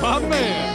My man.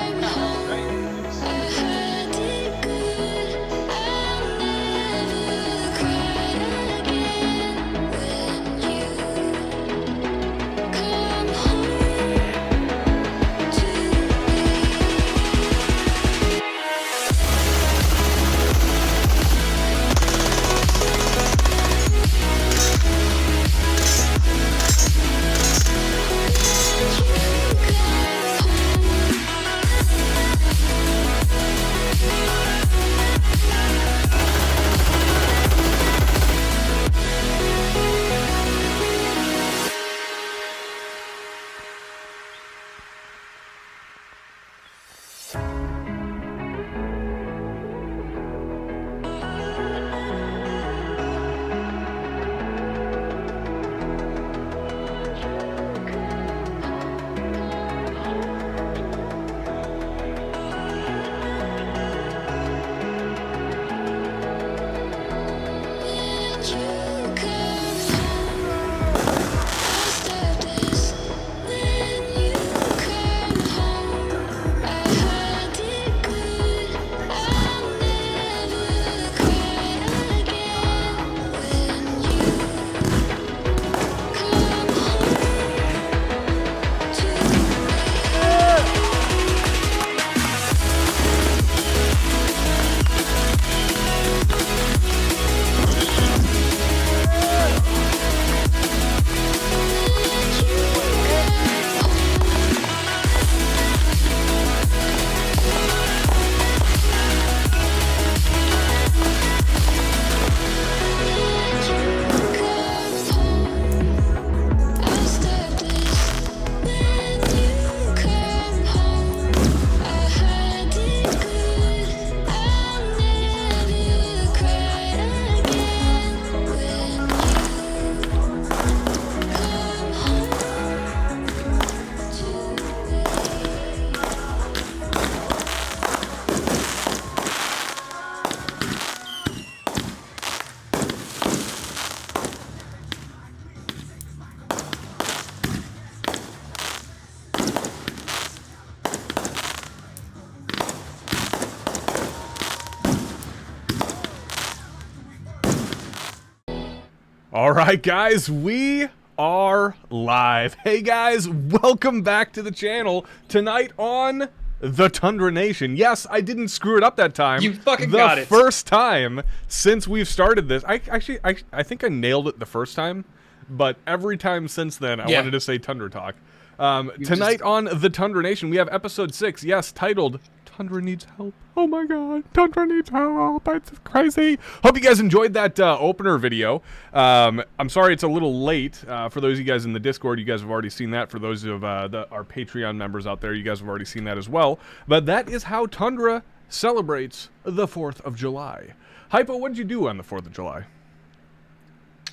All right, guys, we are live. Hey, guys, welcome back to the channel. Tonight on the Tundra Nation. Yes, I didn't screw it up that time. You fucking got it. The first time since we've started this. I think I nailed it the first time, but every time since then, I wanted to say Tundra Talk. Tonight on the Tundra Nation, we have episode 6, yes, titled Tundra Needs Help. Oh my god, Tundra needs help. It's crazy. Hope you guys enjoyed that opener video. I'm sorry it's a little late. For those of you guys in the Discord, you guys have already seen that. For those of our Patreon members out there, you guys have already seen that as well. But that is how Tundra celebrates the 4th of July. Hypo, what did you do on the 4th of July?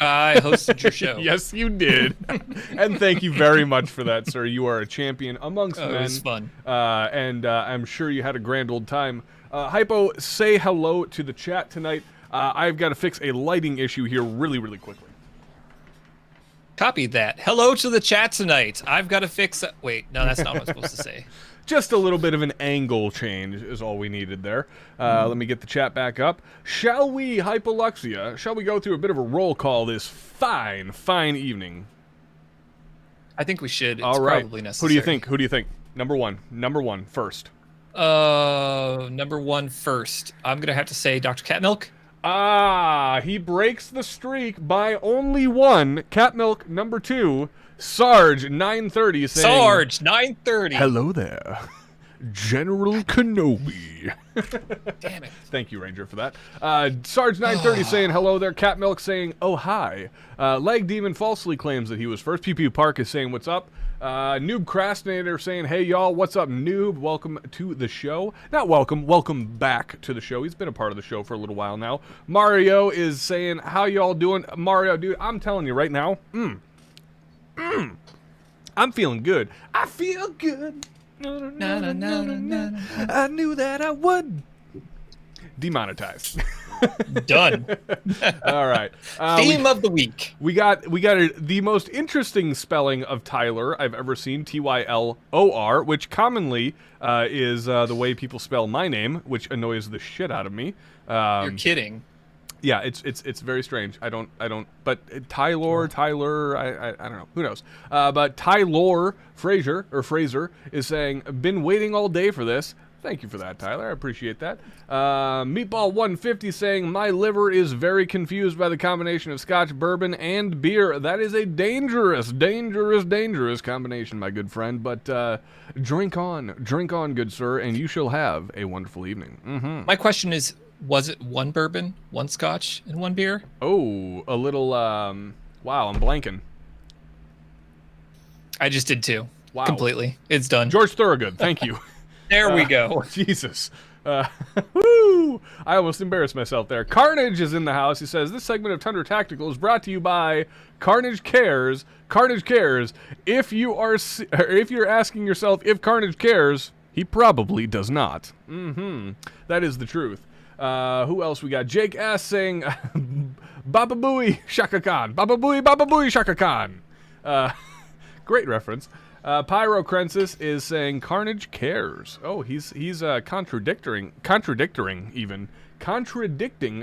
I hosted your show. Yes, you did. And thank you very much for that, sir. You are a champion amongst men. It was fun. And I'm sure you had a grand old time. Hypo, say hello to the chat tonight. I've got to fix a lighting issue here really, really quickly. Copy that. Hello to the chat tonight. I've got to fix... Wait, no, that's not what I'm supposed to say. Just a little bit of an angle change is all we needed there. Let me get the chat back up. Shall we, Hypoluxia, shall we go through a bit of a roll call this fine, fine evening? I think we should. It's all right. Probably necessary. Who do you think? Who do you think? Number one first. Number one first. I'm going to have to say Dr. Catmilk. Ah, he breaks the streak by only one. Catmilk, number 2. Sarge, 930, saying... Sarge, 930. Hello there, General Kenobi. Damn it. Thank you, Ranger, for that. Sarge, 930, saying hello there. Catmilk saying, oh, hi. Leg Demon falsely claims that he was first. Pew Pew Park is saying, what's up? Noob Crastinator saying, hey, y'all, what's up, Noob? Welcome to the show. Not welcome, welcome back to the show. He's been a part of the show for a little while now. Mario is saying, how y'all doing? Mario, dude, I'm telling you right now, I'm feeling good. I feel good. I knew that I would. Demonetized. Done. All right. Theme of the week. We got the most interesting spelling of Tyler I've ever seen, Tylor, which commonly is the way people spell my name, which annoys the shit out of me. You're kidding. Yeah, it's very strange. I don't. But Tyler, I don't know. Who knows? But Tylor Fraser is saying, been waiting all day for this. Thank you for that, Tyler. I appreciate that. Meatball 150 saying, my liver is very confused by the combination of Scotch, bourbon, and beer. That is a dangerous combination, my good friend. But drink on, good sir, and you shall have a wonderful evening. Mm-hmm. My question is, was it one bourbon, one Scotch, and one beer? Oh, a little, wow, I'm blanking. I just did two. Wow. Completely. It's done. George Thorogood, thank you. There we go. Jesus. Woo! I almost embarrassed myself there. Carnage is in the house. He says, this segment of Tundra Tactical is brought to you by Carnage Cares. Carnage Cares. If you're asking yourself if Carnage cares, he probably does not. Mm-hmm. That is the truth. Who else we got? Jake S. saying, Baba Booey Shaka Khan. Baba Booey Shaka Khan. Great reference. Pyrocrensis is saying Carnage cares. Oh, he's contradicting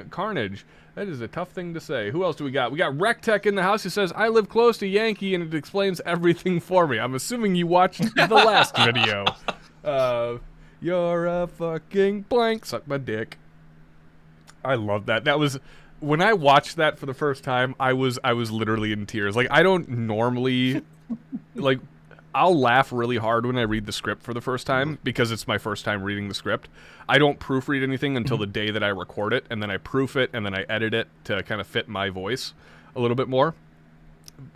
Carnage. That is a tough thing to say. Who else do we got? We got Rectech in the house. He says, I live close to Yankee and it explains everything for me. I'm assuming you watched the last video. You're a fucking blank. Suck my dick. I love that. That was when I watched that for the first time, I was literally in tears. Like, I don't normally like I'll laugh really hard when I read the script for the first time because it's my first time reading the script. I don't proofread anything until the day that I record it, and then I proof it, and then I edit it to kind of fit my voice a little bit more.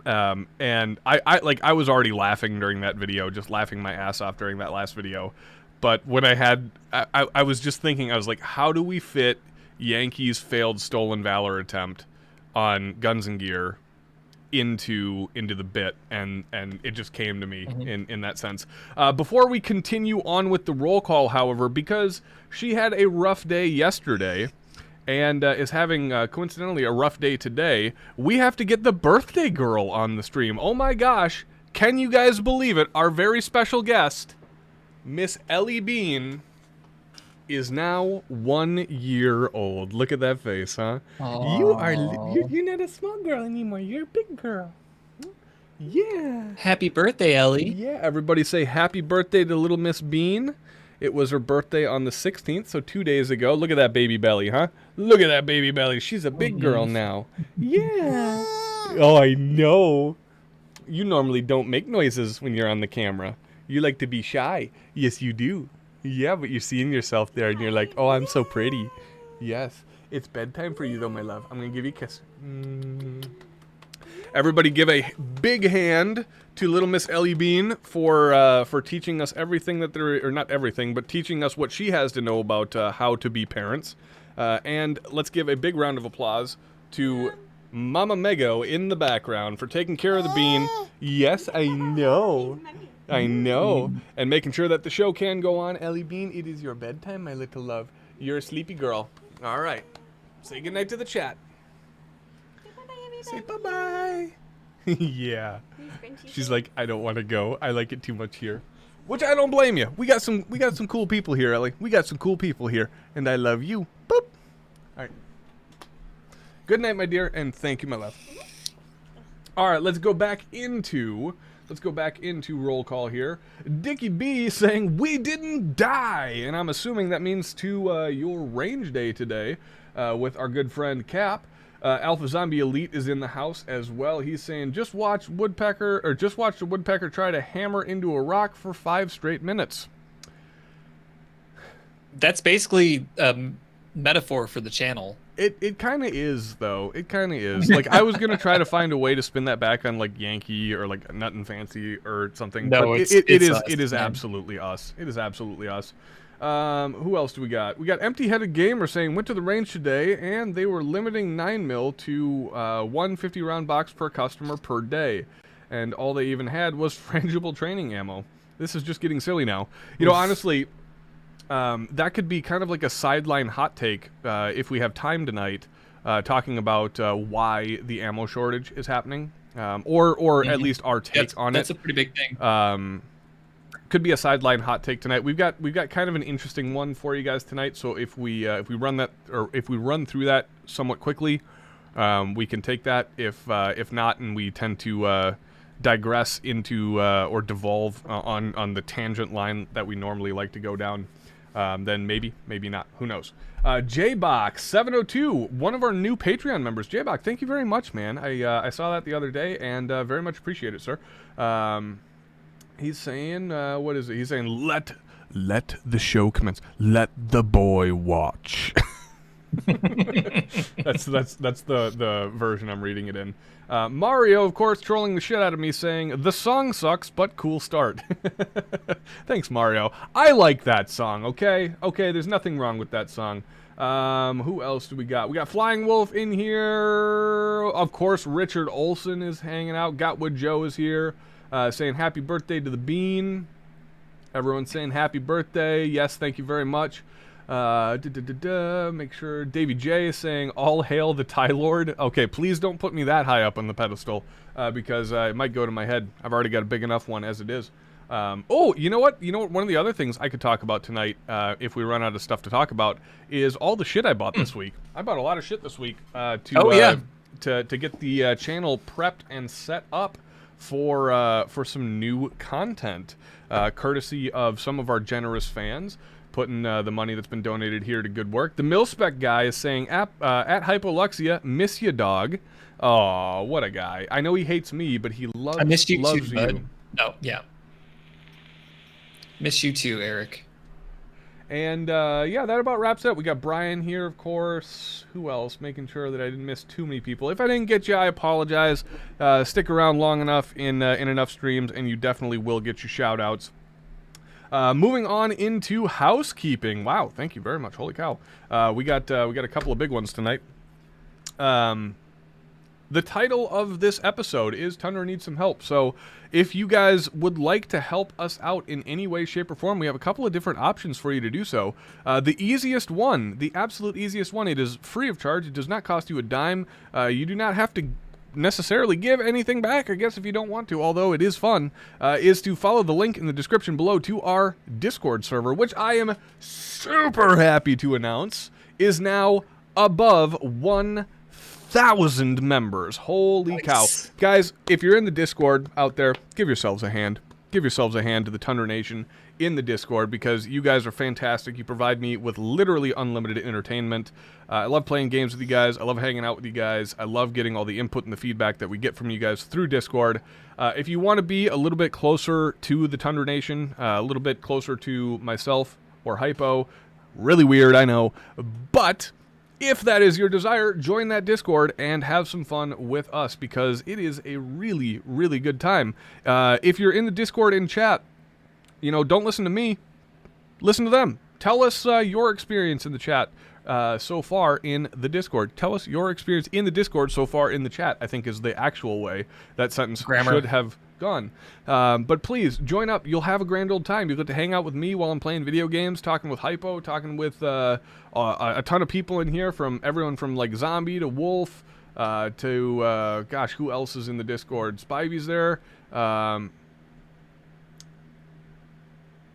And I was already laughing during that video, just laughing my ass off during that last video. But when I was just thinking, I was like, how do we fit Yankees' failed Stolen Valor attempt on Guns and Gear into the bit, and it just came to me in that sense. Before we continue on with the roll call, however, because she had a rough day yesterday and is having coincidentally a rough day today, we have to get the birthday girl on the stream. Oh my gosh, can you guys believe it? Our very special guest, Miss Ellie Bean, is now 1 year old. Look at that face, huh? Aww. You're not a small girl anymore. You're a big girl. Yeah. Happy birthday, Ellie. Yeah, everybody say happy birthday to little Miss Bean. It was her birthday on the 16th, so 2 days ago. Look at that baby belly, huh? Look at that baby belly. She's a big girl now. Yeah. Oh, I know. You normally don't make noises when you're on the camera. You like to be shy. Yes, you do. Yeah, but you're seeing yourself there, and you're like, oh, I'm so pretty. Yes. It's bedtime for you, though, my love. I'm going to give you a kiss. Everybody give a big hand to little Miss Ellie Bean for teaching us everything that there, or not everything, but teaching us what she has to know about how to be parents. And let's give a big round of applause to Mama Mego in the background for taking care of the bean. Yes, I know. I know. And making sure that the show can go on. Ellie Bean, it is your bedtime, my little love. You're a sleepy girl. All right. Say goodnight to the chat. Say bye-bye. Yeah. She's like, I don't want to go. I like it too much here. Which I don't blame you. We got some cool people here, Ellie. We got some cool people here. And I love you. Boop. All right. Good night, my dear, and thank you, my love. All right, let's go back into roll call here. Dickie B saying, we didn't die. And I'm assuming that means to your range day today with our good friend Cap. Alpha Zombie Elite is in the house as well. He's saying, just watch the woodpecker try to hammer into a rock for 5 straight minutes. That's basically a metaphor for the channel. It kind of is, though. It kind of is. Like, I was going to try to find a way to spin that back on, like, Yankee or, like, Nut and Fancy or something. No, but it is absolutely us. It is absolutely us. Who else do we got? We got Empty-Headed Gamer saying, went to the range today, and they were limiting 9mm to 150 round box per customer per day. And all they even had was frangible training ammo. This is just getting silly now. You know, honestly, that could be kind of like a sideline hot take if we have time tonight, talking about why the ammo shortage is happening, or at least our take on it. That's a pretty big thing. Could be a sideline hot take tonight. We've got kind of an interesting one for you guys tonight. So if we run through that somewhat quickly, we can take that. If not, and we tend to digress into or devolve on the tangent line that we normally like to go down, then maybe not. Who knows? JBox702, one of our new Patreon members. JBox, thank you very much, man. I saw that the other day and very much appreciate it, sir. He's saying, what is it? He's saying, let the show commence. Let the boy watch. that's the version I'm reading it in. Mario, of course, trolling the shit out of me, saying, the song sucks, but cool start. Thanks, Mario. I like that song, okay? Okay, there's nothing wrong with that song. Who else do we got? We got Flying Wolf in here. Of course, Richard Olson is hanging out. Gotwood Joe is here. Saying happy birthday to the Bean. Everyone's saying happy birthday. Yes, thank you very much. Make sure Davey J is saying all hail the Tie Lord. Okay, please don't put me that high up on the pedestal, because it might go to my head. I've already got a big enough one as it is. Oh, you know what? One of the other things I could talk about tonight, if we run out of stuff to talk about, is all the shit I bought this week. I bought a lot of shit this week to get the channel prepped and set up for some new content, courtesy of some of our generous fans, putting the money that's been donated here to good work. The Milspec guy is saying, at Hypoluxia, miss you, dog. Oh, what a guy. I know he hates me, but he loves, I missed you loves too, you. bud. Oh, yeah. Miss you too, Eric. And, yeah, that about wraps it up. We got Brian here, of course. Who else? Making sure that I didn't miss too many people. If I didn't get you, I apologize. Stick around long enough in enough streams, and you definitely will get your shout-outs. Moving on into housekeeping. Wow, thank you very much. Holy cow. We got a couple of big ones tonight. The title of this episode is Tundra Needs Some Help. So if you guys would like to help us out in any way, shape, or form, we have a couple of different options for you to do so. The easiest one, the absolute easiest one, it is free of charge. It does not cost you a dime. You do not have to necessarily give anything back, I guess, if you don't want to, although it is fun, is to follow the link in the description below to our Discord server, which I am super happy to announce is now above 1,000 members. Holy cow. Guys, if you're in the Discord out there, give yourselves a hand. Give yourselves a hand to the Tundra Nation in the Discord, because you guys are fantastic. You provide me with literally unlimited entertainment. I love playing games with you guys. I love hanging out with you guys. I love getting all the input and the feedback that we get from you guys through Discord. If you want to be a little bit closer to the Tundra Nation, a little bit closer to myself or Hypo, really weird, I know, but if that is your desire, join that Discord and have some fun with us, because it is a really, really good time. If you're in the Discord in chat, don't listen to me. Listen to them. Tell us your experience in the chat so far in the Discord. Tell us your experience in the Discord so far in the chat, I think is the actual way that sentence should have gone. But please, join up. You'll have a grand old time. You'll get to hang out with me while I'm playing video games, talking with Hypo, talking with a ton of people in here, from everyone from like Zombie to Wolf to, gosh, who else is in the Discord? Spivey's there.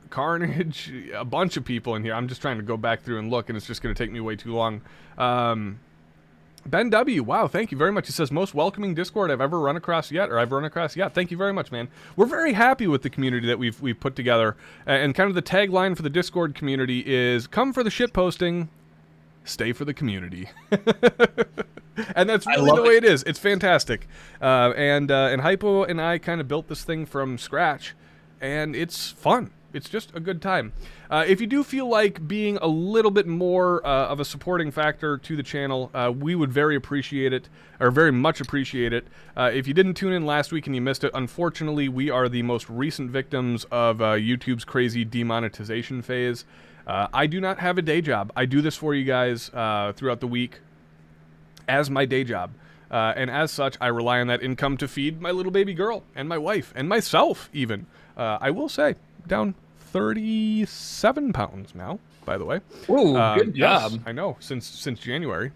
Carnage, a bunch of people in here. I'm just trying to go back through and look, and it's just going to take me way too long. Ben W, wow, thank you very much. He says, most welcoming Discord I've ever run across yet, or I've run across yet. Thank you very much, man. We're very happy with the community that we've put together, and kind of the tagline for the Discord community is, come for the shit posting, stay for the community. And that's really the way it is. It's fantastic. And Hypo and I kind of built this thing from scratch, and it's fun. It's just a good time. If you do feel like being a little bit more of a supporting factor to the channel, we would very appreciate it, or very much appreciate it. If you didn't tune in last week and you missed it, unfortunately, we are the most recent victims of YouTube's crazy demonetization phase. I do not have a day job. I do this for you guys throughout the week as my day job. And as such, I rely on that income to feed my little baby girl and my wife and myself even. I will say, down 37 pounds now, by the way. Ooh, good job. Yes, I know, since January.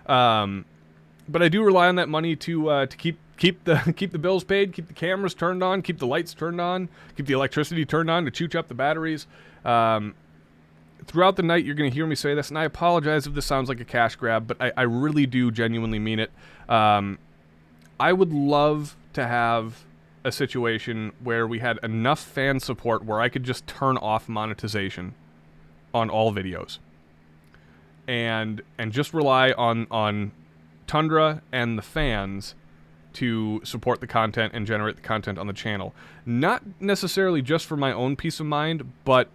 But I do rely on that money to keep the bills paid, keep the cameras turned on, keep the lights turned on, keep the electricity turned on to chooch up the batteries. Throughout the night, you're going to hear me say this, and I apologize if this sounds like a cash grab, but I really do genuinely mean it. I would love to have a situation where we had enough fan support where I could just turn off monetization on all videos and just rely on Tundra and the fans to support the content and generate the content on the channel. Not necessarily just for my own peace of mind, but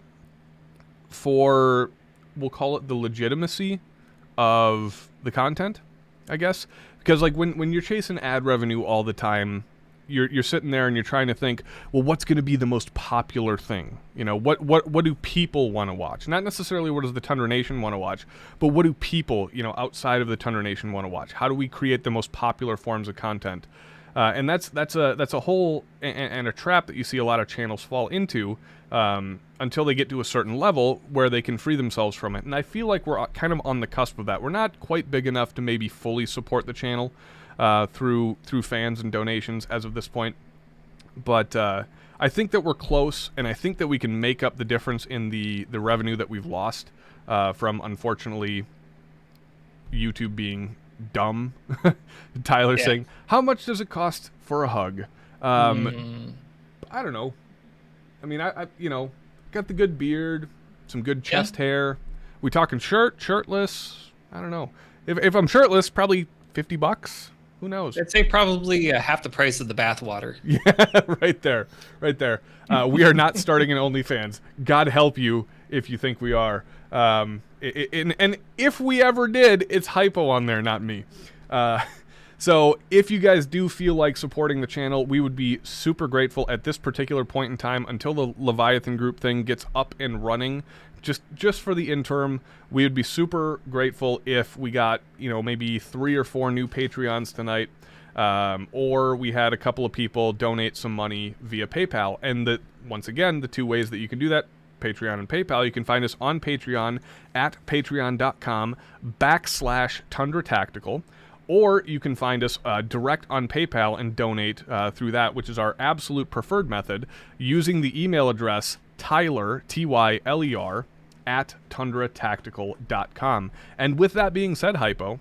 for, we'll call it the legitimacy of the content, I guess. Because like when you're chasing ad revenue all the time, you're sitting there and you're trying to think, well, what's going to be the most popular thing? You know, what do people want to watch? Not necessarily what does the Tundra Nation want to watch, but what do people, you know, outside of the Tundra Nation want to watch? How do we create the most popular forms of content? And that's a hole and a trap that you see a lot of channels fall into until they get to a certain level where they can free themselves from it. And I feel like we're kind of on the cusp of that. We're not quite big enough to maybe fully support the channel through fans and donations as of this point, but I think that we're close, and I think that we can make up the difference in the revenue that we've lost from, unfortunately, YouTube being dumb. Tyler saying, how much does it cost for a hug? I don't know. I mean, I you know, got the good beard, some good chest hair. We talking shirtless? I don't know. If I'm shirtless, probably $50. Who knows? I'd say probably half the price of the bathwater. Yeah, right there. We are not starting an OnlyFans. God help you if you think we are. And if we ever did, it's Hypo on there, not me. So if you guys do feel like supporting the channel, we would be super grateful at this particular point in time until the Leviathan group thing gets up and running. Just for the interim, we would be super grateful if we got, you know, maybe 3 or 4 new Patreons tonight, or we had a couple of people donate some money via PayPal. And once again, the 2 ways that you can do that, Patreon and PayPal, you can find us on Patreon at patreon.com/Tundra Tactical, or you can find us direct on PayPal and donate through that, which is our absolute preferred method, using the email address Tyler, Tyler, at tundratactical.com. And with that being said, Hypo,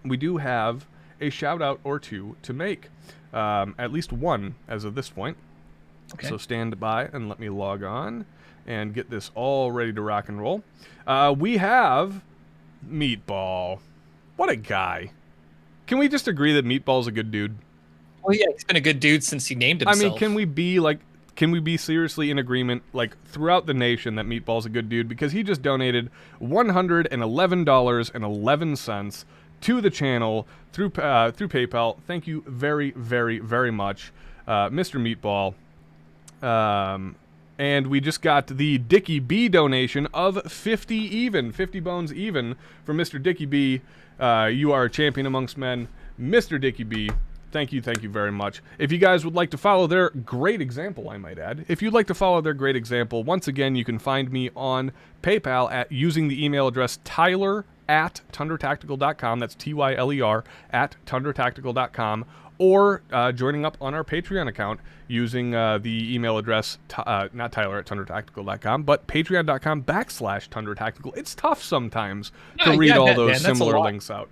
we do have a shout out or 2 to make. At least 1 as of this point. Okay. So stand by and let me log on and get this all ready to rock and roll. We have Meatball. What a guy. Can we just agree that Meatball's a good dude? Well, yeah, he's been a good dude since he named himself. I mean, can we be seriously in agreement, like, throughout the nation that Meatball's a good dude? Because he just donated $111.11 to the channel through PayPal. Thank you very, very, very much, Mr. Meatball. And we just got the Dickie B donation of 50 bones even from Mr. Dickie B. You are a champion amongst men, Mr. Dickie B. Thank you very much. If you guys would like to follow their great example, I might add, if you'd like to follow their great example, once again, you can find me on PayPal at using the email address Tyler at tundratactical.com. That's Tyler at tundratactical.com. Or joining up on our Patreon account using the email address, not Tyler at tundratactical.com, but patreon.com/tundratactical. It's tough sometimes to read all those similar links out.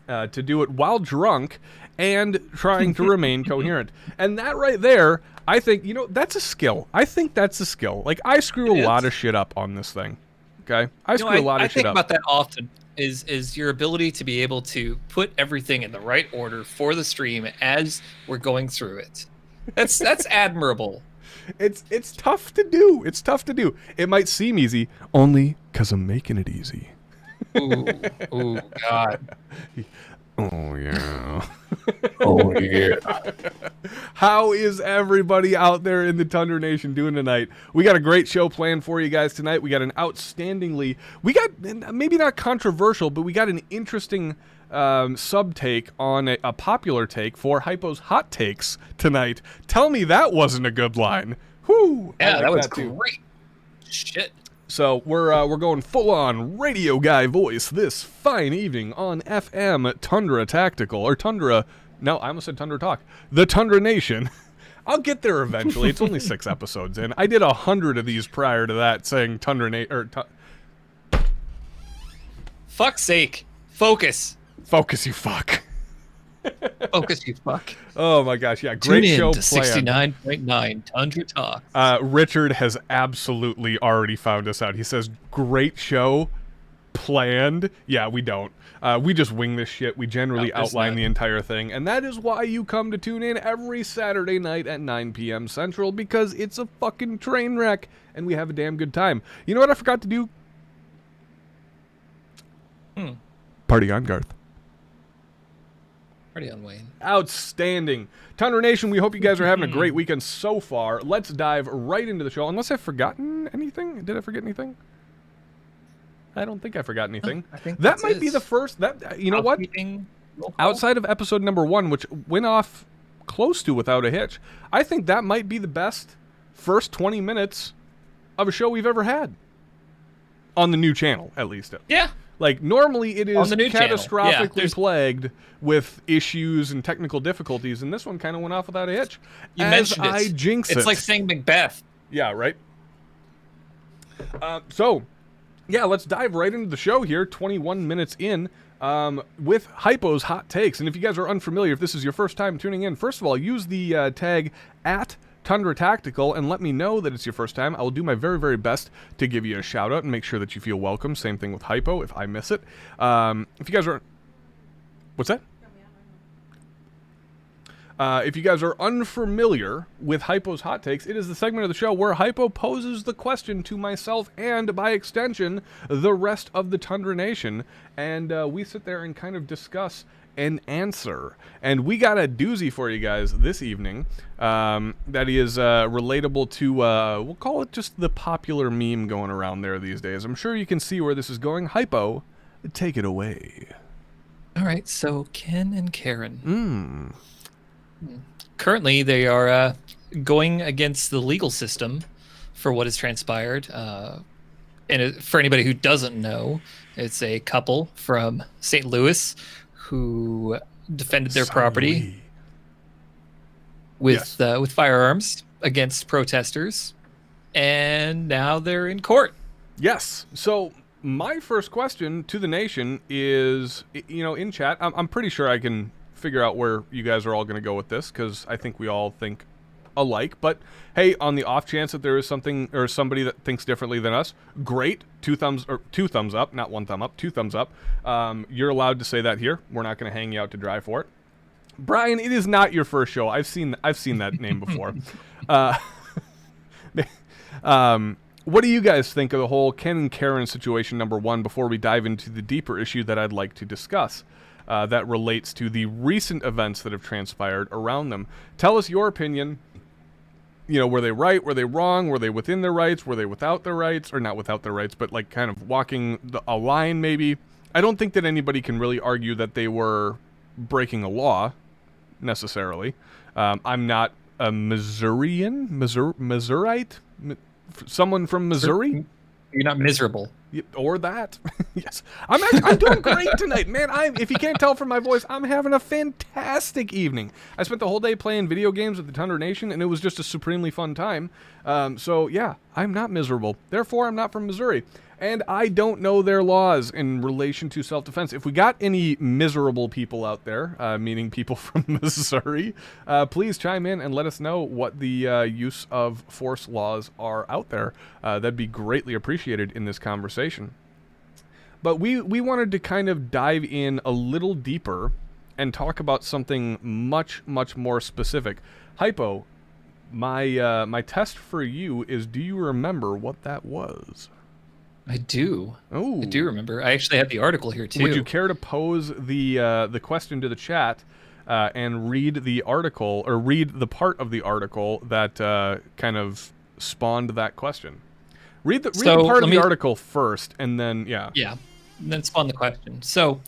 To do it while drunk and trying to remain coherent. And that right there, I think, you know, that's a skill. I think that's a skill. Like, I screw a lot of shit up on this thing. Okay? I screw a lot of shit up. I think about that often. Is your ability to be able to put everything in the right order for the stream as we're going through it. That's admirable. It's tough to do. It's tough to do. It might seem easy only because I'm making it easy. Ooh, God. Oh, yeah. Oh, yeah. How is everybody out there in the Tundra Nation doing tonight? We got a great show planned for you guys tonight. We got an we got, maybe not controversial, but we got an interesting sub-take on a popular take for Hypo's Hot Takes tonight. Tell me that wasn't a good line. Whoo! Yeah, I like that was too. great. Shit. So we're going full on radio guy voice this fine evening on FM Tundra Tactical or Tundra. No, I almost said Tundra Talk. The Tundra Nation. I'll get there eventually. It's only 6 episodes in. I did 100 of these prior to that, saying Tundra Nation. Fuck's sake. Focus. Focus, you fuck. Focus, you fuck. Oh my gosh, yeah, great Tune in show to 69.9 Tundra Talk. Richard has absolutely already found us out. He says, great show planned. Yeah, we don't. We just wing this shit. We generally outline the entire thing. And that is why you come to tune in every Saturday night at 9 p.m. Central, because it's a fucking train wreck and we have a damn good time. You know what I forgot to do? Party on, Garth. Party on, Wayne. Outstanding. Tundra Nation, we hope you guys are having a great weekend so far. Let's dive right into the show. Unless I've forgotten anything. Did I forget anything? I don't think I forgot anything. I think that might be the first. That you know what? Outside of episode number 1, which went off close to without a hitch, I think that might be the best first 20 minutes of a show we've ever had. On the new channel, at least. Yeah. Like, normally it is catastrophically Yeah, plagued with issues and technical difficulties, and this one kind of went off without a hitch. You mentioned it. I jinx it. It's like saying Macbeth. Yeah, right? So, yeah, let's dive right into the show here, 21 minutes in, with Hypo's Hot Takes. And if you guys are unfamiliar, if this is your first time tuning in, first of all, use the tag at Tundra Tactical and let me know that it's your first time. I will do my very, very best to give you a shout out and make sure that you feel welcome. Same thing with Hypo if I miss it. If you guys are... What's that? If you guys are unfamiliar with Hypo's Hot Takes, it is the segment of the show where Hypo poses the question to myself and, by extension, the rest of the Tundra Nation. And we sit there and kind of discuss an answer. And we got a doozy for you guys this evening that is relatable to, we'll call it just the popular meme going around there these days. I'm sure you can see where this is going. Hypo, take it away. All right, so Ken and Karen. Currently, they are going against the legal system for what has transpired. And for anybody who doesn't know, it's a couple from St. Louis who defended their property with firearms against protesters, and now they're in court. Yes. So my first question to the nation is, you know, in chat, I'm pretty sure I can figure out where you guys are all going to go with this, because I think we all think alike. But hey, on the off chance that there is something or somebody that thinks differently than us, great. Two thumbs up, not one thumb up, 2 thumbs up. You're allowed to say that here. We're not going to hang you out to dry for it. Brian, it is not your first show. I've seen that name before. What do you guys think of the whole Ken and Karen situation, number 1, before we dive into the deeper issue that I'd like to discuss? That relates to the recent events that have transpired around them. Tell us your opinion. You know, were they right? Were they wrong? Were they within their rights? Were they without their rights? Or not without their rights, but like kind of walking a line maybe. I don't think that anybody can really argue that they were breaking a law, necessarily. I'm not a Missourian? Missourite? Someone from Missouri? You're not miserable. Or that. Yes. I'm doing great tonight, man. If you can't tell from my voice, I'm having a fantastic evening. I spent the whole day playing video games at the Tundra Nation, and it was just a supremely fun time. So, yeah, I'm not miserable. Therefore, I'm not from Missouri. And I don't know their laws in relation to self-defense. If we got any miserable people out there, meaning people from Missouri, please chime in and let us know what the use of force laws are out there. That'd be greatly appreciated in this conversation. But we wanted to kind of dive in a little deeper and talk about something much, much more specific. Hypo, my test for you is, do you remember what that was? I do. Oh, I do remember. I actually have the article here too. Would you care to pose the question to the chat and read the article, or read the part of the article that kind of spawned that question? Read the part of the article first, and then and then spawn the question. So,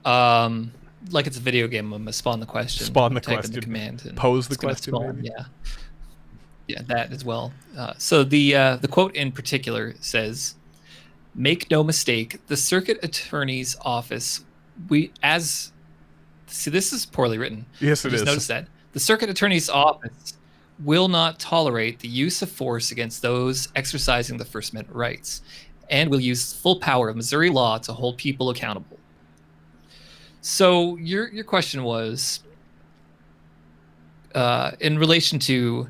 like it's a video game, I'm gonna spawn the question. Spawn the type in question. the command. And pose the question. Yeah. Yeah, that as well. So the quote in particular says, "Make no mistake, the circuit attorney's office, see, this is poorly written. Yes, I it just is. noticed that. The circuit attorney's office will not tolerate the use of force against those exercising the First Amendment rights, and will use full power of Missouri law to hold people accountable." So your question was in relation to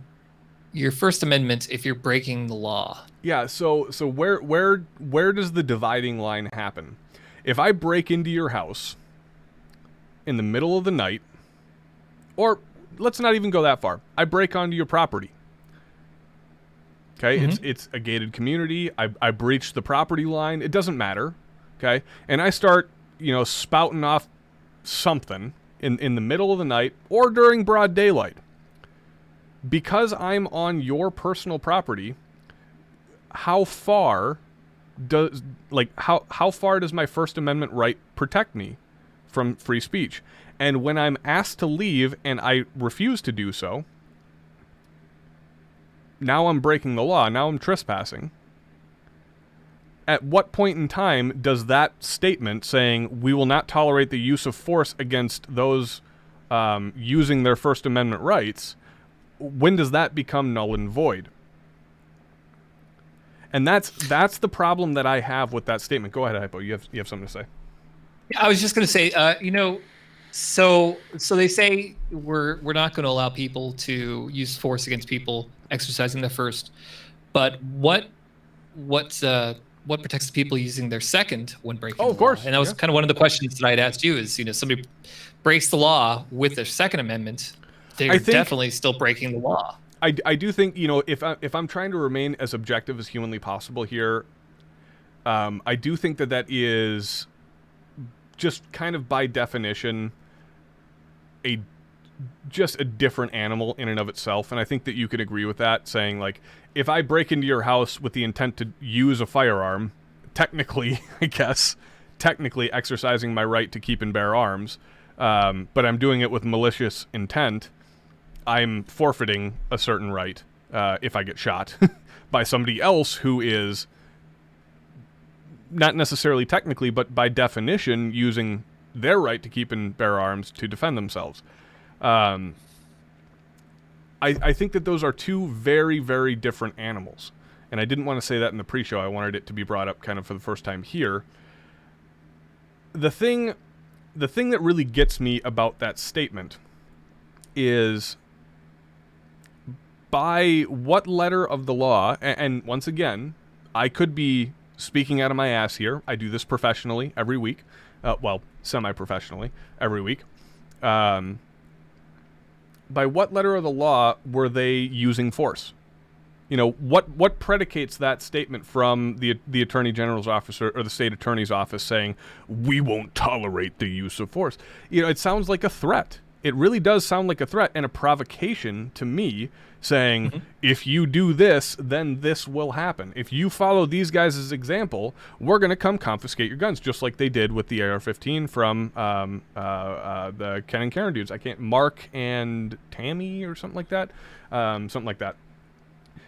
your First Amendment if you're breaking the law. Yeah, so where does the dividing line happen? If I break into your house in the middle of the night, or let's not even go that far. I break onto your property. Okay, it's a gated community. I breach the property line. It doesn't matter. Okay, and I start, spouting off something in the middle of the night or during broad daylight. Because I'm on your personal property, how far does my First Amendment right protect me from free speech? And when I'm asked to leave and I refuse to do so, now I'm breaking the law. Now I'm trespassing. At what point in time does that statement saying we will not tolerate the use of force against those using their First Amendment rights, when does that become null and void? And that's the problem that I have with that statement. Go ahead, Hypo. You have something to say. I was just going to say, so they say we're not going to allow people to use force against people exercising their first, but what protects the people using their second when breaking the law? Of course. And that was kind of one of the questions that I'd asked you is, somebody breaks the law with their Second Amendment, they're definitely still breaking the law. I do think, if I'm trying to remain as objective as humanly possible here, I do think that is just kind of by definition just a different animal in and of itself. And I think that you could agree with that, saying, like, if I break into your house with the intent to use a firearm, technically exercising my right to keep and bear arms, but I'm doing it with malicious intent, I'm forfeiting a certain right if I get shot by somebody else who is not necessarily technically, but by definition, using their right to keep and bear arms to defend themselves. I think that those are two very, very different animals. And I didn't want to say that in the pre-show. I wanted it to be brought up kind of for the first time here. The thing that really gets me about that statement is by what letter of the law, and once again, I could be speaking out of my ass here. I do this professionally every week. Semi-professionally every week. By what letter of the law were they using force? What predicates that statement from the Attorney General's office or the state attorney's office saying, we won't tolerate the use of force? It sounds like a threat. It really does sound like a threat and a provocation to me, saying, if you do this, then this will happen. If you follow these guys' example, we're going to come confiscate your guns, just like they did with the AR-15 from the Ken and Karen dudes. Mark and Tammy or something like that.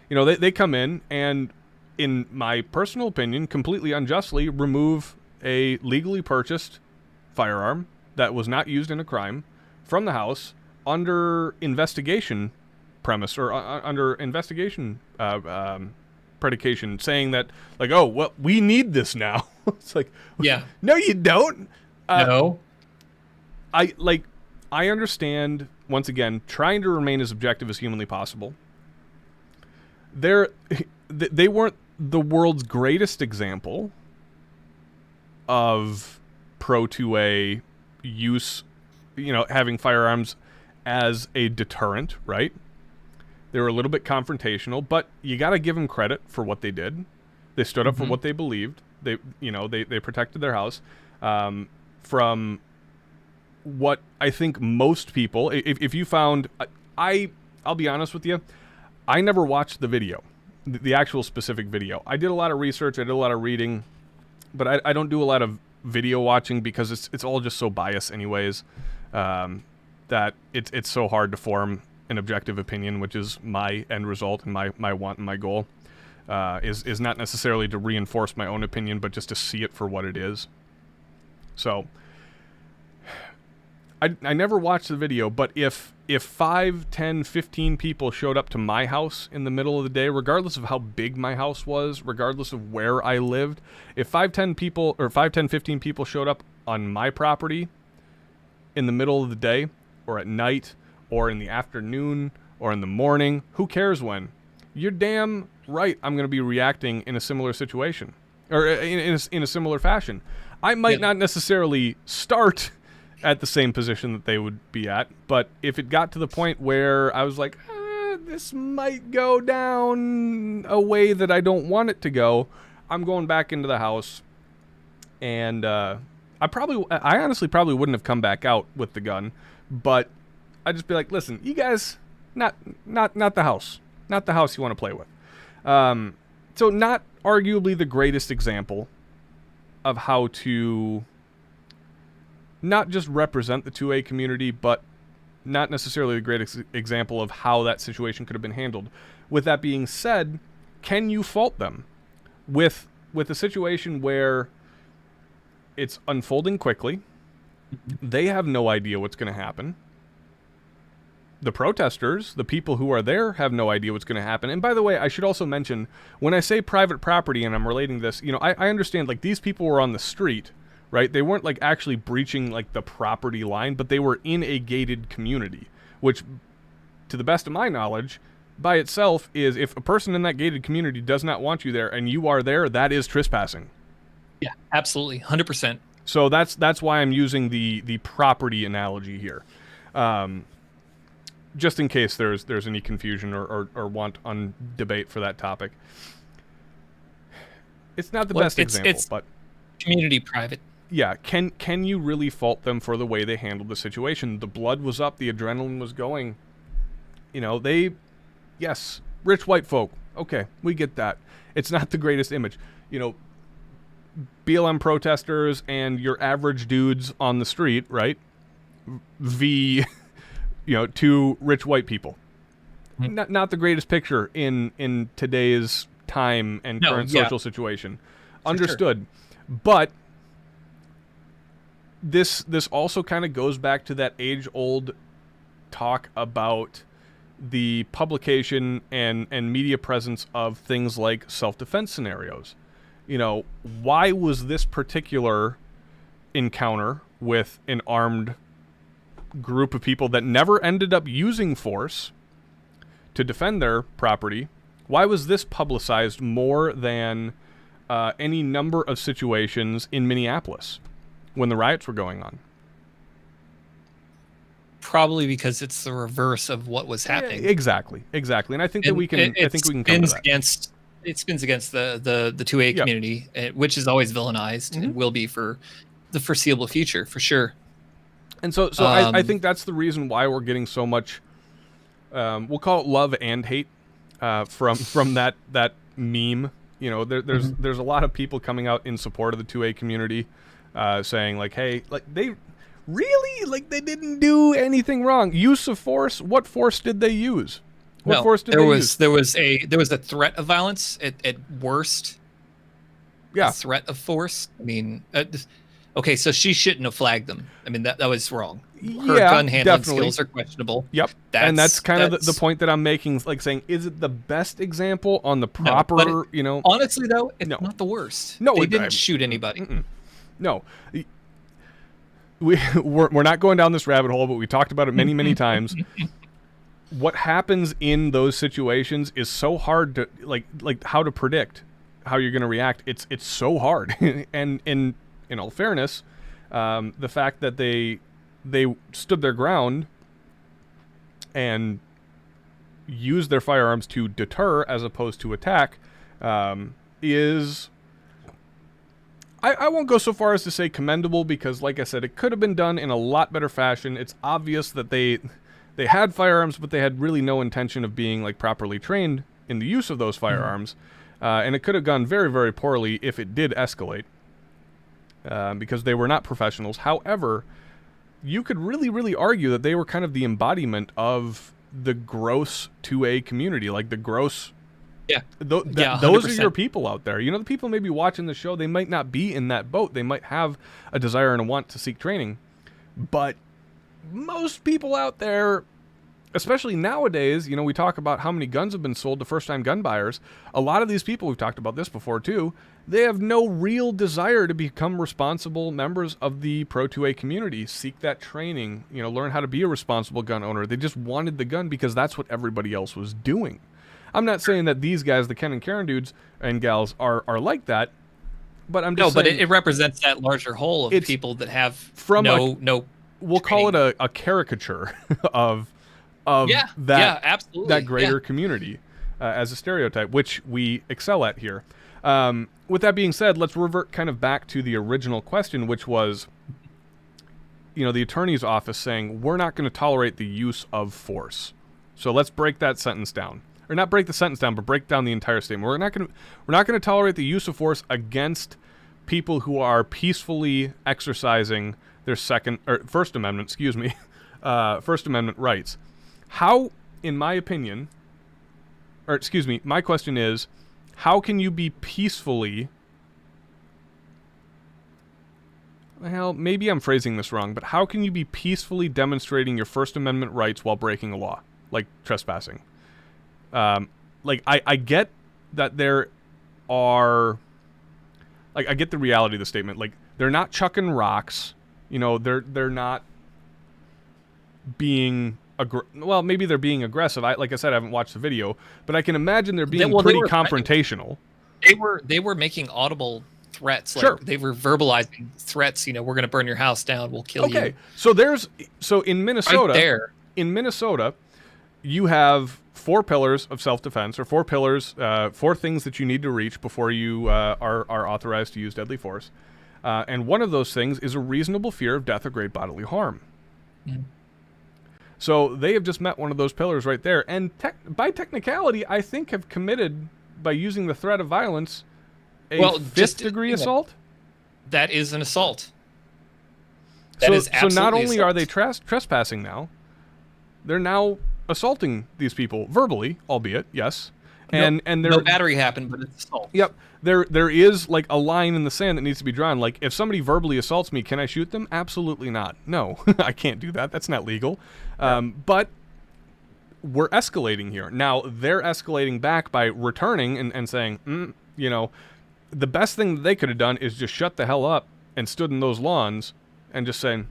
They come in and, in my personal opinion, completely unjustly remove a legally purchased firearm that was not used in a crime from the house under investigation premise or under investigation predication, saying that, like, oh, well, we need this now. It's like, yeah, no, you don't. No. I understand, once again, trying to remain as objective as humanly possible. They weren't the world's greatest example of pro 2A use, having firearms as a deterrent, right? They were a little bit confrontational, but you got to give them credit for what they did. They stood up for what they believed. They protected their house from what I think most people, if you found, I'll be honest with you, I never watched the video, the actual specific video. I did a lot of research, I did a lot of reading, but I don't do a lot of video watching because it's all just so biased anyways, that it's so hard to form an objective opinion, which is my end result and my want and my goal, is not necessarily to reinforce my own opinion, but just to see it for what it is. So I never watched the video, but if 5, 10, 15 people showed up to my house in the middle of the day, regardless of how big my house was, regardless of where I lived, if 5, 10, 15 people showed up on my property in the middle of the day, or at night, or in the afternoon, or in the morning, who cares when? You're damn right I'm going to be reacting in a similar situation, or in a similar fashion. I might not necessarily start at the same position that they would be at, but if it got to the point where I was like, this might go down a way that I don't want it to go, I'm going back into the house, and I honestly probably wouldn't have come back out with the gun, but I'd just be like, listen, you guys, not the house you want to play with. So not arguably the greatest example of how to not just represent the 2A community, but not necessarily a great example of how that situation could have been handled. With that being said, can you fault them with a situation where it's unfolding quickly, they have no idea what's going to happen, the protesters, the people who are there, have no idea what's going to happen. And by the way, I should also mention, when I say private property and I'm relating this, I understand, like, these people were on the street, right? They weren't, like, actually breaching, like, the property line, but they were in a gated community, which, to the best of my knowledge, by itself is, if a person in that gated community does not want you there and you are there, that is trespassing. Yeah, absolutely. 100%. So that's why I'm using the property analogy here. Just in case there's any confusion or want on debate for that topic. It's not the best example, it's but community private. Yeah, can you really fault them for the way they handled the situation? The blood was up, the adrenaline was going. Yes, rich white folk. Okay, we get that. It's not the greatest image. BLM protesters and your average dudes on the street, right? Two rich white people. Mm-hmm. Not the greatest picture in today's time and current social situation. For understood. Sure. But this also kind of goes back to that age-old talk about the publication and media presence of things like self-defense scenarios. Why was this particular encounter with an armed group of people that never ended up using force to defend their property, why was this publicized more than any number of situations in Minneapolis when the riots were going on? Probably because it's the reverse of what was happening. Exactly. And I think that we can come to that. It spins against the 2A community, which is always villainized and will be for the foreseeable future, for sure. And so I think that's the reason why we're getting so much, we'll call it love and hate, from that meme. There's a lot of people coming out in support of the 2A community, saying like, hey, like they didn't do anything wrong. Use of force. What force did they use? What force did they use? There was a threat of violence at worst. Yeah. A threat of force. I mean, okay, so she shouldn't have flagged them. I mean, that was wrong. Her gun handling skills are questionable. Yep. That's kind of the point that I'm making, like saying, is it the best example on the proper, Honestly, though, it's not the worst. No, they didn't shoot anybody. No. We're not going down this rabbit hole, but we talked about it many, many times. What happens in those situations is so hard to, like how to predict how you're going to react. It's so hard. And in all fairness, the fact that they stood their ground and used their firearms to deter as opposed to attack is, I won't go so far as to say commendable, because like I said, it could have been done in a lot better fashion. It's obvious that they had firearms, but they had really no intention of being like properly trained in the use of those firearms. And it could have gone very, very poorly if it did escalate. Because they were not professionals. However, you could really, really argue that they were kind of the embodiment of the gross 2A community, like the gross. Yeah. Those are your people out there. The people maybe watching the show, they might not be in that boat. They might have a desire and a want to seek training. But most people out there, especially nowadays, we talk about how many guns have been sold to first-time gun buyers. A lot of these people, we've talked about this before too, they have no real desire to become responsible members of the Pro 2A community, seek that training, learn how to be a responsible gun owner. They just wanted the gun because that's what everybody else was doing. I'm not saying that these guys, the Ken and Karen dudes and gals, are like that, but I'm just saying... No, but it represents that larger whole of people that have no we'll call it a caricature of that greater community as a stereotype, which we excel at here. With that being said, let's revert kind of back to the original question, which was, the attorney's office saying, we're not going to tolerate the use of force. So let's break that sentence down. Or not break the sentence down, but break down the entire statement. We're not going to tolerate the use of force against people who are peacefully exercising their First Amendment rights. How, in my opinion, my question is, how can you be peacefully... Well, maybe I'm phrasing this wrong, but how can you be peacefully demonstrating your First Amendment rights while breaking a law, like trespassing? I get that there are... I get the reality of the statement. Like, they're not chucking rocks. They're not being... well, maybe they're being aggressive. Like I said, I haven't watched the video, but I can imagine they're being pretty confrontational. They were making audible threats. Like, sure. They were verbalizing threats. We're going to burn your house down. We'll kill you. Okay. So in Minnesota, you have 4 pillars of self-defense, or 4 pillars, 4 things that you need to reach before you are authorized to use deadly force. And one of those things is a reasonable fear of death or great bodily harm. Mm. So they have just met one of those pillars right there, and by technicality, I think have committed, by using the threat of violence, a 5th-degree assault? That is an assault. So not only are they trespassing now, they're now assaulting these people, verbally, albeit, yes. And no battery happened, but it's assault. Yep. There is like a line in the sand that needs to be drawn. Like, if somebody verbally assaults me, can I shoot them? Absolutely not. No, I can't do that. That's not legal. But we're escalating here. Now, they're escalating back by returning and saying, the best thing that they could have done is just shut the hell up and stood in those lawns and just saying,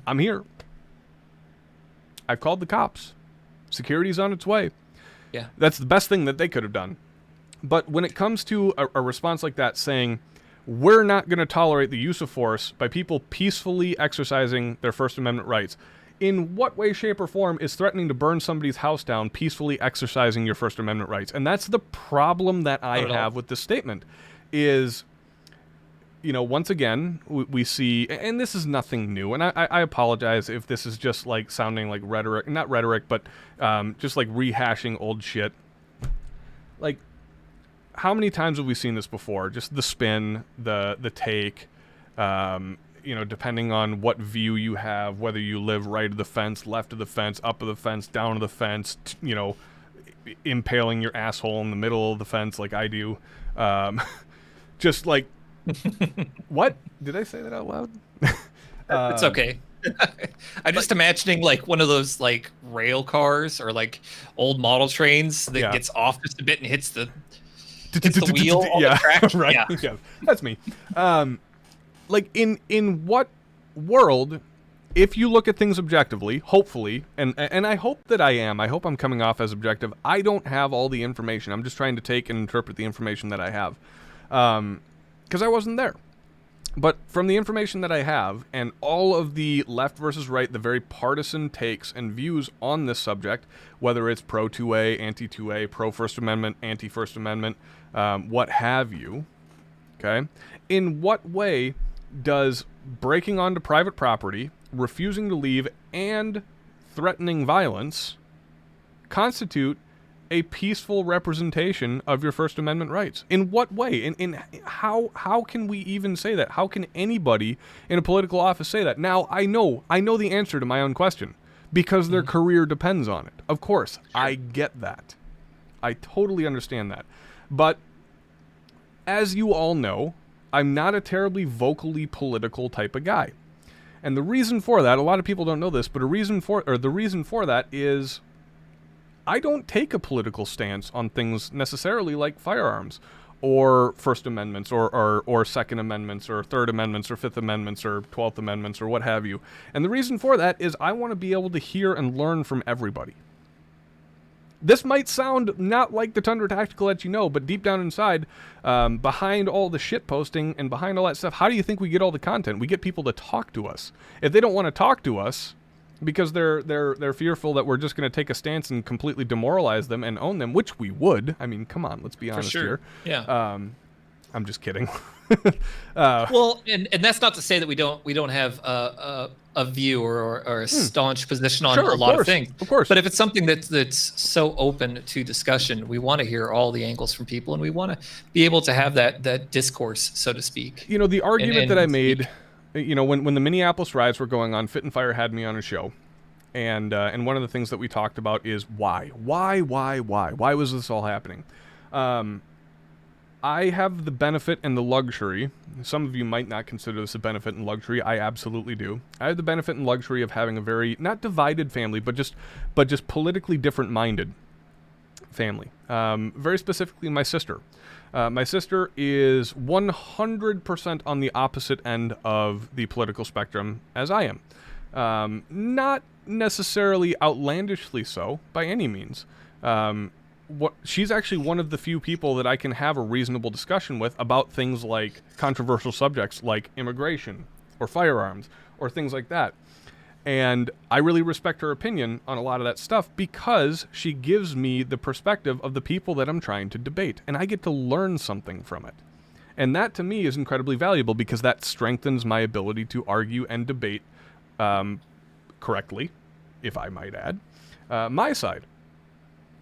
I'm here. I've called the cops. Security's on its way. Yeah. That's the best thing that they could have done. But when it comes to a response like that saying, we're not going to tolerate the use of force by people peacefully exercising their First Amendment rights, in what way, shape, or form is threatening to burn somebody's house down peacefully exercising your First Amendment rights? And that's the problem that I have with this statement is, once again, we see, and this is nothing new, and I apologize if this is just like sounding like rhetoric, not rhetoric, but just like rehashing old shit. Like, how many times have we seen this before? Just the spin, the take, depending on what view you have, whether you live right of the fence, left of the fence, up of the fence, down of the fence, impaling your asshole in the middle of the fence like I do. Just like, what? Did I say that out loud? It's okay. I'm just imagining like one of those like rail cars or like old model trains that gets off just a bit and hits the wheel on the track. Right. Yeah, that's me. Like in what world, if you look at things objectively, hopefully, and I hope that I hope I'm coming off as objective. I don't have all the information. I'm just trying to take and interpret the information that I have. Because I wasn't there. But from the information that I have, and all of the left versus right, the very partisan takes and views on this subject, whether it's pro-2A, anti-2A, pro-First Amendment, anti-First Amendment, what have you, okay? In what way does breaking onto private property, refusing to leave, and threatening violence constitute a peaceful representation of your First Amendment rights? In what way? In how can we even say that? How can anybody in a political office say that? Now, I know the answer to my own question, because their career depends on it. Of course, I get that. I totally understand that. But as you all know, I'm not a terribly vocally political type of guy. And the reason for that, a lot of people don't know this, but the reason for that is I don't take a political stance on things necessarily like firearms or First Amendments or Second Amendments or Third Amendments or Fifth Amendments or 12th Amendments or what have you. And the reason for that is I want to be able to hear and learn from everybody. This might sound not like the Tundra Tactical that you know, but deep down inside, behind all the shit posting and behind all that stuff, how do you think we get all the content? We get people to talk to us. If they don't want to talk to us because they're fearful that we're just going to take a stance and completely demoralize them and own them, which we would. I mean, come on, let's be honest here. Yeah. I'm just kidding. Well, and that's not to say that we don't have a view or a staunch position on a lot of things. Of course. But if it's something that's so open to discussion, we want to hear all the angles from people, and we want to be able to have that discourse, so to speak. You know, the argument that I made, you know, when the Minneapolis riots were going on, Fit and Fire had me on a show. And one of the things that we talked about is why? Why was this all happening? I have the benefit and the luxury. Some of you might not consider this a benefit and luxury. I absolutely do. I have the benefit and luxury of having a very, not divided family, but just politically different-minded family. Very specifically, my sister. My sister is 100% on the opposite end of the political spectrum as I am. Not necessarily outlandishly so, by any means. She's actually one of the few people that I can have a reasonable discussion with about things like controversial subjects like immigration or firearms or things like that. And I really respect her opinion on a lot of that stuff because she gives me the perspective of the people that I'm trying to debate, and I get to learn something from it. And that to me is incredibly valuable because that strengthens my ability to argue and debate correctly, if I might add, my side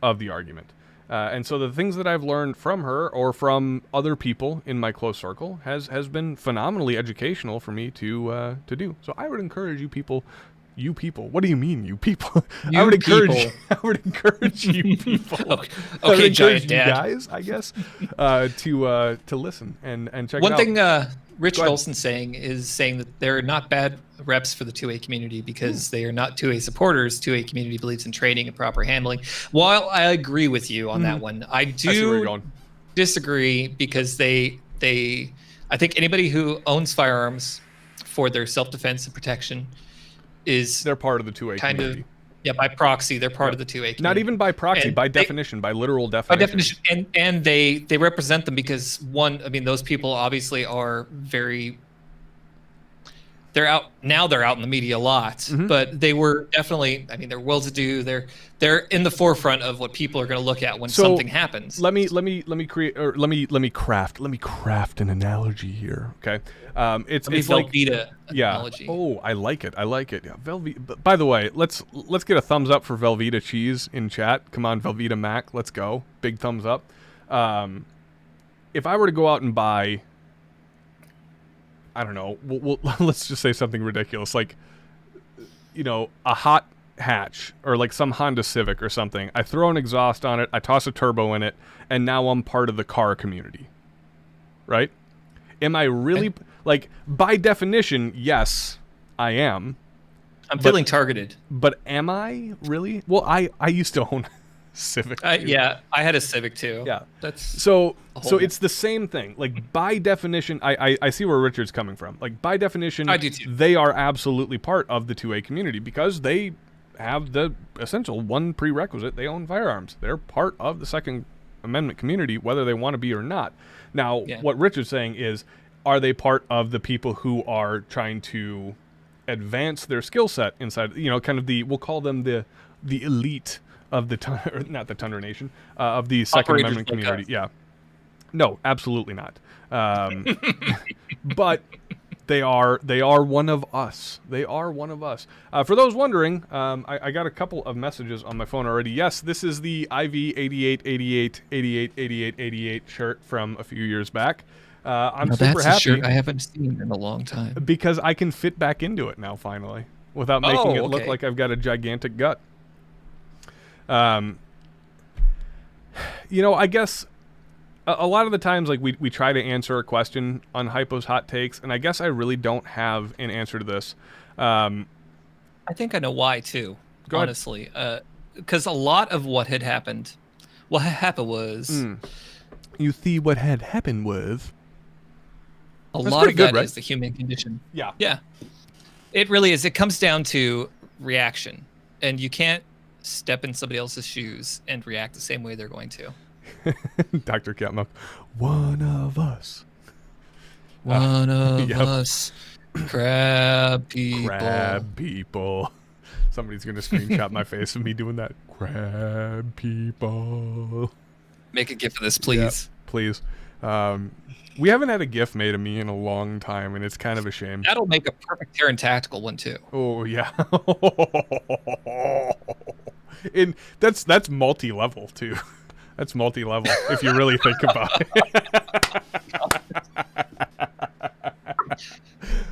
of the argument. And so the things that I've learned from her or from other people in my close circle has been phenomenally educational for me to do. So I would encourage you people. What do you mean, you people? I would encourage you people. Okay, giant dad. You guys, I guess, to listen and check One it out. thing Richard Olson's saying that they're not bad reps for the 2A community because they are not 2A supporters. 2A community believes in training and proper handling. While I agree with you on that one, I do disagree because I think anybody who owns firearms for their self-defense and protection they're part of the 2A community. By proxy, they're part of the 2A community. Not even by proxy, by definition, by literal definition. By definition, and they represent them because those people obviously are they're out in the media a lot, but they were definitely, they're well-to-do. They're in the forefront of what people are going to look at when something happens. Let me craft an analogy here. Okay. It's like Velveeta analogy. Oh, I like it. Yeah, Velveeta. By the way, let's get a thumbs up for Velveeta cheese in chat. Come on, Velveeta Mac. Let's go. Big thumbs up. If I were to go out and buy, I don't know, let's just say something ridiculous, like, a hot hatch or like some Honda Civic or something. I throw an exhaust on it, I toss a turbo in it, and now I'm part of the car community. Right? Am I really, like, by definition, yes, I am. I'm feeling targeted. But am I really? Well, I used to own Civic. I had a Civic too. Yeah. So it's the same thing. Like, by definition, I see where Richard's coming from. Like, by definition, I do too. They are absolutely part of the 2A community because they have the essential one prerequisite. They own firearms. They're part of the Second Amendment community, whether they want to be or not. Now, what Richard's saying is, are they part of the people who are trying to advance their skill set inside, kind of we'll call them the elite of the not the Tundra Nation, of the Second Amendment community. Yeah. No, absolutely not. But they are one of us. They are one of us. For those wondering, I got a couple of messages on my phone already. Yes, this is the IV 88 88 88 88 88 shirt from a few years back. I'm super happy. That's a shirt I haven't seen in a long time. Because I can fit back into it now, finally. without making it look okay. like I've got a gigantic gut. I guess a lot of the times, like, we try to answer a question on Hypo's Hot Takes, and I guess I really don't have an answer to this. I think I know why, too, honestly. Because a lot of what had happened, what had happened was... You see what had happened was... A lot of that is the human condition. Yeah. Yeah. It really is. It comes down to reaction. And you can't step in somebody else's shoes and react the same way they're going to. Dr. Catmuck. One of us. One of us. Crab people. Crab people. Somebody's going to screenshot my face of me doing that. Crab people. Make a GIF of this, please. Yeah, please. We haven't had a GIF made of me in a long time, and it's kind of a shame. That'll make a perfect Terran Tactical one, too. Oh, yeah. And that's multi-level, too. That's multi-level, if you really think about it.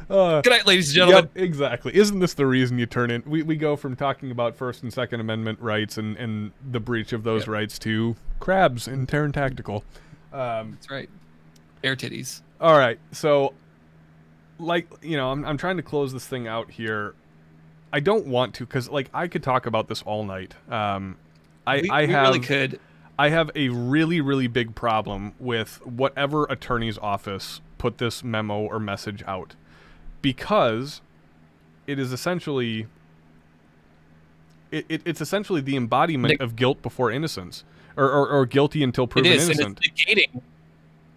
Good night, ladies and gentlemen. Yep, exactly. Isn't this the reason you turn in? We go from talking about First and Second Amendment rights and the breach of those rights to crabs and Terran Tactical. That's right. Air titties. All right, so, like, I'm trying to close this thing out here. I don't want to, because, like, I could talk about this all night. We really could. I have a really, really big problem with whatever attorney's office put this memo or message out, because it is essentially it's essentially the embodiment of guilt before innocence, or guilty until proven innocent. And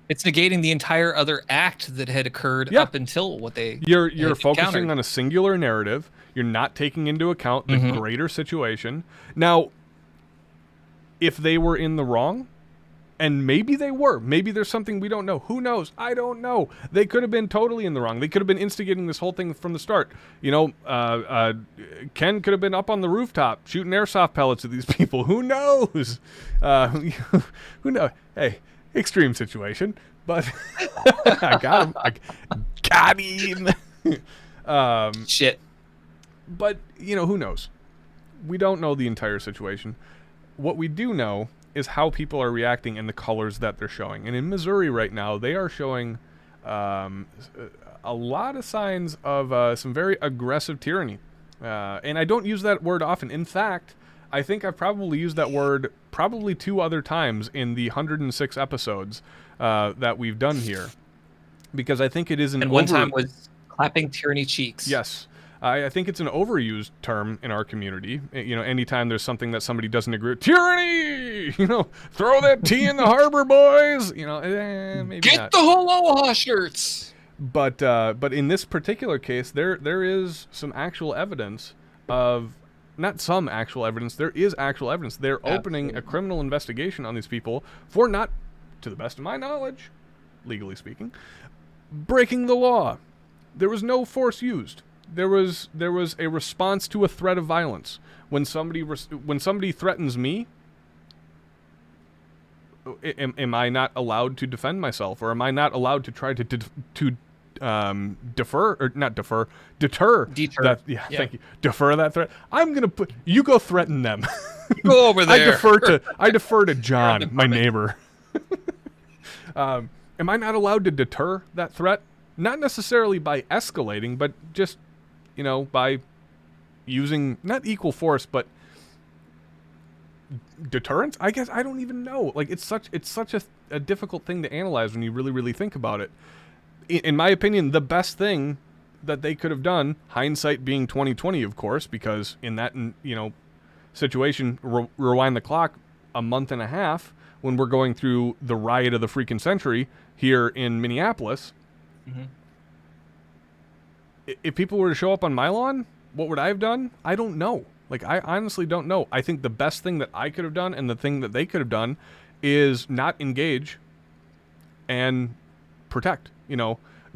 it's negating the entire other act that had occurred up until what they you're focusing on a singular narrative. You're not taking into account the greater situation. Now, if they were in the wrong, and maybe they were, maybe there's something we don't know. Who knows? I don't know. They could have been totally in the wrong. They could have been instigating this whole thing from the start. Ken could have been up on the rooftop shooting airsoft pellets at these people. Who knows? Who knows? Hey, extreme situation, but I got him. I got him. Shit. But, who knows? We don't know the entire situation. What we do know is how people are reacting and the colors that they're showing. And in Missouri right now, they are showing a lot of signs of some very aggressive tyranny. And I don't use that word often. In fact, I think I've probably used that word probably 2 other times in the 106 episodes that we've done here. Because I think it is And one time was clapping tyranny cheeks. Yes. I think it's an overused term in our community. Anytime there's something that somebody doesn't agree with, tyranny! Throw that tea in the harbor, boys! Maybe Get not. the Aloha shirts! But in this particular case, there is some actual evidence of... Not some actual evidence, there is actual evidence. They're opening a criminal investigation on these people for not, to the best of my knowledge, legally speaking, breaking the law. There was no force used. There was a response to a threat of violence. When somebody threatens me, am I not allowed to defend myself, or am I not allowed to try to deter that? Yeah, thank you. Defer that threat. I'm gonna you go threaten them. Go over there. I defer to John, my neighbor. Am I not allowed to deter that threat? Not necessarily by escalating, but just by using not equal force, but deterrence. I guess I don't even know. Like, it's such a difficult thing to analyze when you really, really think about it. In my opinion, the best thing that they could have done, hindsight being 2020, of course, because in that situation, rewind the clock a month and a half when we're going through the riot of the freaking century here in Minneapolis. Mm-hmm. If people were to show up on my lawn, what would I have done? I don't know. Like, I honestly don't know. I think the best thing that I could have done and the thing that they could have done is not engage and protect.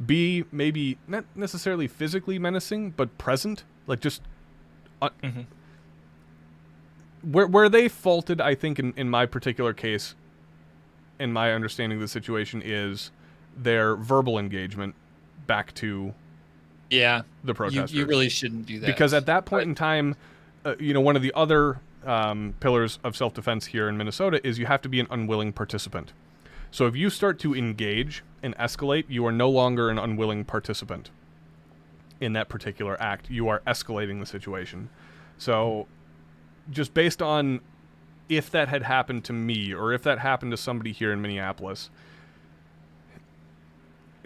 Be maybe not necessarily physically menacing, but present. Like, just... Where they faulted, I think, in my particular case, in my understanding of the situation, is their verbal engagement back to Yeah. the protesters. You really shouldn't do that. Because at that point in time, one of the other pillars of self-defense here in Minnesota is you have to be an unwilling participant. So if you start to engage and escalate, you are no longer an unwilling participant in that particular act. You are escalating the situation. So just based on if that had happened to me or if that happened to somebody here in Minneapolis,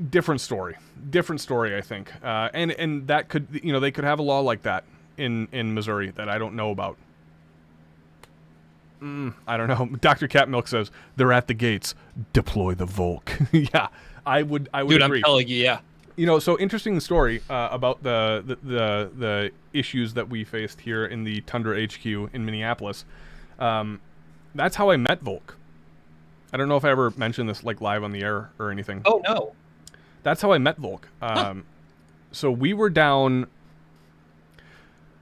different story, I think. And that could, they could have a law like that in Missouri that I don't know about. I don't know. Dr. Catmilk says they're at the gates. Deploy the Volk. Yeah, I would Dude, agree. I'm telling you, yeah. So interesting story about the issues that we faced here in the Tundra HQ in Minneapolis. That's how I met Volk. I don't know if I ever mentioned this like live on the air or anything. Oh no. That's how I met Volk. So we were down.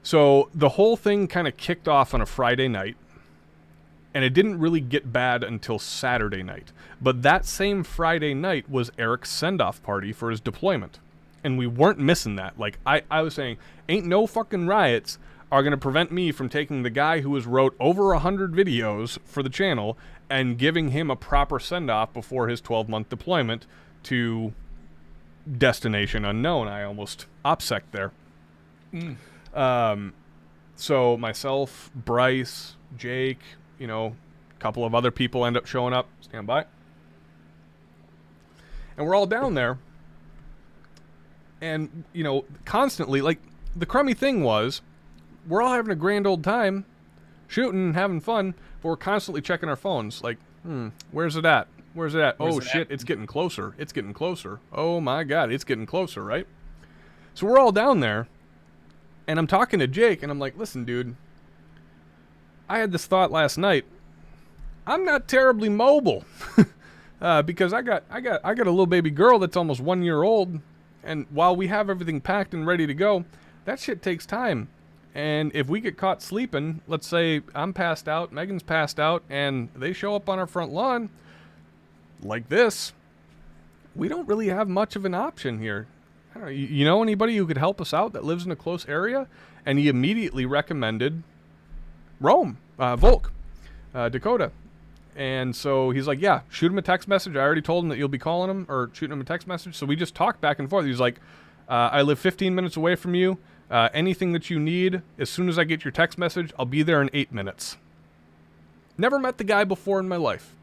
So the whole thing kind of kicked off on a Friday night. And it didn't really get bad until Saturday night. But that same Friday night was Eric's send-off party for his deployment. And we weren't missing that. Like, I was saying, ain't no fucking riots are going to prevent me from taking the guy who has wrote over 100 videos for the channel and giving him a proper send-off before his 12-month deployment to destination unknown. I almost OPSEC there. So myself, Bryce, Jake... a couple of other people end up showing up. Stand by. And we're all down there. And, constantly, like, the crummy thing was, we're all having a grand old time, shooting and having fun, but we're constantly checking our phones. Like, where's it at? Where's it at? Oh, shit, it's getting closer. It's getting closer. Oh, my God, it's getting closer, right? So we're all down there, and I'm talking to Jake, and I'm like, listen, dude, I had this thought last night. I'm not terribly mobile because I got a little baby girl that's almost 1 year old, and while we have everything packed and ready to go, that shit takes time. And if we get caught sleeping, let's say I'm passed out, Megan's passed out, and they show up on our front lawn like this, we don't really have much of an option here. I don't know, you know anybody who could help us out that lives in a close area? And he immediately recommended Volk, Dakota. And so he's like, yeah, shoot him a text message. I already told him that you'll be calling him or shooting him a text message. So we just talked back and forth. He's like, I live 15 minutes away from you. Anything that you need, as soon as I get your text message, I'll be there in 8 minutes. Never met the guy before in my life.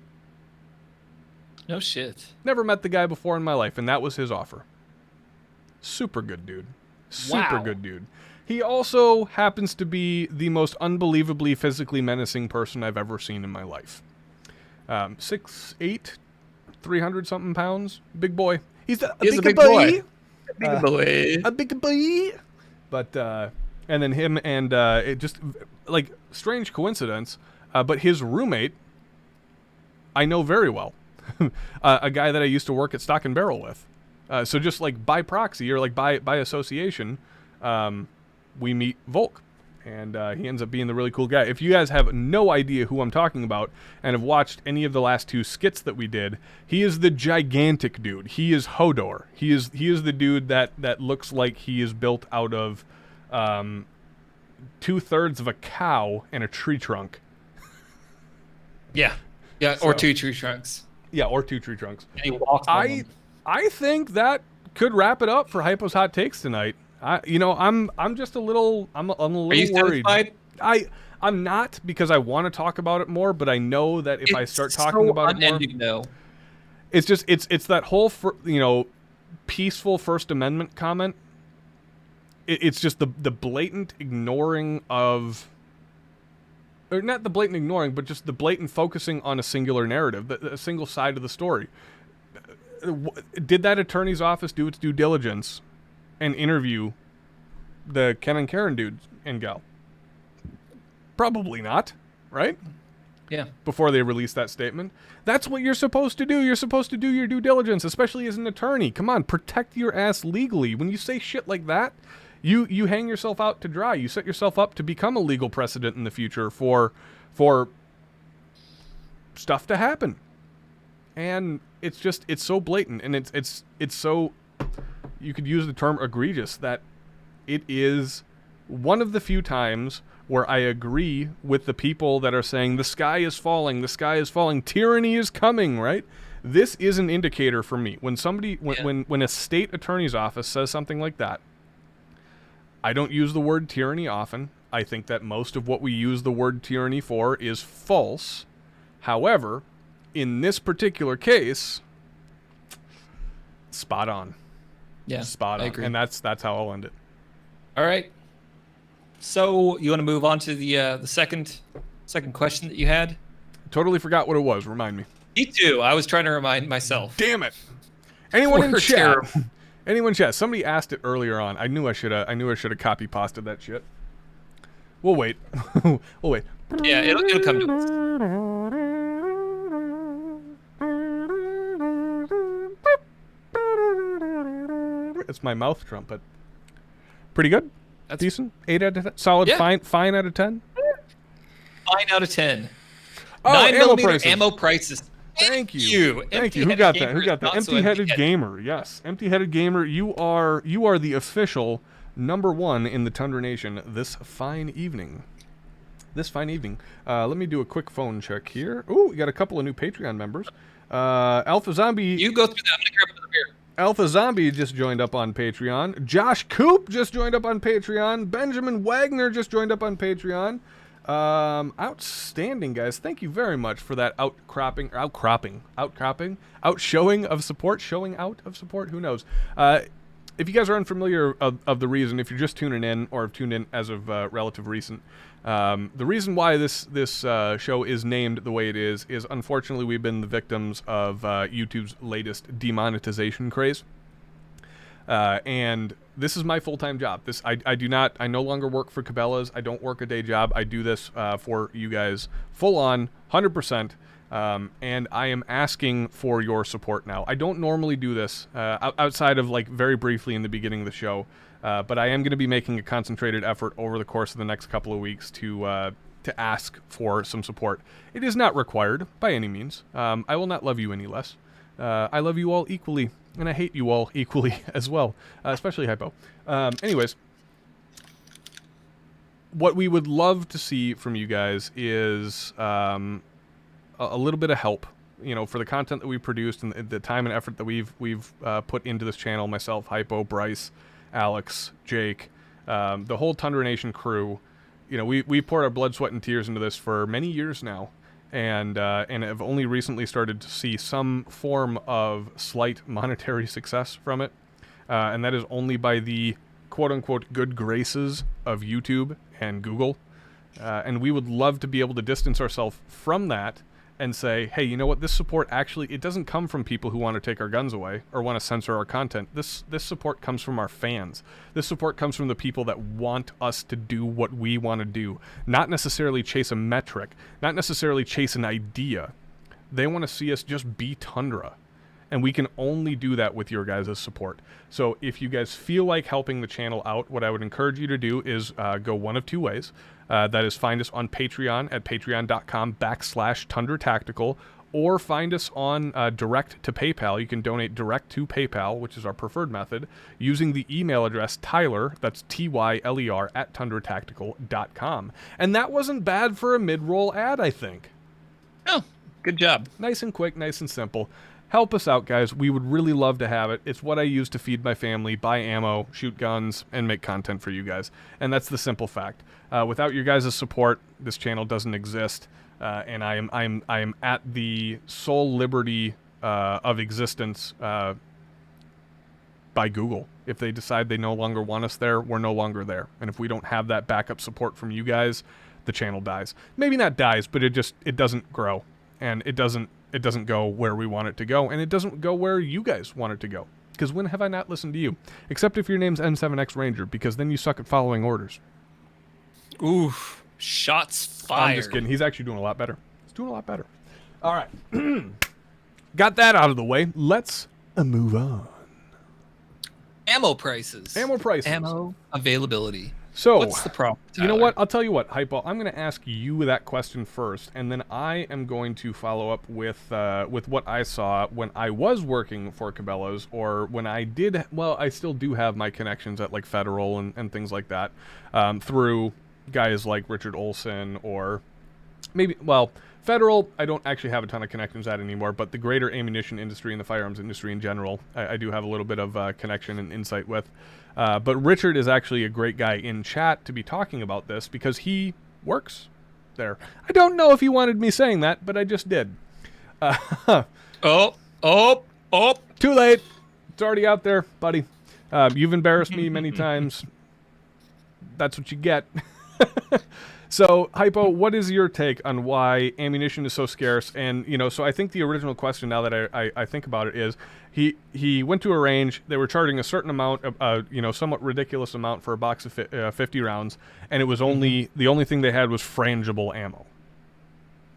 No shit. Never met the guy before in my life, and that was his offer. Super good dude. Super good dude. He also happens to be the most unbelievably physically menacing person I've ever seen in my life. 6'8", 300-something pounds. Big boy. He's a big boy. A big boy. But, and then him and, it just, like, strange coincidence, but his roommate, I know very well. A guy that I used to work at Stock and Barrel with. So just, like, by proxy, or, like, by association, we meet Volk, and he ends up being the really cool guy. If you guys have no idea who I'm talking about and have watched any of the last two skits that we did, he is the gigantic dude. He is Hodor. He is the dude that looks like he is built out of 2/3 of a cow and a tree trunk. Yeah, or two tree trunks. Yeah, or two tree trunks. And he walks on them. I think that could wrap it up for Hypo's Hot Takes tonight. I'm just a little Are you worried. satisfied? I'm not, because I want to talk about it more, but I know that if I start talking about it more, though. it's just it's that whole peaceful First Amendment comment. It's just the blatant ignoring of, or not the blatant ignoring, but just the blatant focusing on a singular narrative, a single side of the story. Did that attorney's office do its due diligence and interview the Ken and Karen dude and gal? Probably not, right? Yeah. Before they release that statement. That's what you're supposed to do. You're supposed to do your due diligence, especially as an attorney. Come on, protect your ass legally. When you say shit like that, you hang yourself out to dry. You set yourself up to become a legal precedent in the future for stuff to happen. And it's so blatant, and it's so you could use the term egregious, that it is one of the few times where I agree with the people that are saying the sky is falling, tyranny is coming, right? This is an indicator for me. When when a state attorney's office says something like that, I don't use the word tyranny often. I think that most of what we use the word tyranny for is false. However, in this particular case, spot on. Yeah, spot on. I agree. And that's how I'll end it. All right. So you want to move on to the second question that you had? Totally forgot what it was. Remind me. Me too. I was trying to remind myself. Damn it! Anyone in We're chat? terrible. Anyone in chat? Somebody asked it earlier on. I knew I should have copy pasted that shit. We'll wait. We'll wait. Yeah, it'll come to us. It's my mouth trumpet. Pretty good. That's decent. 8 out of 10. Solid. Yeah. Fine out of 10. 9 out of 10. Oh, 9mm ammo prices. Thank you. Thank you. Who got that? Who got that? Empty-headed gamer. Yes, empty-headed gamer. You are the official #1 in the Tundra Nation this fine evening. Let me do a quick phone check here. Oh, we got a couple of new Patreon members. Alpha Zombie. You go through that. I'm gonna grab another beer. Alpha Zombie just joined up on Patreon. Josh Coop just joined up on Patreon. Benjamin Wagner just joined up on Patreon. Outstanding, guys. Thank you very much for that outshowing of support. Showing out of support. Who knows? If you guys are unfamiliar of the reason, if you're just tuning in or have tuned in as of relative recent, the reason why this show is named the way it is unfortunately we've been the victims of YouTube's latest demonetization craze. And this is my full-time job. I no longer work for Cabela's. I don't work a day job. I do this for you guys full on, 100%. And I am asking for your support now. I don't normally do this outside of like very briefly in the beginning of the show, but I am going to be making a concentrated effort over the course of the next couple of weeks to ask for some support. It is not required by any means. I will not love you any less. I love you all equally, and I hate you all equally as well, especially Hypo. Anyways, what we would love to see from you guys is a little bit of help, for the content that we produced and the time and effort that we've put into this channel. Myself, Hypo, Bryce, Alex, Jake, the whole Tundra Nation crew. We poured our blood, sweat, and tears into this for many years now. And have only recently started to see some form of slight monetary success from it. And that is only by the quote-unquote good graces of YouTube and Google. And we would love to be able to distance ourselves from that and say, hey, you know what? This support actually, it doesn't come from people who want to take our guns away or want to censor our content. This support comes from our fans. This support comes from the people that want us to do what we want to do, not necessarily chase a metric, not necessarily chase an idea. They want to see us just be Tundra. And we can only do that with your guys' support. So if you guys feel like helping the channel out, what I would encourage you to do is go one of two ways. That is find us on Patreon at patreon.com/Tundra Tactical, or find us on direct to PayPal. You can donate direct to PayPal, which is our preferred method, using the email address Tyler, that's Tyler, at tundratactical.com. And that wasn't bad for a mid-roll ad, I think. Oh, good job. Nice and quick, nice and simple. Help us out, guys. We would really love to have it. It's what I use to feed my family, buy ammo, shoot guns, and make content for you guys. And that's the simple fact. Without your guys' support, this channel doesn't exist. And I am at the sole liberty of existence by Google. If they decide they no longer want us there, we're no longer there. And if we don't have that backup support from you guys, the channel dies. Maybe not dies, but it doesn't grow. And it doesn't go where we want it to go, and it doesn't go where you guys want it to go. Because when have I not listened to you? Except if your name's N7X Ranger, because then you suck at following orders. Oof. Shots fired. I'm just kidding. He's actually doing a lot better. He's doing a lot better. All right. Got that out of the way. Let's move on. Ammo prices. Ammo prices. Ammo availability. So, what's the problem, Tyler? You know what? I'll tell you what, Hypo. I'm going to ask you that question first, and then I am going to follow up with what I saw when I was working for Cabela's, or when I did. Well, I still do have my connections at like Federal and things like that, through guys like Richard Olson, or maybe, well, Federal, I don't actually have a ton of connections at anymore, but the greater ammunition industry and the firearms industry in general, I do have a little bit of connection and insight with. But Richard is actually a great guy in chat to be talking about this because he works there. I don't know if he wanted me saying that, but I just did. Oh. Too late. It's already out there, buddy. You've embarrassed me many times. That's what you get. So, Hypo, what is your take on why ammunition is so scarce? And, so I think the original question, now that I think about it, is he went to a range, they were charging a certain amount, somewhat ridiculous amount for a box of 50 rounds, and it was only, the only thing they had was frangible ammo.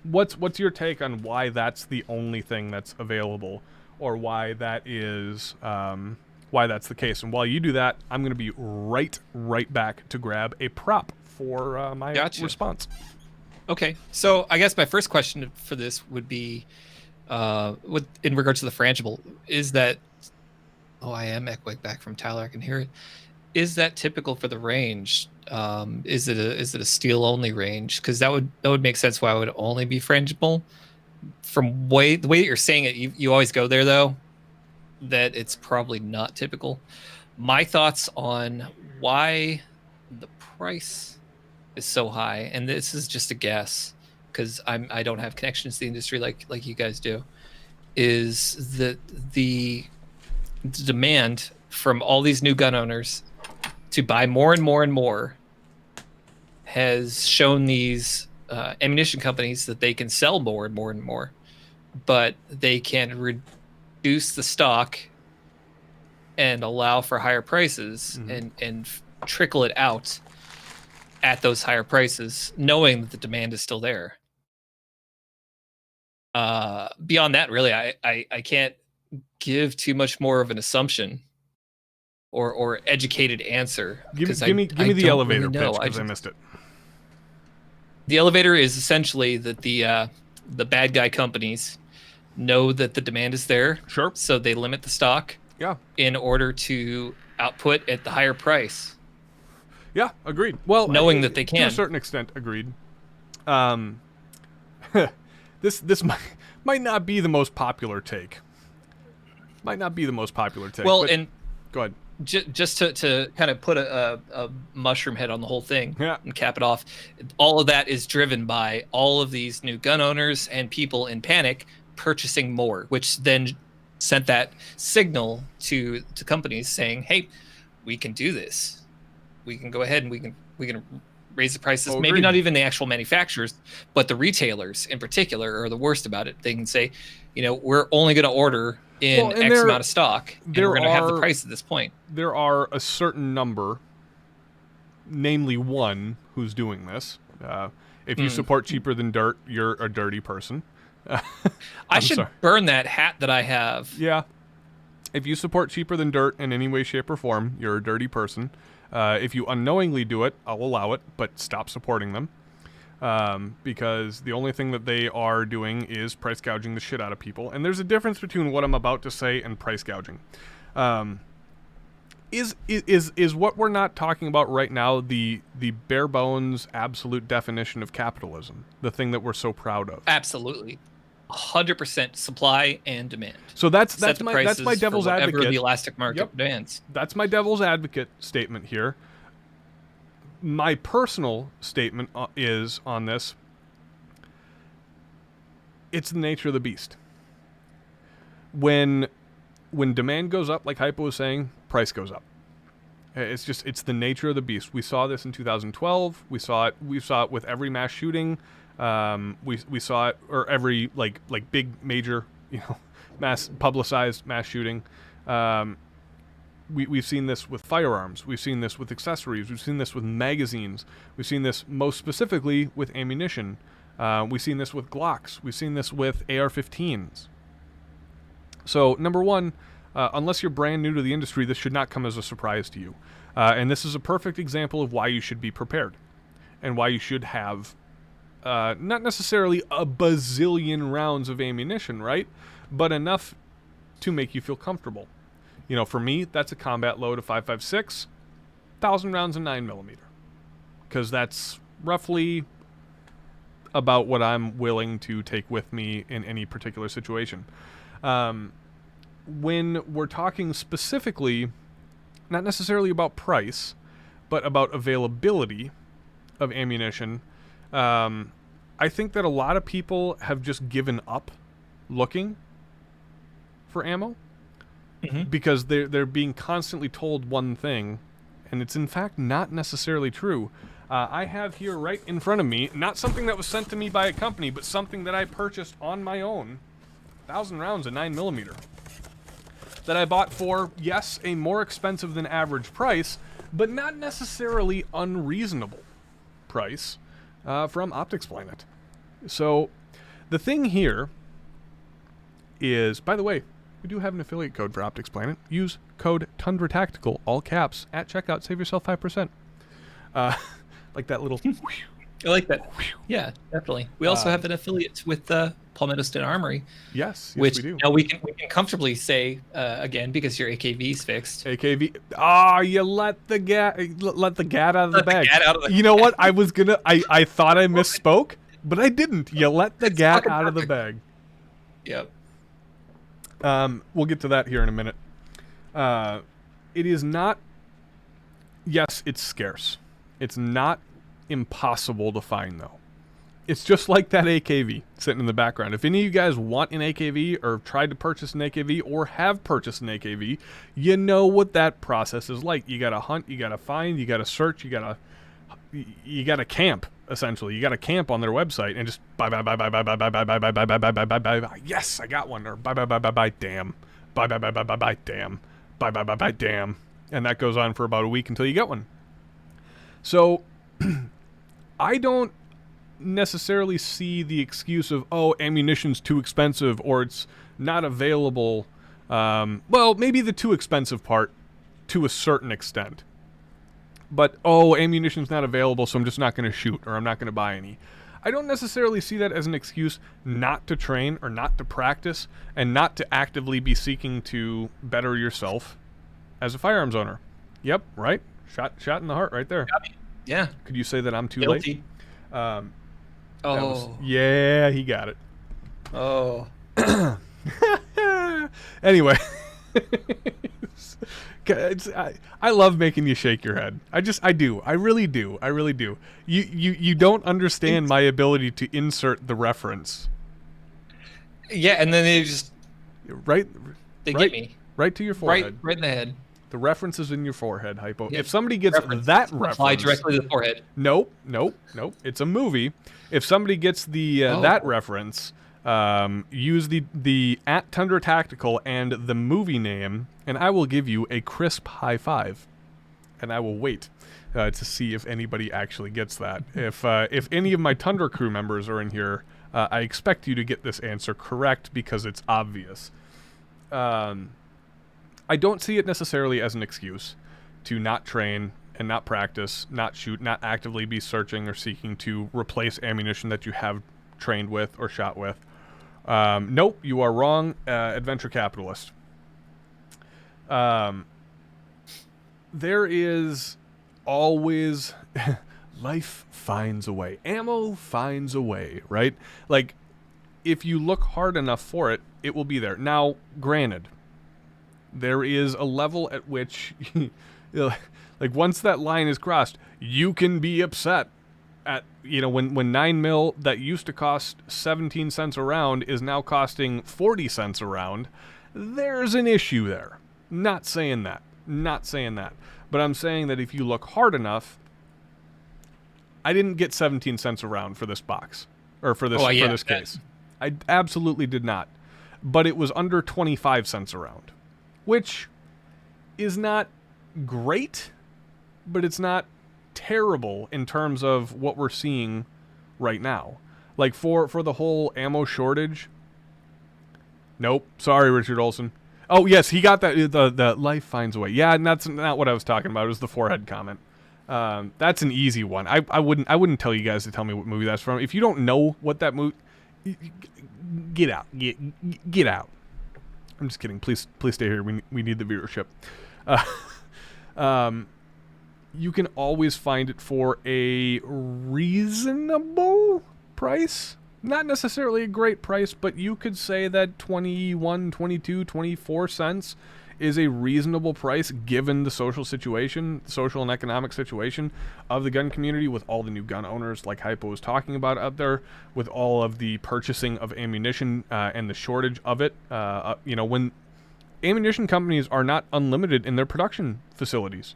What's your take on why that's the only thing that's available, or why that is, why that's the case? And while you do that, I'm going to be right back to grab a prop for my response. Okay, so I guess my first question for this would be, in regards to the frangible, is that, I am echoing back from Tyler, I can hear it. Is that typical for the range? Is it a steel only range? Because that would make sense why it would only be frangible. From the way that you're saying it, you always go there though, that it's probably not typical. My thoughts on why the price is so high, and this is just a guess because I don't have connections to the industry like you guys do, is that the demand from all these new gun owners to buy more and more and more has shown these ammunition companies that they can sell more and more and more, but they can reduce the stock and allow for higher prices, and trickle it out at those higher prices, knowing that the demand is still there. Beyond that, really, I can't give too much more of an assumption or educated answer. Give me the elevator pitch, because I missed it. The elevator is essentially that the bad guy companies know that the demand is there. Sure. So they limit the stock. Yeah. In order to output at the higher price. Yeah, agreed. Well, knowing that they can, to a certain extent, agreed. This might not be the most popular take. Well, and go ahead. Just to kind of put a mushroom head on the whole thing, yeah, and cap it off, all of that is driven by all of these new gun owners and people in panic purchasing more, which then sent that signal to companies saying, "Hey, we can do this. We can go ahead and we can raise the prices." Maybe not even the actual manufacturers, but the retailers in particular are the worst about it. They can say, we're only going to order in X amount of stock, and we're going to have the price at this point. There are a certain number, namely one, who's doing this. If you support cheaper than dirt, you're a dirty person. I should burn that hat that I have. Yeah. If you support cheaper than dirt in any way, shape, or form, you're a dirty person. If you unknowingly do it, I'll allow it, but stop supporting them. Because the only thing that they are doing is price gouging the shit out of people. And there's a difference between what I'm about to say and price gouging. Is what we're not talking about right now the bare bones absolute definition of capitalism, the thing that we're so proud of? Absolutely. 100% supply and demand. So that's my devil's advocate. The elastic market demands. That's my devil's advocate statement here. My personal statement is on this. It's the nature of the beast. When demand goes up, like Hypo was saying, price goes up. It's the nature of the beast. We saw this in 2012. We saw it with every mass shooting. We saw it, or every like big major, mass publicized mass shooting. We've seen this with firearms. We've seen this with accessories. We've seen this with magazines. We've seen this most specifically with ammunition. We've seen this with Glocks. We've seen this with AR-15s. So number one, unless you're brand new to the industry, this should not come as a surprise to you. And this is a perfect example of why you should be prepared and why you should have not necessarily a bazillion rounds of ammunition, right? But enough to make you feel comfortable. You know, for me, that's a combat load of 5.56, 1,000 rounds of 9mm. Because that's roughly about what I'm willing to take with me in any particular situation. When we're talking specifically, not necessarily about price, but about availability of ammunition, I think that a lot of people have just given up looking for ammo because they're being constantly told one thing, and it's in fact not necessarily true. I have here right in front of me, not something that was sent to me by a company, but something that I purchased on my own, 1,000 rounds of 9mm, that I bought for, yes, a more expensive than average price, but not necessarily unreasonable price from Optics Planet. So the thing here is, by the way, we do have an affiliate code for Optics Planet. Use code Tundra Tactical, all caps, at checkout. Save yourself 5%. Like that little... I like that. Yeah, definitely. We also have an affiliate with Palmetto State Armory. Yes, which we do. Now we can comfortably say again, because your AKV's fixed. AKV. You let the gat out of the bag. You know what? I thought I misspoke, but I didn't. You let the gat out of the bag. Yep. We'll get to that here in a minute. It is not... Yes, it's scarce. It's not impossible to find, though. It's just like that AKV sitting in the background. If any of you guys want an AKV or tried to purchase an AKV or have purchased an AKV, you know what that process is like. You gotta hunt, you gotta find, you gotta search, you gotta camp, essentially. You gotta camp on their website and just buy. Yes, I got one. Or buy, damn. Buy, damn. And that goes on for about a week until you get one. So, I don't necessarily see the excuse of, oh, ammunition's too expensive or it's not available. Well, maybe the too expensive part to a certain extent. But, oh, ammunition's not available, so I'm just not going to shoot or I'm not going to buy any. I don't necessarily see that as an excuse not to train or not to practice and not to actively be seeking to better yourself as a firearms owner. Yep, right? Shot in the heart right there. Yeah. Could you say that I'm too Guilty. late? Oh. Yeah, he got it. Oh. Anyway. I love making you shake your head. I do. I really do. You don't understand my ability to insert the reference. Yeah, and then they just... They get me. Right to your forehead. Right in the head. The reference is in your forehead, Hypo. Yep. If somebody gets that reference... Apply directly to the forehead. Nope. It's a movie. If somebody gets the that reference, use the at Tundra Tactical and the movie name, and I will give you a crisp high five. And I will wait to see if anybody actually gets that. If any of my Tundra crew members are in here, I expect you to get this answer correct because it's obvious. I don't see it necessarily as an excuse to not train and not practice, not shoot, not actively be searching or seeking to replace ammunition that you have trained with or shot with. Nope, you are wrong, adventure capitalist. There is always... life finds a way. Ammo finds a way, right? Like, if you look hard enough for it, it will be there. Now, granted, there is a level at which, like, once that line is crossed, you can be upset at, when 9mm that used to cost 17 cents a round is now costing 40 cents a round. There's an issue there. Not saying that. But I'm saying that if you look hard enough, I didn't get 17 cents a round for this box, or for this case. I absolutely did not. But it was under 25 cents a round, which is not great, but it's not terrible in terms of what we're seeing right now. Like, for the whole ammo shortage, nope. Sorry, Richard Olson. Oh yes, he got that. The life finds a way. Yeah, and that's not what I was talking about. It was the forehead comment. That's an easy one. I wouldn't tell you guys to tell me what movie that's from. If you don't know what that movie, get out. Get out. I'm just kidding. Please stay here. We need the viewership. You can always find it for a reasonable price. Not necessarily a great price, but you could say that 21, 22, 24 cents is a reasonable price given the social and economic situation of the gun community, with all the new gun owners like Hypo was talking about out there, with all of the purchasing of ammunition and the shortage of it. When ammunition companies are not unlimited in their production facilities.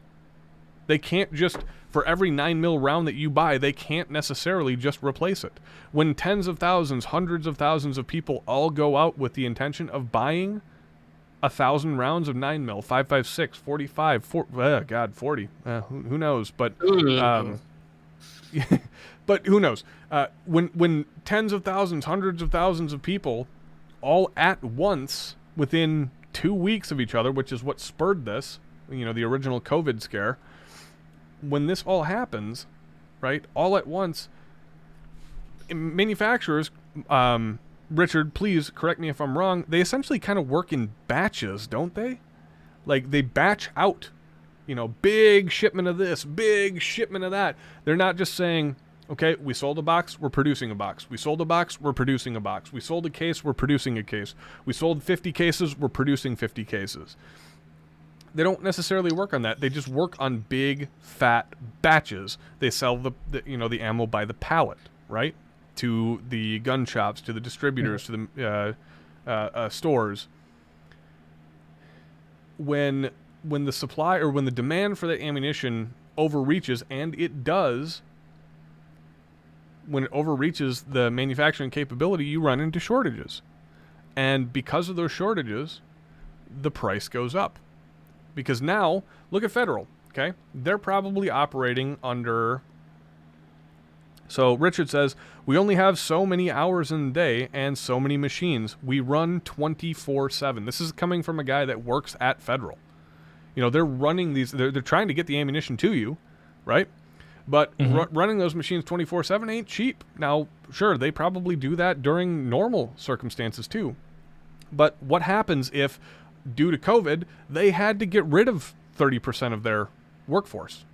They can't just, for every 9mm round that you buy, they can't necessarily just replace it. When tens of thousands, hundreds of thousands of people all go out with the intention of buying 1,000 rounds of 9mm, 5.56, 45, 40. Who knows? But but who knows? When tens of thousands, hundreds of thousands of people all at once within 2 weeks of each other, which is what spurred this, the original COVID scare. When this all happens, right, all at once, manufacturers, Richard, please correct me if I'm wrong, they essentially kind of work in batches, don't they? Like, they batch out, big shipment of this, big shipment of that. They're not just saying, okay, we sold a box, we're producing a box. We sold a box, we're producing a box. We sold a case, we're producing a case. We sold 50 cases, we're producing 50 cases. They don't necessarily work on that. They just work on big, fat batches. They sell the ammo by the pallet, right? To the gun shops, to the distributors, to the stores. When the supply or when the demand for that ammunition overreaches, and it does, when it overreaches the manufacturing capability, you run into shortages. And because of those shortages, the price goes up. Because now, look at Federal, okay? They're probably operating under... So Richard says, we only have so many hours in the day and so many machines. We run 24/7. This is coming from a guy that works at Federal. They're running these... They're trying to get the ammunition to you, right? But running those machines 24/7 ain't cheap. Now, sure, they probably do that during normal circumstances too. But what happens if... due to COVID, they had to get rid of 30% of their workforce?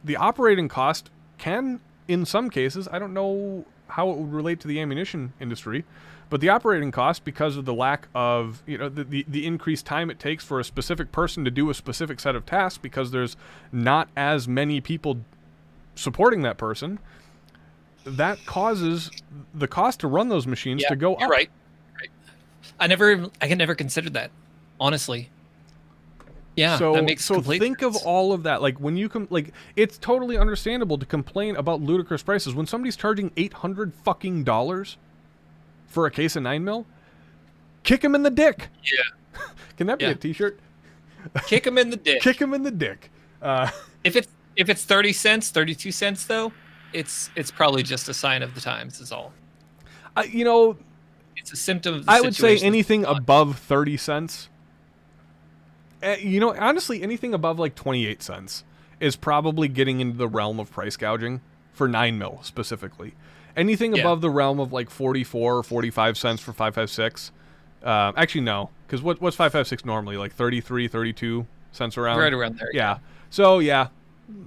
The operating cost can, in some cases, I don't know how it would relate to the ammunition industry, but the operating cost, because of the lack of, the increased time it takes for a specific person to do a specific set of tasks, because there's not as many people supporting that person, that causes the cost to run those machines to go up. You're right. I can never consider that, honestly. Yeah, that makes complete think sense. Of all of that. Like, when you it's totally understandable to complain about ludicrous prices when somebody's charging $800 for a case of 9mm. Kick him in the dick. Yeah. Can that be a T-shirt? Kick him in the dick. Kick him in the dick. If it's 30 cents, 32 cents though, it's probably just a sign of the times. Is all. It's a symptom of the I would say situation. anything above 30 cents. Honestly, anything above like 28 cents is probably getting into the realm of price gouging for 9mm specifically. Anything above the realm of like 44 or 45 cents for 5.56. Actually, no. Because what's 5.56 normally? Like 33, 32 cents around? Right around there. Yeah. So, yeah.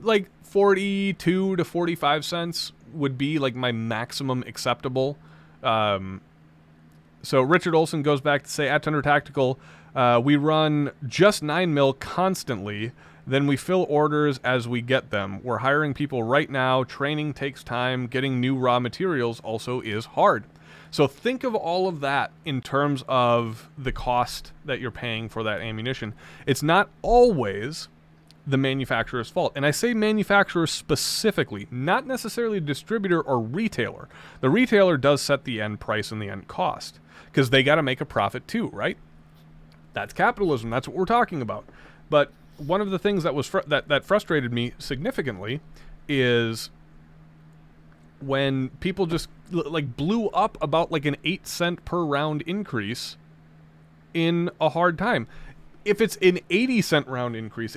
Like 42 to 45 cents would be like my maximum acceptable. So Richard Olson goes back to say, at Tundra Tactical, we run just 9mm constantly, then we fill orders as we get them. We're hiring people right now. Training takes time. Getting new raw materials also is hard. So think of all of that in terms of the cost that you're paying for that ammunition. It's not always the manufacturer's fault. And I say manufacturer specifically, not necessarily distributor or retailer. The retailer does set the end price and the end cost because they got to make a profit too, right? That's capitalism. That's what we're talking about. But one of the things that was that frustrated me significantly is when people just like blew up about like an 8 cent per round increase in a hard time. If it's an 80-cent round increase,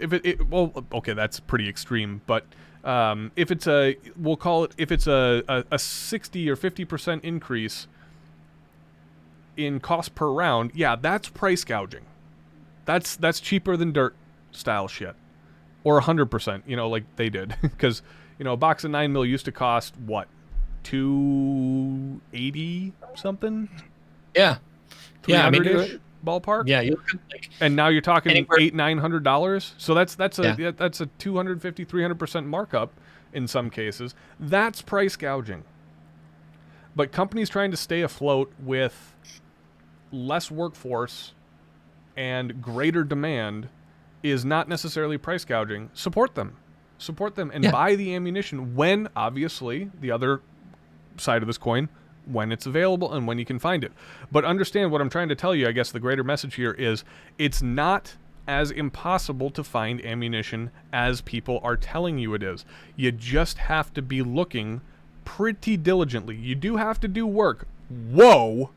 well, okay, that's pretty extreme, but if it's we'll call it, if it's a 60 or 50% increase in cost per round, yeah, that's price gouging. That's cheaper than dirt style shit, or 100%, like they did, because a box of 9mm used to cost what, $280 something? Yeah, I mean, ballpark. Yeah, and now you're talking anywhere, $800-900. So that's a 250-300% markup in some cases. That's price gouging. But companies trying to stay afloat with less workforce and greater demand is not necessarily price gouging. Support them and buy the ammunition when, obviously, the other side of this coin, when it's available and when you can find it. But understand what I'm trying to tell you. I guess the greater message here is it's not as impossible to find ammunition as people are telling you it is. You just have to be looking pretty diligently. You do have to do work. Whoa,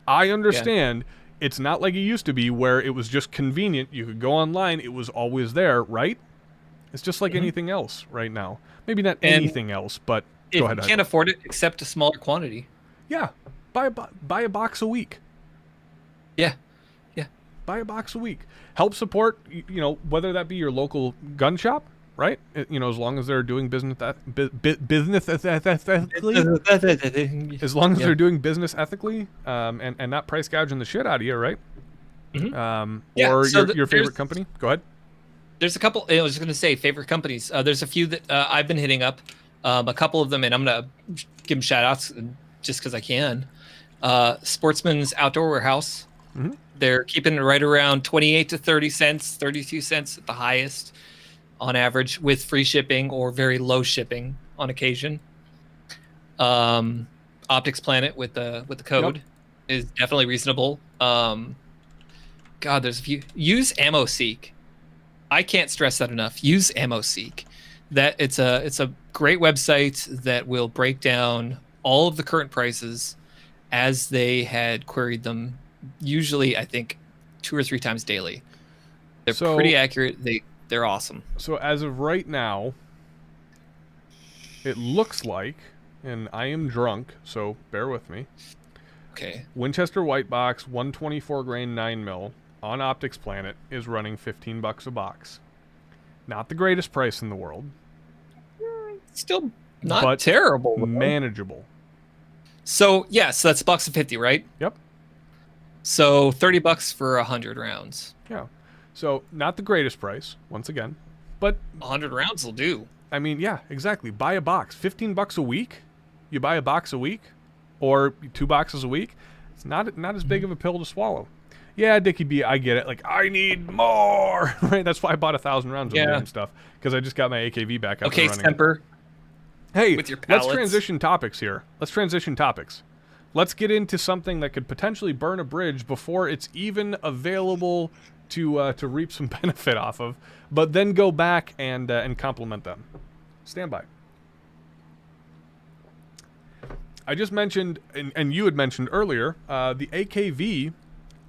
I understand. It's not like it used to be where it was just convenient. You could go online. It was always there, right? It's just like anything else right now. Maybe not anything else, but go ahead. If you can't afford it, accept a smaller quantity. Yeah, buy a box a week. Yeah. Buy a box a week. Help support, whether that be your local gun shop, right? As long as they're doing business ethically. As long as they're doing business ethically, and not price gouging the shit out of you, right? Mm-hmm. Or your favorite company. Go ahead. There's a couple. I was just going to say favorite companies. There's a few that I've been hitting up. A couple of them, and I'm going to give them shout outs just because I can. Sportsman's Outdoor Warehouse. Mm-hmm. They're keeping it right around 28 to 30 cents, 32 cents at the highest on average, with free shipping or very low shipping on occasion. Optics Planet with the code is definitely reasonable. God, there's a few. Use AmmoSeek. I can't stress that enough. Use AmmoSeek. That it's a great website that will break down all of the current prices as they had queried them. Usually, I think 2 or 3 times daily. They're pretty accurate. They're awesome. So as of right now, it looks like, and I am drunk, so bear with me. Okay. Winchester White Box 124 grain 9mm on Optics Planet is running $15 a box. Not the greatest price in the world. Still not terrible. Manageable. So that's $1.50, right? Yep. So $30 for 100 rounds. Yeah. So not the greatest price, once again, but 100 rounds will do. I mean, yeah, exactly. Buy a box. $15 a week. You buy a box a week, or 2 boxes a week. It's not as big of a pill to swallow. Yeah, Dickie B, I get it. Like, I need more. Right? That's why I bought 1,000 rounds of damn stuff, because I just got my AKV back up and running. Semper. Hey, with your pallets. Let's transition topics here. Let's get into something that could potentially burn a bridge before it's even available to reap some benefit off of, but then go back and complement them. Stand by. I just mentioned, and you had mentioned earlier, the AKV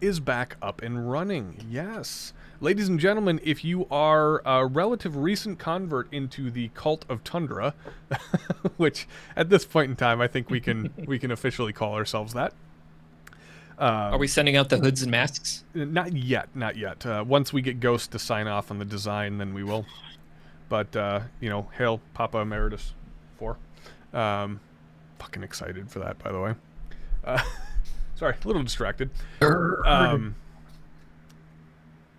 is back up and running. Yes. Ladies and gentlemen, if you are a relative recent convert into the cult of Tundra, which at this point in time I think we can officially call ourselves that. Are we sending out the hoods and masks? Not yet. Once we get Ghost to sign off on the design, then we will. But hail Papa Emeritus 4. Fucking excited for that, by the way. Sorry, a little distracted.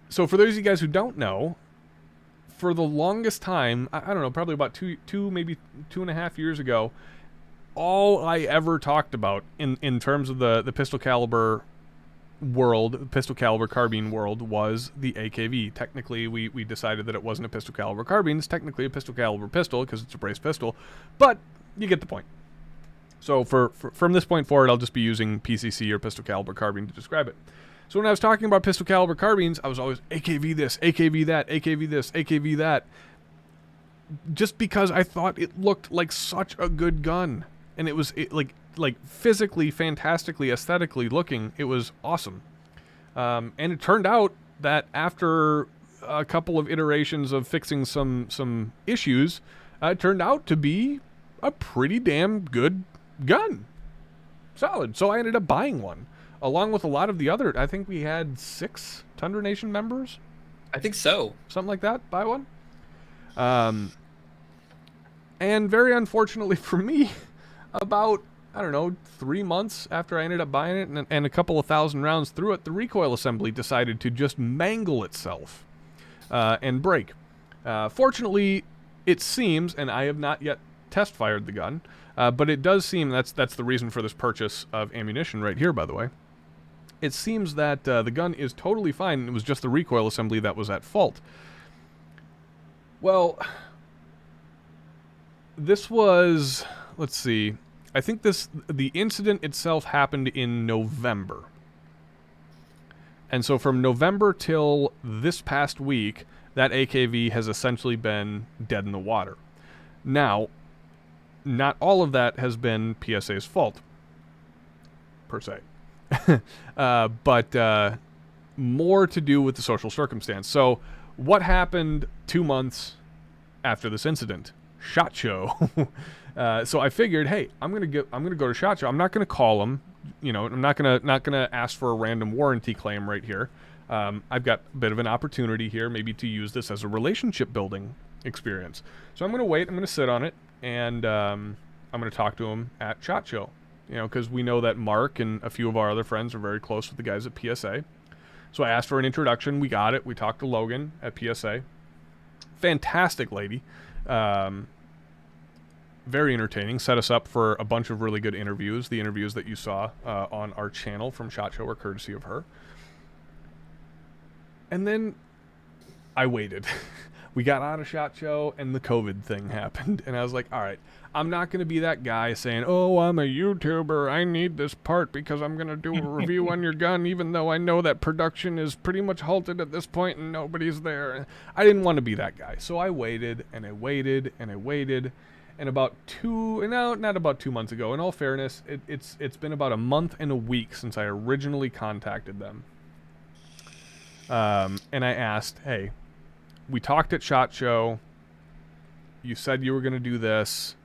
So for those of you guys who don't know, for the longest time, I don't know, probably about two, maybe 2.5 years ago, all I ever talked about in terms of the pistol caliber world, pistol caliber carbine world, was the AKV. Technically, we decided that it wasn't a pistol caliber carbine. It's technically a pistol caliber pistol because it's a brace pistol, but you get the point. So from this point forward, I'll just be using PCC or pistol caliber carbine to describe it. So when I was talking about pistol caliber carbines, I was always AKV this, AKV that, AKV this, AKV that, just because I thought it looked like such a good gun, and it was like physically, fantastically, aesthetically looking. It was awesome. And it turned out that after a couple of iterations of fixing some issues, it turned out to be a pretty damn good gun. Solid. So I ended up buying one, along with a lot of the other. I think we had 6 Tundra Nation members. I think so. Something like that. Buy one. And very unfortunately for me, about, I don't know, 3 months after I ended up buying it and a couple of thousand rounds through it, the recoil assembly decided to just mangle itself and break. Fortunately, it seems, and I have not yet test fired the gun, but it does seem, that's the reason for this purchase of ammunition right here, by the way. It seems that the gun is totally fine, and it was just the recoil assembly that was at fault. Well, this was, let's see, I think the incident itself happened in November. And so from November till this past week, that AKV has essentially been dead in the water. Now, not all of that has been PSA's fault, per se. But more to do with the social circumstance. So, what happened 2 months after this incident? SHOT Show. So I figured, hey, I'm gonna go to SHOT Show. I'm not gonna call them. I'm not gonna ask for a random warranty claim right here. I've got a bit of an opportunity here, maybe to use this as a relationship building experience. So I'm gonna wait. I'm gonna sit on it, and I'm gonna talk to them at SHOT Show. Because we know that Mark and a few of our other friends are very close with the guys at PSA. So I asked for an introduction. We got it. We talked to Logan at PSA. Fantastic lady. Very entertaining. Set us up for a bunch of really good interviews. The interviews that you saw on our channel from SHOT Show are courtesy of her. And then I waited. We got out of SHOT Show, and the COVID thing happened. And I was like, all right, I'm not going to be that guy saying, oh, I'm a YouTuber. I need this part because I'm going to do a review on your gun, even though I know that production is pretty much halted at this point and nobody's there. I didn't want to be that guy. So I waited, and I waited, and I waited. And not about 2 months ago, in all fairness, it's been about a month and a week since I originally contacted them. And I asked, hey, we talked at SHOT Show. You said you were going to do this.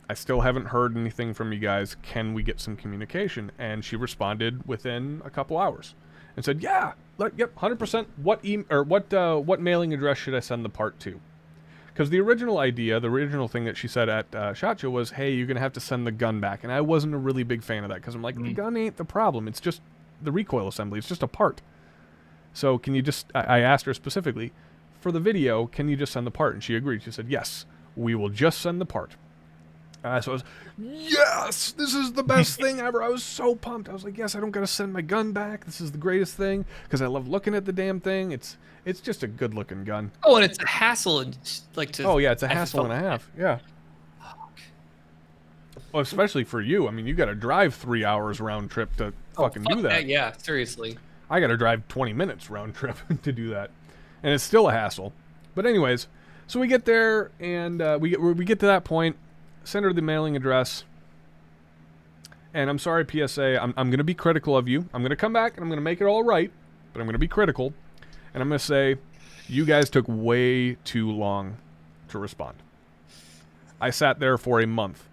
I still haven't heard anything from you guys. Can we get some communication? And she responded within a couple hours and said, yeah, yep, 100%. What mailing address should I send the part to? Because the original thing that she said at SHOT Show was, hey, you're going to have to send the gun back. And I wasn't a really big fan of that because I'm like, the gun ain't the problem. It's just the recoil assembly. It's just a part. So can you just, I asked her specifically, for the video, can you just send the part? And she agreed. She said, yes, we will just send the part. So I was, yes, this is the best thing ever. I was so pumped. I was like, yes, I don't got to send my gun back. This is the greatest thing because I love looking at the damn thing. It's just a good looking gun. Oh, and it's a hassle. It's a hassle and a half. Yeah. Well, especially for you. I mean, you got to drive 3 hours round trip to fucking do that. Yeah, seriously. I got to drive 20 minutes round trip to do that. And it's still a hassle. But anyways, so we get there, and we get to that point, send her the mailing address. And I'm sorry, PSA, I'm going to be critical of you. I'm going to come back, and I'm going to make it all right, but I'm going to be critical. And I'm going to say, you guys took way too long to respond. I sat there for a month,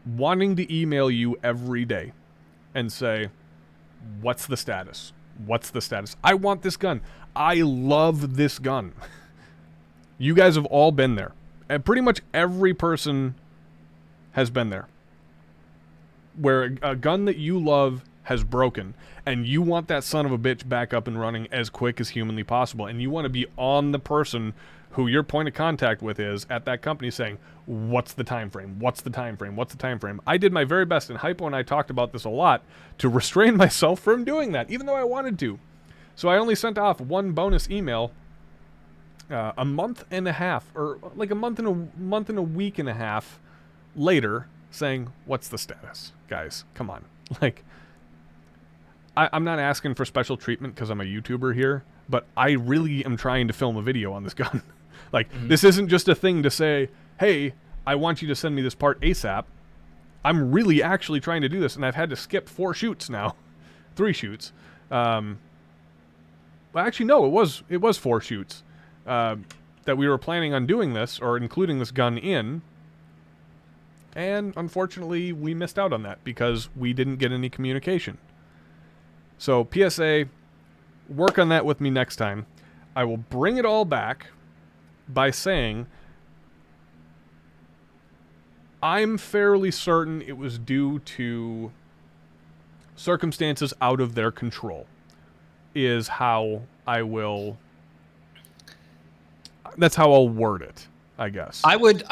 wanting to email you every day and say, what's the status? What's the status? I want this gun. I love this gun. You guys have all been there. And pretty much every person has been there. Where a gun that you love has broken, and you want that son of a bitch back up and running as quick as humanly possible, and you want to be on the person who your point of contact with is at that company saying, what's the time frame? What's the time frame? What's the time frame? I did my very best, and Hypo and I talked about this a lot, to restrain myself from doing that, even though I wanted to. So I only sent off one bonus email a month and a half, or like a month and a week and a half later, saying, what's the status? Guys, come on. Like, I'm not asking for special treatment because I'm a YouTuber here, but I really am trying to film a video on this gun. Like, this isn't just a thing to say, hey, I want you to send me this part ASAP. I'm really actually trying to do this, and I've had to skip 4 shoots now. 3 shoots. Well, actually, no, it was 4 shoots that we were planning on doing this or including this gun in, and unfortunately, we missed out on that because we didn't get any communication. So PSA, work on that with me next time. I will bring it all back by saying I'm fairly certain it was due to circumstances out of their control. Is how I will. That's how I'll word it, I guess. I would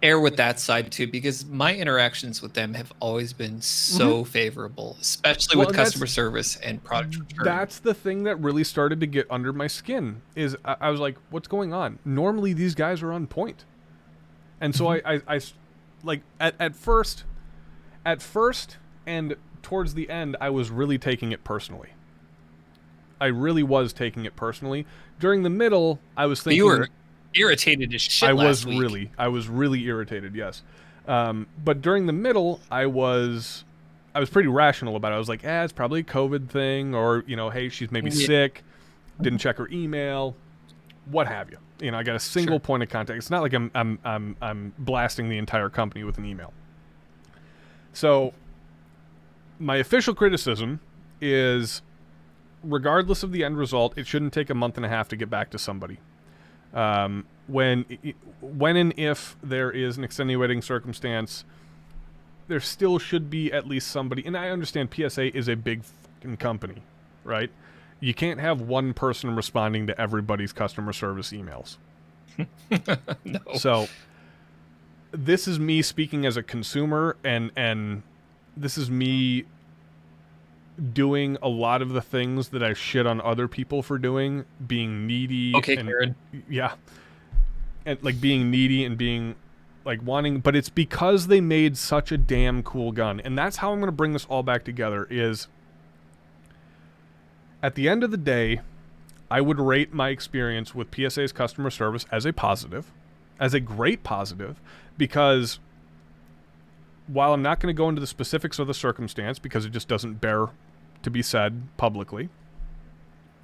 err with that side too, because my interactions with them have always been so favorable, especially with customer service and product return. That's the thing that really started to get under my skin. Is I was like, what's going on? Normally these guys are on point, and so I like at first, and towards the end, I was really taking it personally. I really was taking it personally. During the middle, I was thinking... You were irritated as shit I last week. was really irritated, yes. But during the middle, I was pretty rational about it. I was like, it's probably a COVID thing, or, hey, she's maybe sick, didn't check her email, what have you. I got a single point of contact. It's not like I'm blasting the entire company with an email. So, my official criticism is... regardless of the end result, it shouldn't take a month and a half to get back to somebody. When and if there is an extenuating circumstance, there still should be at least somebody. And I understand PSA is a big fucking company, right? You can't have one person responding to everybody's customer service emails. No. So this is me speaking as a consumer, and this is me doing a lot of the things that I shit on other people for doing, being needy. Okay, Karen. Yeah. And like being needy and being like wanting, but it's because they made such a damn cool gun. And that's how I'm going to bring this all back together is at the end of the day, I would rate my experience with PSA's customer service as a positive, as a great positive, because while I'm not going to go into the specifics of the circumstance because it just doesn't bear to be said publicly,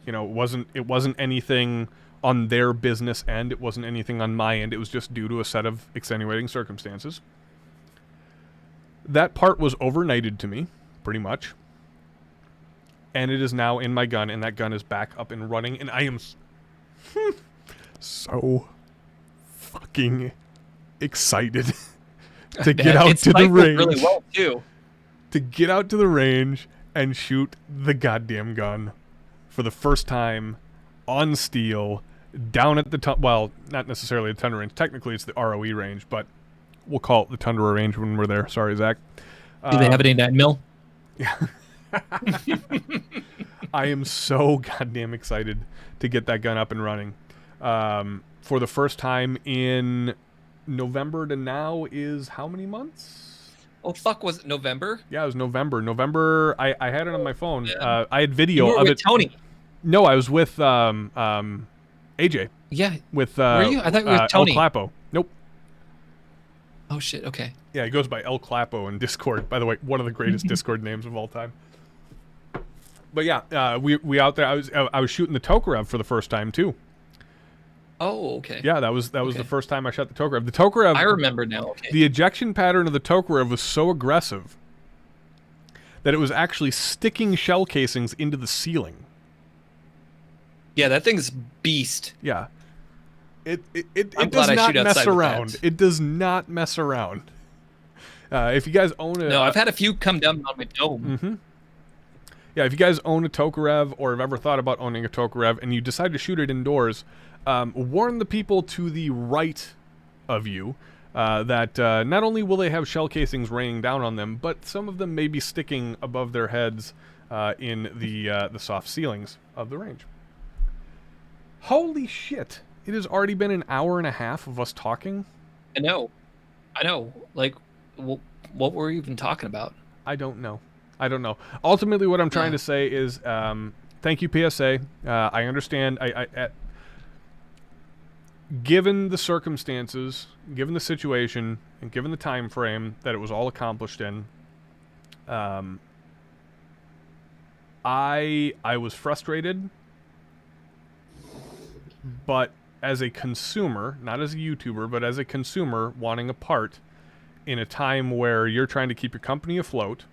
it wasn't anything on their business end, it wasn't anything on my end, it was just due to a set of extenuating circumstances. That part was overnighted to me, pretty much, and it is now in my gun, and that gun is back up and running, and I am so fucking excited to get out to the range. Really well too. To get out to the range and shoot the goddamn gun for the first time on steel down at the well, not necessarily the Tundra range. Technically, it's the ROE range, but we'll call it the Tundra range when we're there. Sorry, Zach. Do they have it in that mill? Yeah. I am so goddamn excited to get that gun up and running. For the first time in November to now is how many months? Oh, fuck, was it November? Yeah, it was November. I had it on my phone. Yeah. I had video you were of with it. Tony. No, I was with AJ. Yeah. With were you? I thought you were with Tony. El Clapo. Nope. Oh shit. Okay. Yeah, he goes by El Clapo in Discord. By the way, one of the greatest Discord names of all time. But yeah, we out there. I was shooting the Tokarev for the first time too. Oh, okay. Yeah, that was the first time I shot the Tokarev. The Tokarev, I remember now. Okay. The ejection pattern of the Tokarev was so aggressive that it was actually sticking shell casings into the ceiling. Yeah, that thing's beast. Yeah. It does not mess around. It does not mess around. If you guys own No, I've had a few come down on my dome. Mm-hmm. Yeah, if you guys own a Tokarev or have ever thought about owning a Tokarev and you decide to shoot it indoors, warn the people to the right of you that not only will they have shell casings raining down on them, but some of them may be sticking above their heads in the soft ceilings of the range. Holy shit! It has already been an hour and a half of us talking. I know. Like, what were we even talking about? I don't know. Ultimately, what I'm trying to say is thank you, PSA. I understand. Given the circumstances, given the situation, and given the time frame that it was all accomplished in, I was frustrated, but as a consumer, not as a YouTuber, but as a consumer wanting a part in a time where you're trying to keep your company afloat,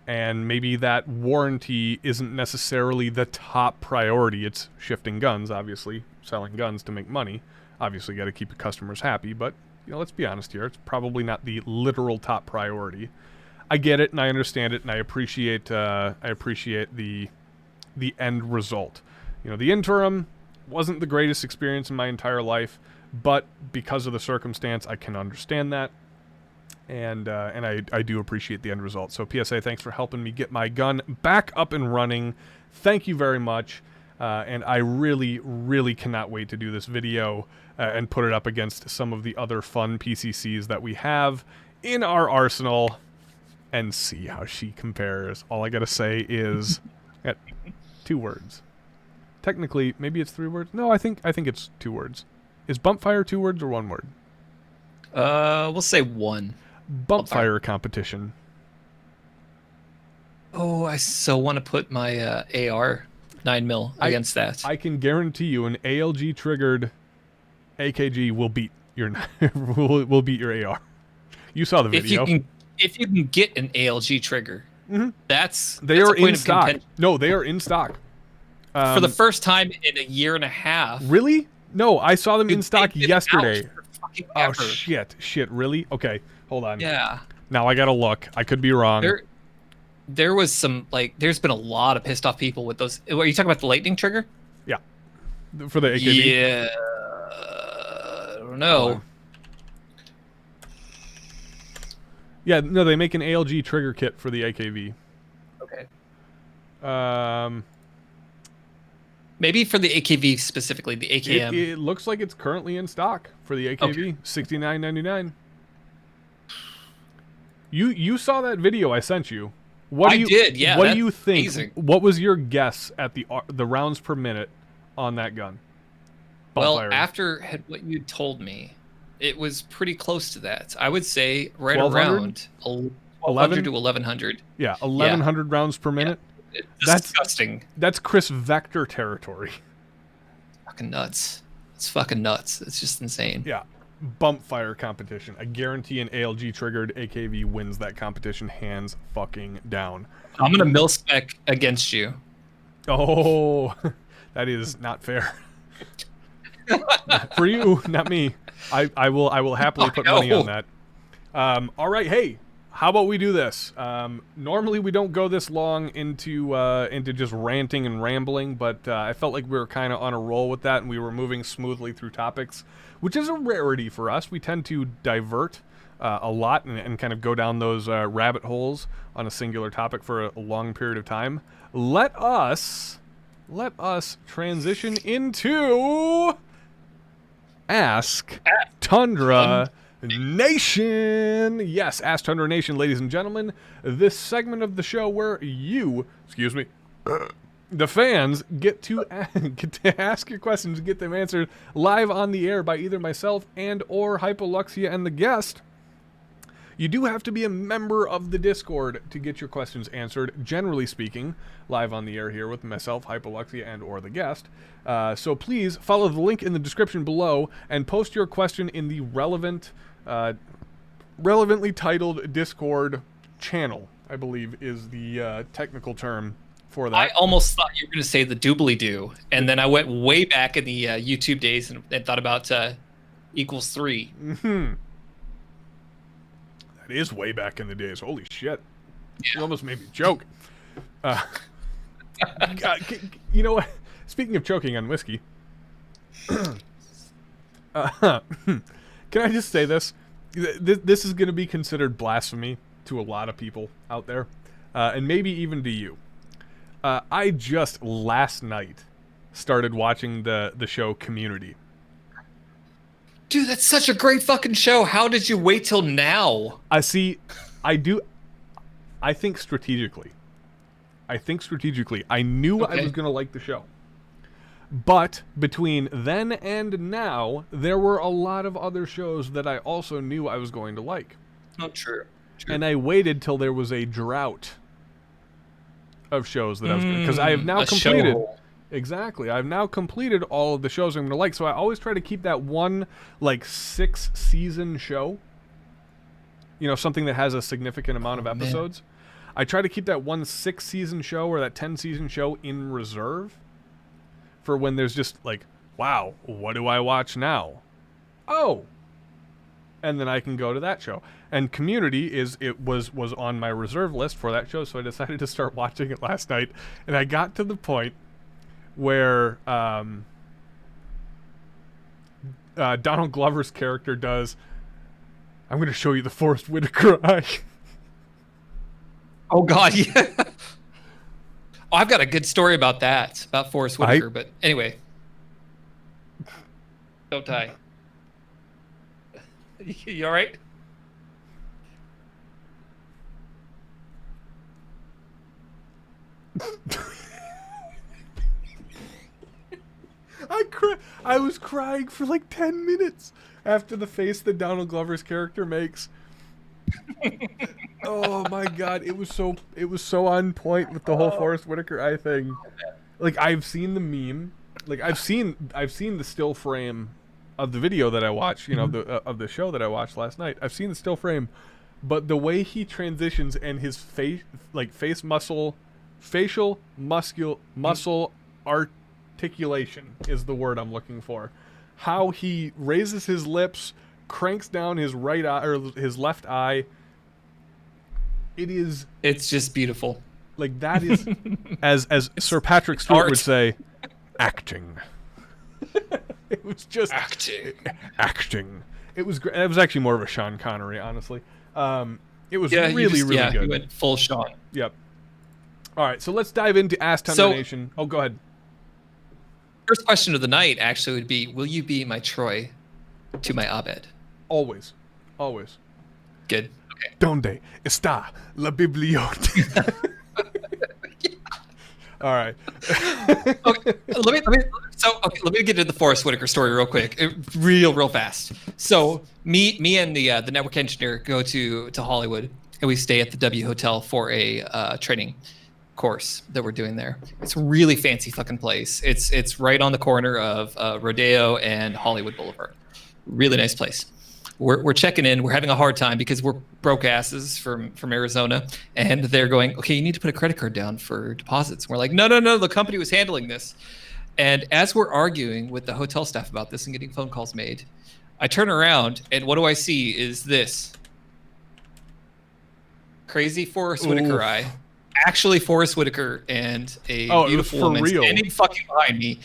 and maybe that warranty isn't necessarily the top priority. It's shifting guns, obviously, selling guns to make money. Obviously, got to keep your customers happy, but let's be honest here. It's probably not the literal top priority. I get it, and I understand it, and I appreciate the end result. The interim wasn't the greatest experience in my entire life, but because of the circumstance, I can understand that, and I do appreciate the end result. So PSA, thanks for helping me get my gun back up and running. Thank you very much, and I really, really cannot wait to do this video and put it up against some of the other fun PCCs that we have in our arsenal and see how she compares. All I gotta say is 2 words. Technically, maybe it's 3 words. No, I think it's 2 words. Is bumpfire 2 words or 1 word? We'll say 1. Bumpfire competition. Oh, I so want to put my AR 9mm against that. I can guarantee you an ALG triggered AKG will beat your will beat your AR. You saw the video. If you can get an ALG trigger, that's they are in stock. No, they are in stock. For the first time in a year and a half. Really? No, I saw them in stock yesterday. Oh, ever. shit, really? Okay, hold on. Yeah. Now I gotta look. I could be wrong. There was some, there's been a lot of pissed off people with those. Are you talking about the lightning trigger? Yeah. For the AKV? Yeah. I don't know. Yeah, no, they make an ALG trigger kit for the AKV. Okay. Maybe for the AKV specifically, the AKM. It looks like it's currently in stock for the AKV. Okay. $69.99. You saw that video I sent you. I did, yeah. What do you think? Amazing. What was your guess at the rounds per minute on that gun? Well, after what you told me, it was pretty close to that. I would say right around 1,200 to 1,100. Yeah, 1,100 rounds per minute. Yeah. That's disgusting. That's Chris Vector territory. Fucking nuts. It's fucking nuts. It's just insane. Yeah. Bump fire competition. I guarantee an ALG triggered AKV wins that competition hands fucking down. I'm gonna mil-spec against you. Oh, that is not fair. For you, not me. I will happily put money on that. All right, hey, how about we do this? Normally we don't go this long into just ranting and rambling, but I felt like we were kind of on a roll with that, and we were moving smoothly through topics, which is a rarity for us. We tend to divert a lot and kind of go down those rabbit holes on a singular topic for a long period of time. Let us transition into Ask Tundra Nation. Yes, Ask Tundra Nation, ladies and gentlemen. This segment of the show where you, the fans, get to ask your questions and get them answered live on the air by either myself and or Hypoluxia and the guest. You do have to be a member of the Discord to get your questions answered, generally speaking, live on the air here with myself, Hypoluxia, and or the guest. So please follow the link in the description below and post your question in the relevantly titled Discord channel, I believe is the technical term for that. I almost thought you were going to say the doobly-doo, and then I went way back in the YouTube days and thought about equals 3. Mm-hmm. That is way back in the days. Holy shit. Yeah. You almost made me choke. You know what? Speaking of choking on whiskey, can I just say this? This is going to be considered blasphemy to a lot of people out there, and maybe even to you. I just last night started watching the show Community. Dude, that's such a great fucking show. How did you wait till now? I think strategically. I knew I was going to like the show. But between then and now, there were a lot of other shows that I also knew I was going to like. Oh, true. And I waited till there was a drought of shows that I was because I have now a completed. show. Exactly. I've now completed all of the shows I'm going to like, so I always try to keep that one, like, 6-season show. You know, something that has a significant amount of episodes. Man. I try to keep that one 6-season show or that 10-season show in reserve for when there's just, like, wow, what do I watch now? Oh! And then I can go to that show. And Community was on my reserve list for that show, so I decided to start watching it last night. And I got to the point where Donald Glover's character does, I'm going to show you the Forrest Whitaker eye. Oh, God, yeah. Oh, I've got a good story about that, about Forrest Whitaker, but anyway. Don't die. You all right? I was crying for like 10 minutes after the face that Donald Glover's character makes. Oh my God, it was so on point with the whole Forrest Whitaker eye thing. Like, I've seen the meme, like I've seen the still frame of the video that I watched, you know, of the show that I watched last night. I've seen the still frame, but the way he transitions and his facial muscle articulation is the word I'm looking for. How he raises his lips, cranks down his right eye or his left eye. It's just beautiful. Like, that is as Sir Patrick Stewart would say, acting. It was just acting. It was great. It was actually more of a Sean Connery, honestly. It was really good. He went full Sean. Yep. All right, so let's dive into Ask Tundra Nation. Oh, go ahead. First question of the night actually would be, will you be my Troy to my Abed? Always. Always. Good. Okay. Donde está la biblioteca? All right. Okay, let me get into the Forrest Whitaker story real quick, real fast. So me and the network engineer go to Hollywood, and we stay at the W Hotel for a training course that we're doing there. It's a really fancy fucking place. It's right on the corner of Rodeo and Hollywood Boulevard. Really nice place. We're checking in. We're having a hard time because we're broke asses from Arizona, and they're going, okay, you need to put a credit card down for deposits. And we're like, no, the company was handling this. And as we're arguing with the hotel staff about this and getting phone calls made, I turn around, and what do I see is this crazy Forrest Whitaker eye. Actually, Forrest Whitaker and a beautiful woman standing fucking behind me,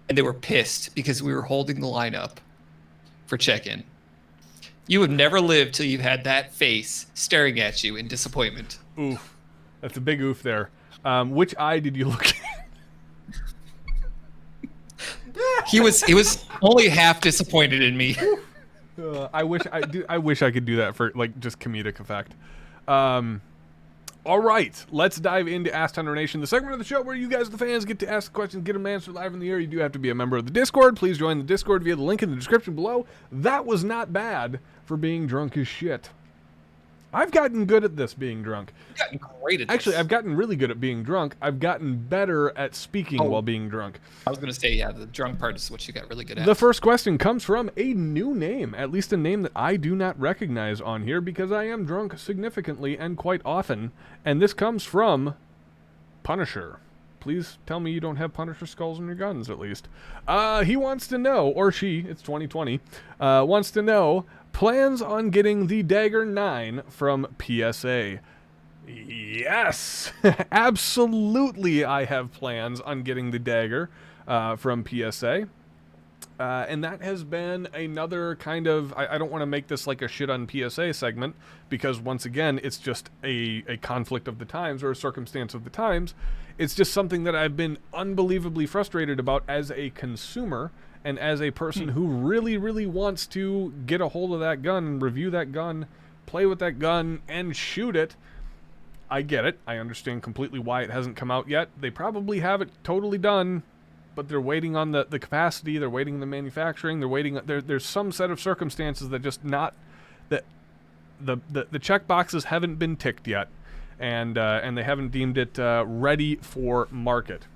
and they were pissed because we were holding the line up for check-in. You have never lived till you've had that face staring at you in disappointment. Oof. That's a big oof there. Which eye did you look at? He was only half disappointed in me. I wish I could do that for, like, just comedic effect. All right, let's dive into Ask Tundra Nation, the segment of the show where you guys, the fans, get to ask questions, get them answered live in the air. You do have to be a member of the Discord. Please join the Discord via the link in the description below. That was not bad for being drunk as shit. I've gotten good at this, being drunk. You've gotten great at this. Actually, I've gotten really good at being drunk. I've gotten better at speaking while being drunk. I was going to say, yeah, the drunk part is what you got really good at. The first question comes from a new name, at least a name that I do not recognize on here because I am drunk significantly and quite often. And this comes from Punisher. Please tell me you don't have Punisher skulls in your guns, at least. He wants to know, or she, it's 2020, wants to know, plans on getting the Dagger 9 from PSA. Yes! Absolutely I have plans on getting the Dagger from PSA. And that has been another kind of, I don't want to make this like a shit on PSA segment, because once again, it's just a conflict of the times or a circumstance of the times. It's just something that I've been unbelievably frustrated about as a consumer and as a person who really, really wants to get a hold of that gun, review that gun, play with that gun, and shoot it. I get it. I understand completely why it hasn't come out yet. They probably have it totally done, but they're waiting on the capacity, they're waiting on the manufacturing, they're waiting. There's some set of circumstances that just not, that the check boxes haven't been ticked yet. and they haven't deemed it ready for market.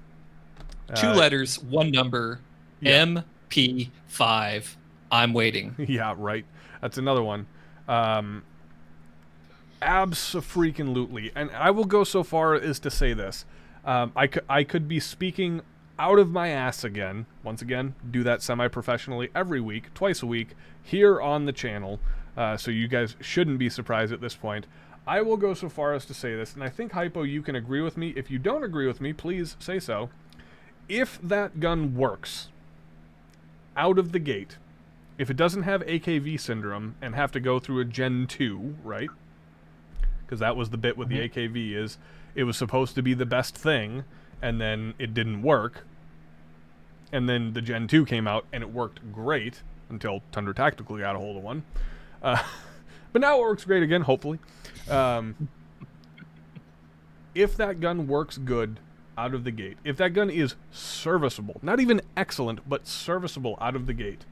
2 letters, 1 number, yeah. MP5. I'm waiting. Yeah, right. That's another one. Abso-freaking-lutely. And I will go so far as to say this. I could be speaking out of my ass again. Once again, do that semi-professionally every week, twice a week, here on the channel. So you guys shouldn't be surprised at this point. I will go so far as to say this, and I think, Hypo, you can agree with me. If you don't agree with me, please say so. If that gun works out of the gate, if it doesn't have AKV syndrome and have to go through a Gen 2, right? Because that was the bit with the AKV, is it was supposed to be the best thing, and then it didn't work. And then the Gen 2 came out, and it worked great, until Tundra Tactically got a hold of one. But now it works great again, hopefully. If that gun works good out of the gate, if that gun is serviceable, not even excellent, but serviceable out of the gate,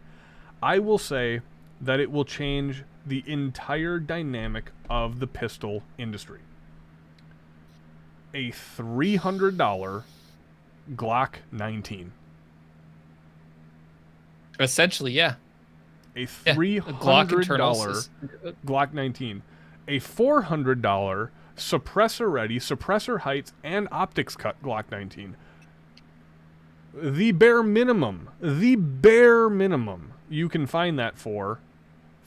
I will say that it will change the entire dynamic of the pistol industry. A $300 Glock 19. Essentially, yeah. A $300 Glock 19. A $400 suppressor ready, suppressor heights, and optics cut Glock 19. The bare minimum you can find that for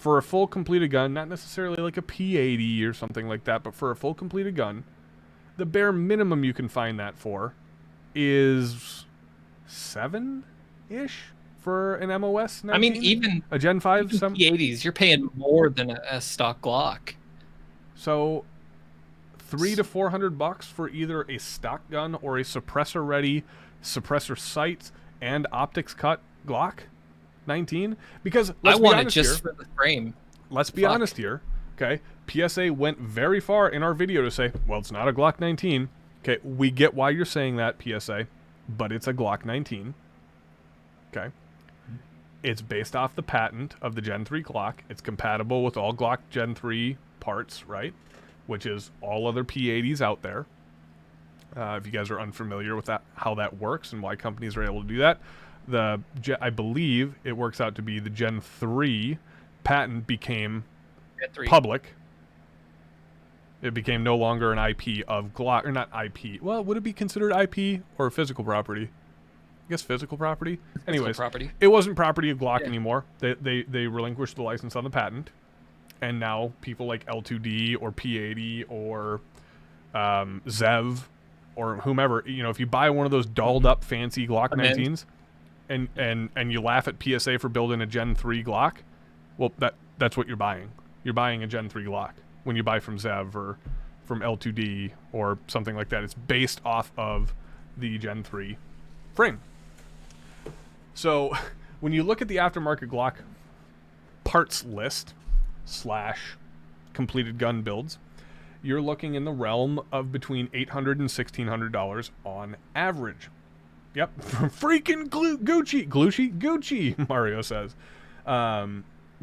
a full completed gun, not necessarily like a P80 or something like that, but for a full completed gun, the bare minimum you can find that for is $7-ish for an MOS 19? I mean, even a Gen 5 P80s, you're paying more than a stock Glock. So $300 to $400 for either a stock gun or a suppressor ready, suppressor sights, and optics cut Glock 19? Because I want it just for the frame. Let's be honest here. Okay, PSA went very far in our video to say, well, it's not a Glock 19. Okay, we get why you're saying that, PSA, but it's a Glock 19. Okay. It's based off the patent of the Gen 3 Glock. It's compatible with all Glock Gen 3 parts, right? Which is all other P80s out there. If you guys are unfamiliar with that, how that works and why companies are able to do that, I believe it works out to be the Gen 3 patent became public. It became no longer an IP of Glock, or not IP. Well, would it be considered IP or physical property? I guess physical property. Anyways, property. It wasn't property of Glock anymore. They relinquished the license on the patent, and now people like L2D or P80 or Zev or whomever, you know, if you buy one of those dolled up fancy Glock 19s and you laugh at PSA for building a Gen 3 Glock, well, that's what you're buying. You're buying a Gen 3 Glock when you buy from Zev or from L2D or something like that. It's based off of the Gen 3 frame. So when you look at the aftermarket Glock parts list / completed gun builds, you're looking in the realm of between $800 and $1,600 on average. Yep, freaking Gucci, Mario says.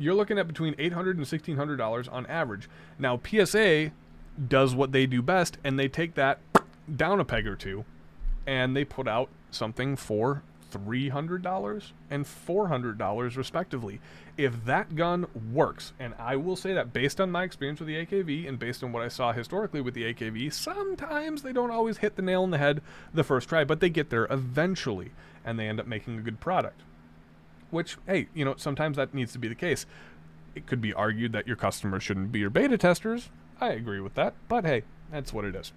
You're looking at between $800 and $1,600 on average. Now, PSA does what they do best, and they take that down a peg or two, and they put out something for $300 and $400 respectively. If that gun works, and I will say that based on my experience with the AKV and based on what I saw historically with the AKV, sometimes they don't always hit the nail on the head the first try, but they get there eventually, and they end up making a good product. Which, hey, you know, sometimes that needs to be the case. It could be argued that your customers shouldn't be your beta testers. I agree with that, but hey, that's what it is.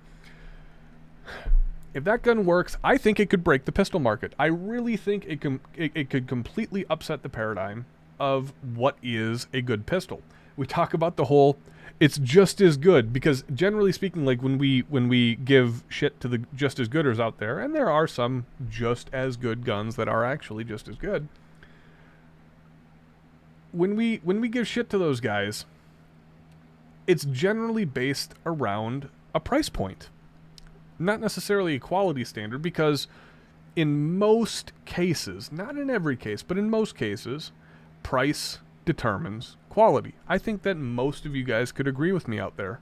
If that gun works, I think it could break the pistol market. I really think it could completely upset the paradigm of what is a good pistol. We talk about the whole, it's just as good, because generally speaking, like when we give shit to the just as gooders out there, and there are some just as good guns that are actually just as good. When we give shit to those guys, it's generally based around a price point. Not necessarily a quality standard, because in most cases, not in every case, but in most cases, price determines quality. I think that most of you guys could agree with me out there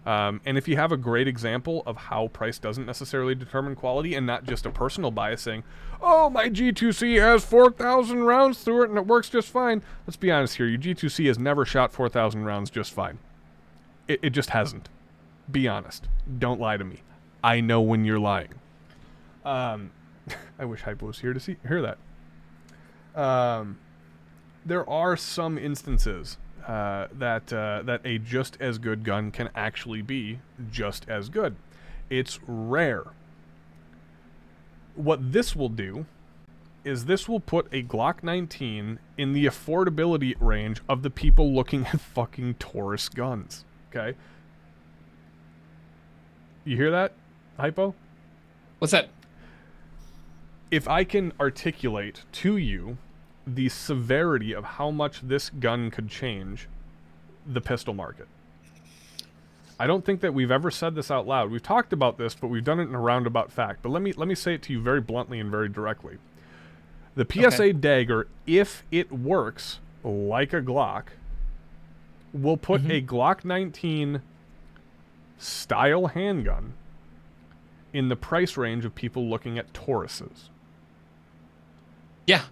And if you have a great example of how price doesn't necessarily determine quality and not just a personal bias saying, oh, my G2C has 4,000 rounds through it and it works just fine. Let's be honest here. Your G2C has never shot 4,000 rounds just fine. It just hasn't. Be honest. Don't lie to me. I know when you're lying. I wish Hypo was here to hear that. There are some instances that a just as good gun can actually be just as good. It's rare. What this will do is this will put a Glock 19 in the affordability range of the people looking at fucking Taurus guns. Okay? You hear that, Hypo? What's that? If I can articulate to you the severity of how much this gun could change the pistol market. I don't think that we've ever said this out loud. We've talked about this, but we've done it in a roundabout fact. But let me say it to you very bluntly and very directly. The PSA dagger, if it works like a Glock, will put a Glock 19 style handgun in the price range of people looking at Tauruses. Yeah.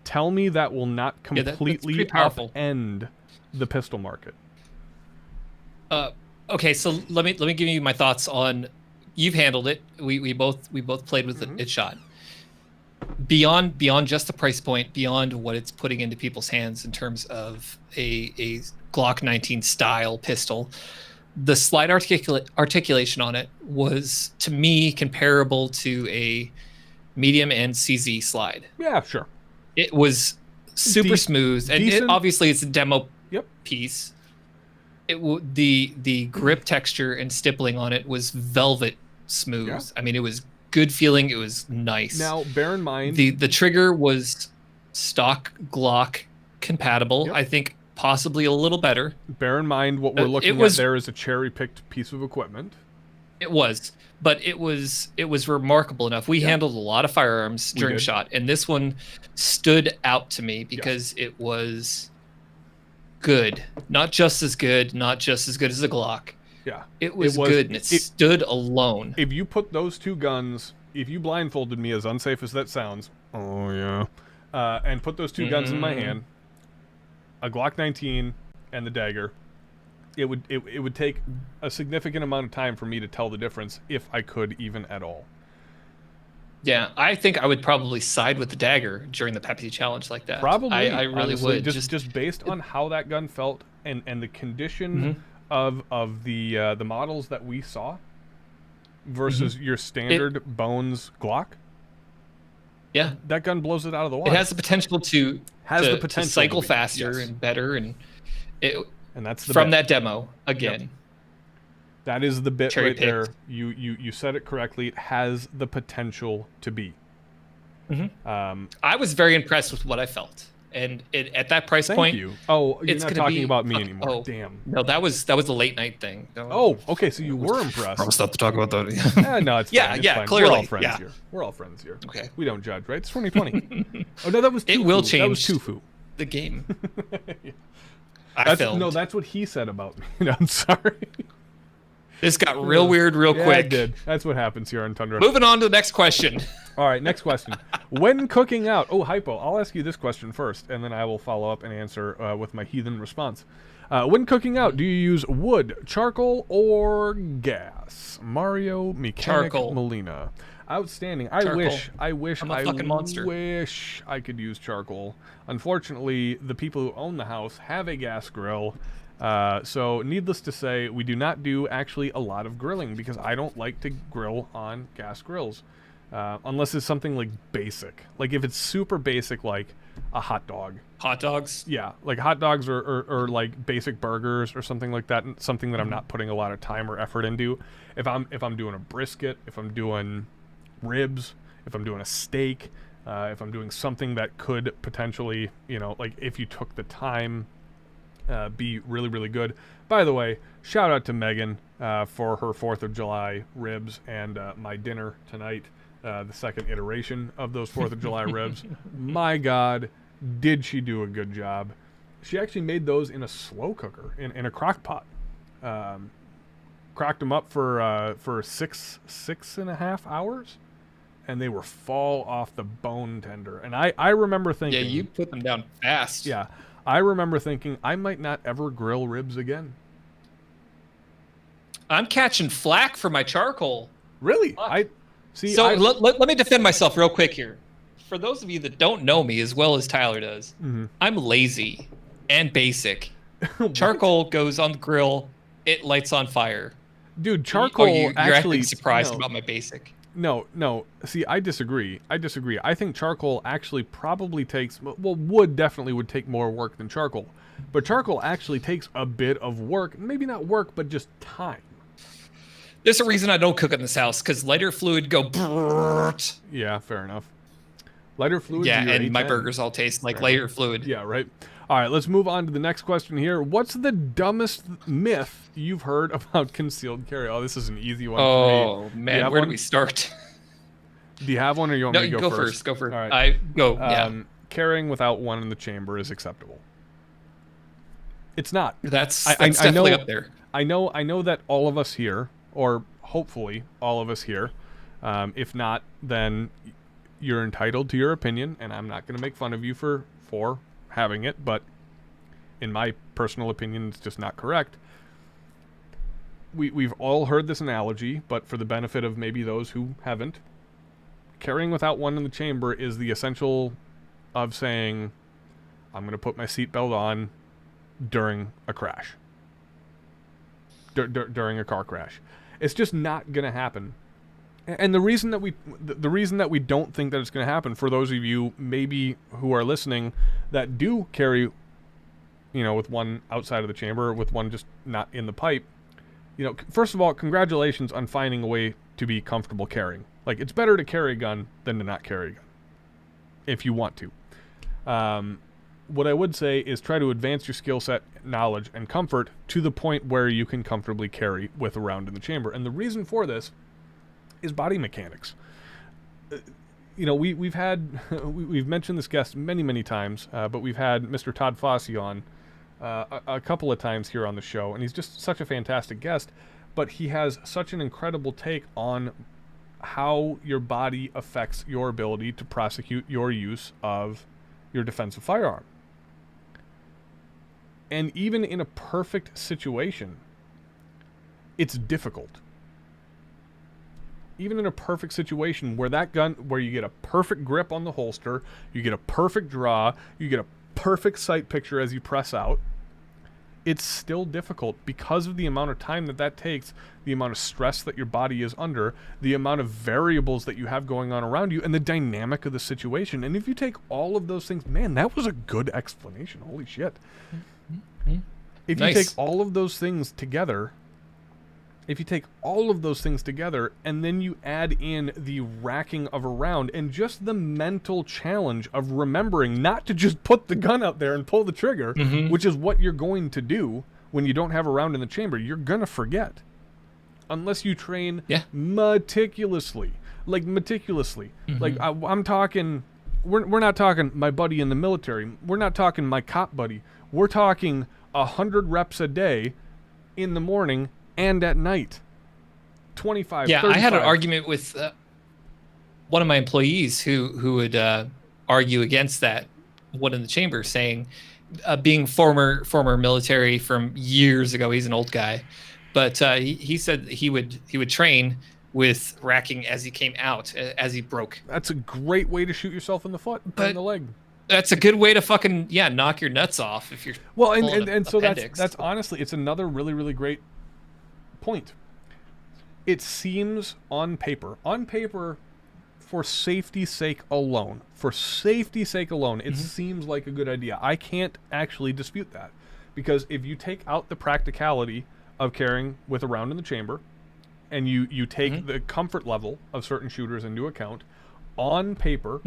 Tell me that will not completely upend the pistol market. Okay, so let me give you my thoughts on. You've handled it. We both played with it shot. Beyond just the price point, beyond what it's putting into people's hands in terms of a Glock 19 style pistol, the slide articulation on it was to me comparable to a medium end CZ slide. Yeah, sure. It was super smooth, and obviously it's a demo piece. The grip texture and stippling on it was velvet smooth. Yeah. I mean, it was good feeling. It was nice. Now, bear in mind the trigger was stock Glock compatible. I think possibly a little better. Bear in mind what we're looking at there is a cherry-picked piece of equipment. It was. But it was remarkable enough. We handled a lot of firearms during shot, and this one stood out to me because it was good. Not just as good as a Glock. Yeah. It was good, and it stood alone. If you put those two guns, if you blindfolded me, as unsafe as that sounds, and put those two guns in my hand, a Glock 19 and the dagger, it would take a significant amount of time for me to tell the difference, if I could even at all. Yeah, I think I would probably side with the dagger during the Pepsi challenge like that. Probably, I really honestly, would. Just based on how that gun felt and the condition of the models that we saw versus your standard Bones Glock. Yeah, that gun blows it out of the water. It has the potential to cycle faster and better, and that's from that demo again. Yep. That is the bit right there. You said it correctly. It has the potential to be. I was very impressed with what I felt, and at that price point. Thank you. Oh, you're not talking about me anymore. Oh, damn. No, that was a late night thing. Oh, okay. So you were impressed. Promise not to talk about that. No, it's fine. It's fine. Clearly, we're all friends here. We're all friends here. Okay. We don't judge, right? It's 2020. Oh no, that was. It will change. That was Tufu. The game. That's what he said about me. No, I'm sorry. This got real weird real quick. It did. That's what happens here on Tundra. Moving on to the next question. All right, next question. When cooking out... Oh, Hypo, I'll ask you this question first, and then I will follow up and answer with my heathen response. When cooking out, do you use wood, charcoal, or gas? Mario Mechanic Molina. Outstanding. I wish I could use charcoal. Unfortunately, the people who own the house have a gas grill. So needless to say, we do not do actually a lot of grilling because I don't like to grill on gas grills. Unless it's something like basic. Like if it's super basic, like a hot dog. Hot dogs? Yeah, like hot dogs or like basic burgers or something like that. Something that I'm not putting a lot of time or effort into. If I'm doing a brisket, if I'm doing ribs, if I'm doing a steak, if I'm doing something that could potentially, like if you took the time, be really, really good. By the way, shout out to Megan for her 4th of July ribs and my dinner tonight, the second iteration of those 4th of July ribs. My God, did she do a good job. She actually made those in a slow cooker, in a crock pot. cracked them up for 6.5 hours, and they were fall off the bone tender. And I remember thinking, Yeah, you put them down fast. Yeah, I remember thinking I might not ever grill ribs again. I'm catching flack for my charcoal. Really? Fuck. See. So let me defend myself real quick here. For those of you that don't know me as well as Tyler does, I'm lazy and basic. Charcoal goes on the grill, it lights on fire. Dude, charcoal you're actually acting surprised about my basic. No. See, I disagree. I think charcoal actually probably takes, wood definitely would take more work than charcoal. But charcoal actually takes a bit of work. Maybe not work, but just time. There's a reason I don't cook in this house, because lighter fluid go brrrt. Yeah, fair enough. Lighter fluid. Yeah, and my burgers all taste like lighter fluid. Yeah, right. All right, let's move on to the next question here. What's the dumbest myth you've heard about concealed carry? Oh, this is an easy one for me. Oh, man, where do we start? Do you have one, or you want me to go first? Go first. All right. I go, yeah. Carrying without one in the chamber is acceptable. It's not. That's definitely up there. I know that all of us here, or hopefully all of us here, if not, then you're entitled to your opinion, and I'm not going to make fun of you for having it, but in my personal opinion, it's just not correct. We've all heard this analogy, but for the benefit of maybe those who haven't, carrying without one in the chamber is the essential of saying, I'm going to put my seatbelt on during a crash. During a car crash. It's just not going to happen. And the reason that we don't think that it's going to happen, for those of you maybe who are listening that do carry, with one outside of the chamber, with one just not in the pipe, first of all, congratulations on finding a way to be comfortable carrying. Like, it's better to carry a gun than to not carry a gun, if you want to. What I would say is try to advance your skill set, knowledge, and comfort to the point where you can comfortably carry with a round in the chamber. And the reason for this is body mechanics. We've mentioned this guest many times, but we've had Mr. Todd Fossey on a couple of times here on the show, and he's just such a fantastic guest. But he has such an incredible take on how your body affects your ability to prosecute your use of your defensive firearm. And even in a perfect situation, it's difficult. Even in a perfect situation where you get a perfect grip on the holster, you get a perfect draw, you get a perfect sight picture as you press out, it's still difficult because of the amount of time that takes, the amount of stress that your body is under, the amount of variables that you have going on around you, and the dynamic of the situation. And if you take all of those things, man, that was a good explanation. Holy shit. If you take all of those things together, and then you add in the racking of a round and just the mental challenge of remembering not to just put the gun out there and pull the trigger, which is what you're going to do when you don't have a round in the chamber. You're going to forget. Unless you train meticulously. Like, I'm talking, we're not talking my buddy in the military. We're not talking my cop buddy. We're talking 100 reps a day in the morning and at night. 25, yeah, 35. I had an argument with one of my employees who would argue against that one in the chamber, saying, being former military from years ago, he's an old guy, but he said he would train with racking as he came out, as he broke. That's a great way to shoot yourself in the foot, in the leg. That's a good way to fucking knock your nuts off if you're and so that's honestly, it's another really great point. It seems on paper, for safety's sake alone, it seems like a good idea. I can't actually dispute that, because if you take out the practicality of carrying with a round in the chamber, and you take the comfort level of certain shooters into account, on paper,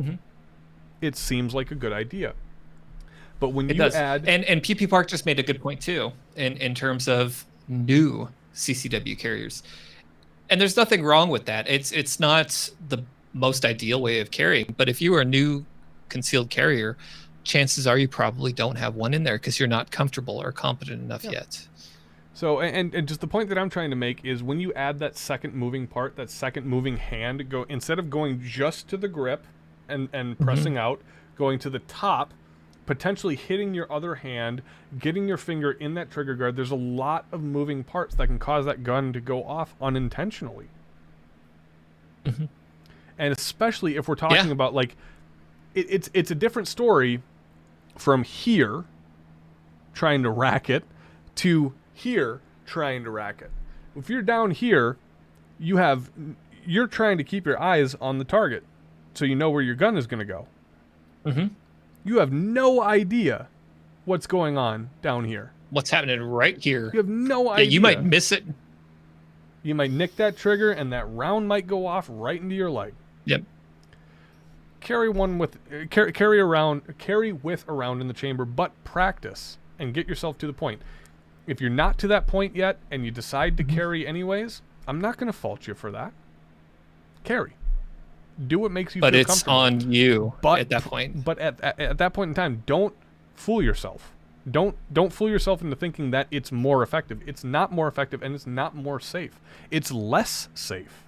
it seems like a good idea. But when you add... And PP Park just made a good point, too, in terms of new CCW carriers. And there's nothing wrong with that. It's not the most ideal way of carrying, but if you are a new concealed carrier, chances are you probably don't have one in there because you're not comfortable or competent enough yet. So, and just the point that I'm trying to make is when you add that second moving part, that second moving hand, instead of going just to the grip and pressing out, going to the top, potentially hitting your other hand, getting your finger in that trigger guard, there's a lot of moving parts that can cause that gun to go off unintentionally. And especially if we're talking about, like, it's a different story from here trying to rack it to here trying to rack it. If you're down here, you're trying to keep your eyes on the target so you know where your gun is going to go. You have no idea what's going on down here. What's happening right here? You have no idea. Yeah, you might miss it. You might nick that trigger and that round might go off right into your leg. Yep. Carry with around in the chamber, but practice and get yourself to the point. If you're not to that point yet and you decide to carry anyways, I'm not going to fault you for that. Carry. Do what makes you feel comfortable. But it's on you at that point. But at that point in time, don't fool yourself. Don't fool yourself into thinking that it's more effective. It's not more effective and it's not more safe. It's less safe.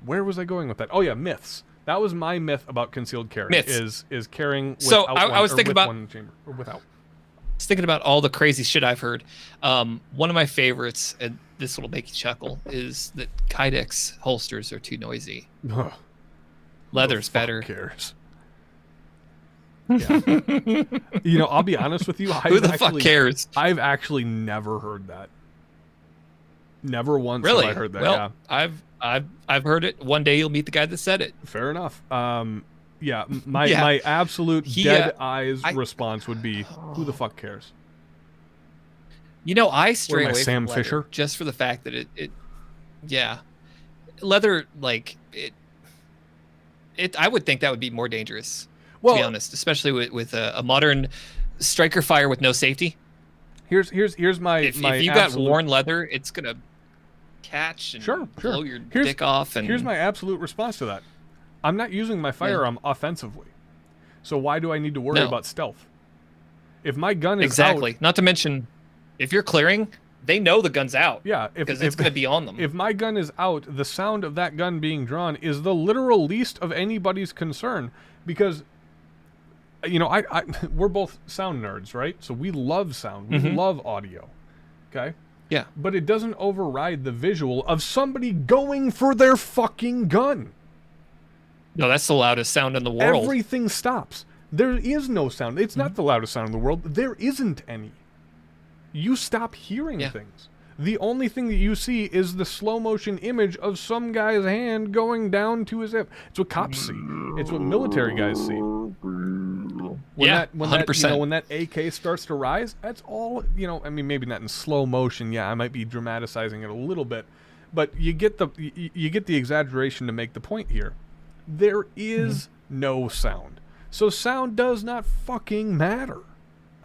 Where was I going with that? Oh yeah, myths. That was my myth about concealed carry. Myths. Is carrying without so I was one, thinking about one in the chamber or without. I was thinking about all the crazy shit I've heard. One of my favorites, and this will make you chuckle, is that Kydex holsters are too noisy. Leather's better. Who cares? Yeah. You know, I'll be honest with you. Who the fuck cares? I've actually never heard that. Never once really? have I heard that. Well, yeah. I've heard it. One day you'll meet the guy that said it. Fair enough. Yeah, my absolute dead eyes response would be, who the fuck cares? You know, I stray away Sam from leather Fisher? just for the fact that it leather, like it I would think that would be more dangerous, to be honest, especially with a modern striker fire with no safety. Here's my if you got worn leather, it's gonna catch and blow your dick off. And here's my absolute response to that. I'm not using my firearm offensively, so why do I need to worry about stealth? If my gun is out, not to mention, if you're clearing, they know the gun's out. Yeah, because it's going to be on them. If my gun is out, the sound of that gun being drawn is the literal least of anybody's concern, because, you know, we're both sound nerds, right? So we love sound. We love audio. Okay? Yeah. But it doesn't override the visual of somebody going for their fucking gun. No, that's the loudest sound in the world. Everything stops. There is no sound. It's not the loudest sound in the world. There isn't any. You stop hearing things. The only thing that you see is the slow motion image of some guy's hand going down to his hip. It's what cops see. It's what military guys see. When 100%. When that AK starts to rise, that's all, you know, I mean, maybe not in slow motion. Yeah, I might be dramatizing it a little bit, but you get the exaggeration to make the point here. There is no sound. So sound does not fucking matter.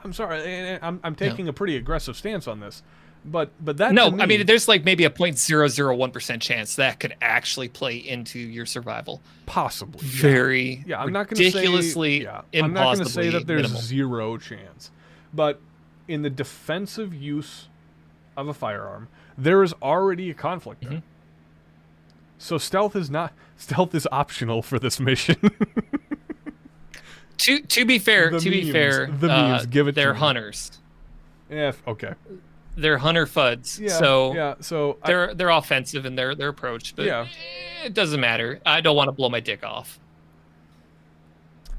I'm sorry. I'm taking a pretty aggressive stance on this. But that no, I mean, there's like maybe a 0.001% chance that could actually play into your survival. Possibly. Very I'm not going to say ridiculously I'm not going to say that there's minimal. Zero chance. But in the defensive use of a firearm, there is already a conflict there. So stealth is optional for this mission. To be fair, they're hunters. Yeah, okay. They're hunter fuds. So they're offensive in their approach, but it doesn't matter. I don't want to blow my dick off.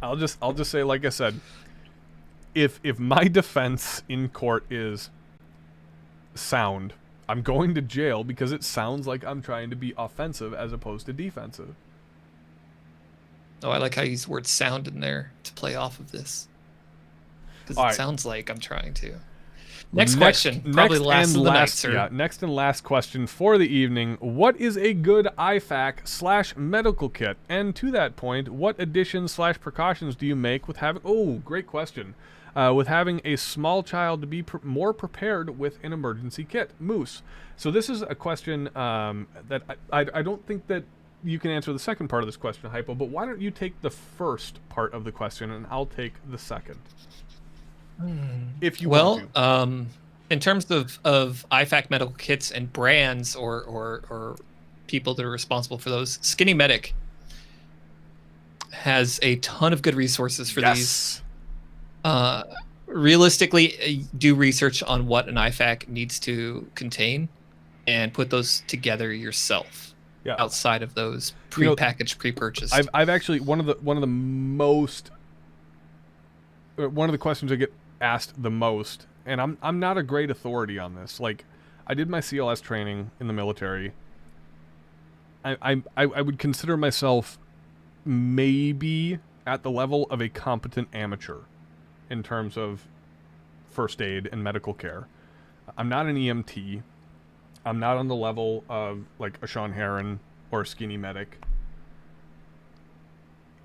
I'll just say, like I said, if my defense in court is sound, I'm going to jail because it sounds like I'm trying to be offensive as opposed to defensive. Oh, I like how you use the word sound in there to play off of this. Because it sounds like I'm trying to. Next question. Probably last of the night, sir. Yeah, next and last question for the evening. What is a good IFAK/medical kit? And to that point, what additions/precautions do you make with having... Oh, great question. With having a small child to be more prepared with an emergency kit. Moose. So this is a question that I don't think that you can answer the second part of this question, Hypo, but why don't you take the first part of the question and I'll take the second. If you want to. in terms of IFAC medical kits and brands or people that are responsible for those, Skinny Medic has a ton of good resources for these. Realistically, do research on what an IFAC needs to contain and put those together yourself. Yeah. Outside of those pre-packaged, pre-purchased. I've actually one of the questions I get asked the most, and I'm not a great authority on this. Like, I did my CLS training in the military. I would consider myself maybe at the level of a competent amateur in terms of first aid and medical care. I'm not an EMT. I'm not on the level of like a Sean Heron or a Skinny Medic.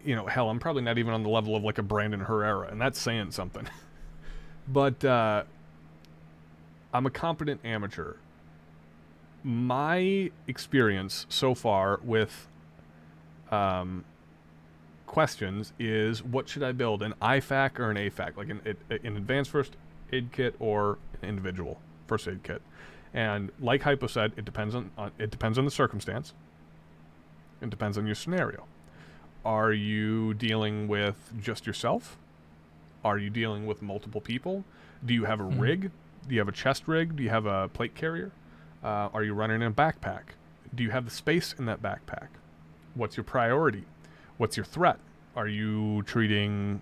You know, hell, I'm probably not even on the level of like a Brandon Herrera, and that's saying something. But I'm a competent amateur. My experience so far with questions is, what should I build, an IFAC or an AFAC, like an advanced first aid kit or an individual first aid kit? And like Hypo said, it depends on the circumstance. It depends on your scenario. Are you dealing with just yourself? Are you dealing with multiple people? Do you have a rig? Do you have a chest rig? Do you have a plate carrier? Are you running in a backpack? Do you have the space in that backpack? What's your priority? What's your threat? Are you treating,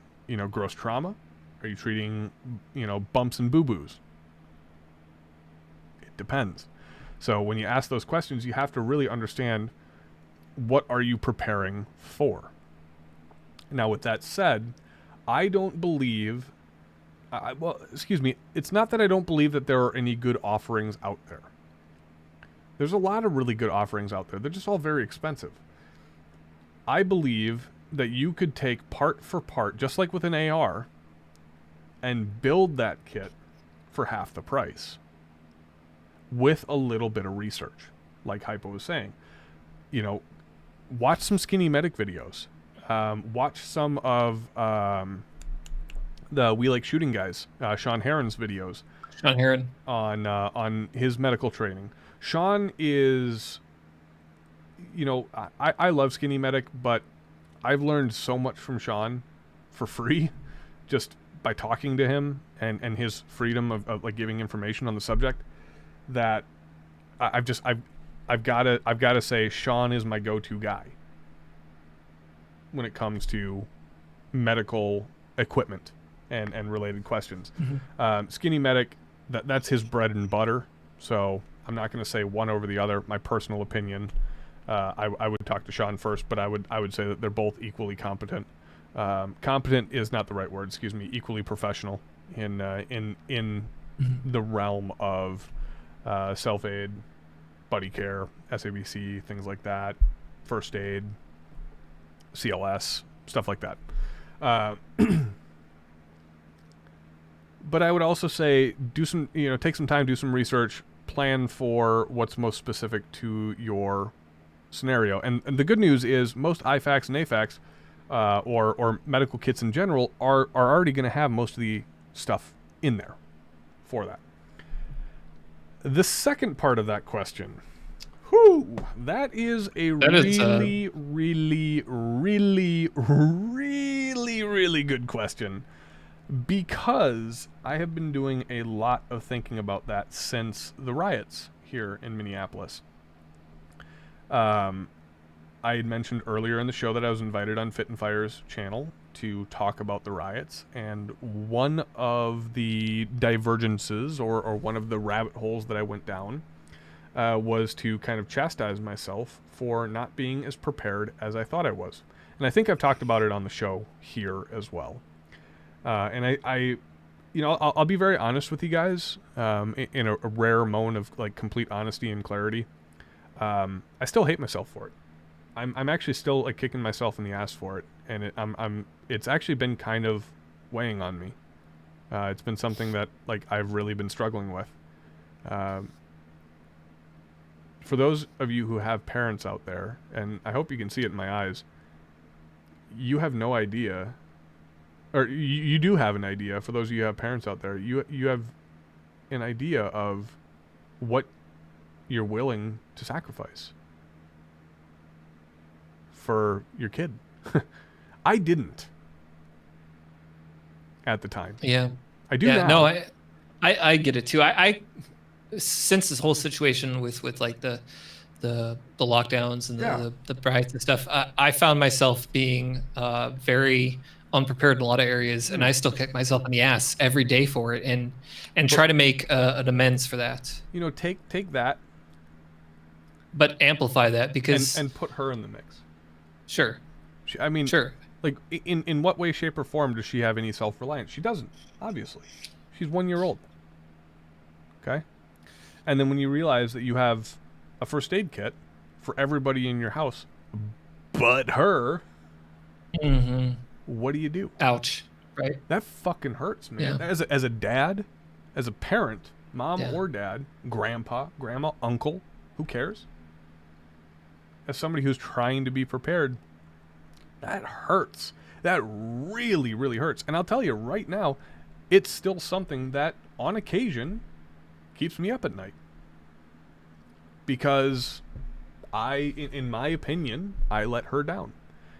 gross trauma? Are you treating, bumps and boo-boos? It depends. So when you ask those questions, you have to really understand, what are you preparing for? Now, with that said, I don't believe... it's not that I don't believe that there are any good offerings out there. There's a lot of really good offerings out there. They're just all very expensive. I believe that you could take part for part, just like with an AR, and build that kit for half the price with a little bit of research, like Hypo was saying. Watch some Skinny Medic videos. Watch some of the We Like Shooting guys, Sean Heron's videos. Sean Heron. On his medical training. Sean is, I love Skinny Medic, but I've learned so much from Sean for free just by talking to him and his freedom of like giving information on the subject, that I've got to say Sean is my go-to guy when it comes to medical equipment and related questions. Skinny Medic, that's his bread and butter, so I'm not going to say one over the other. My personal opinion, I would talk to Sean first, but I would say that they're both equally competent. Competent is not the right word. Excuse me. Equally professional in the realm of self-aid, buddy care, SABC, things like that, first aid, CLS, stuff like that. But I would also say take some time, do some research, plan for what's most specific to your scenario. And the good news is most IFACs and AFACs, or medical kits in general, are already going to have most of the stuff in there for that. The second part of that question, that is really, really, really, really, really good question, because I have been doing a lot of thinking about that since the riots here in Minneapolis. I had mentioned earlier in the show that I was invited on Fit and Fire's channel to talk about the riots, and one of the divergences or one of the rabbit holes that I went down was to kind of chastise myself for not being as prepared as I thought I was. And I think I've talked about it on the show here as well. And I'll be very honest with you guys, in a rare moment of like complete honesty and clarity. I still hate myself for it. I'm actually still like kicking myself in the ass for it, and it's actually been kind of weighing on me. It's been something that like I've really been struggling with. For those of you who have parents out there, and I hope you can see it in my eyes, you have no idea, or you do have an idea. For those of you who have parents out there, you have an idea of what you're willing to sacrifice for your kid. I didn't at the time. Yeah. I do now. No, I get it too. I since this whole situation with like the lockdowns and the riots and stuff, I found myself being very unprepared in a lot of areas, and I still kick myself in the ass every day for it, and try to make an amends for that. Take that, but amplify that, because and put her in the mix. Sure. Sure. Like, in what way, shape, or form does she have any self-reliance? She doesn't, obviously. She's 1 year old. Okay? And then when you realize that you have a first aid kit for everybody in your house but her, what do you do? Ouch. Right? That fucking hurts, man. Yeah. As a dad, as a parent, mom or dad, grandpa, grandma, uncle, who cares? As somebody who's trying to be prepared, that hurts. That really, really hurts. And I'll tell you right now, it's still something that, on occasion, keeps me up at night. Because in my opinion, I let her down.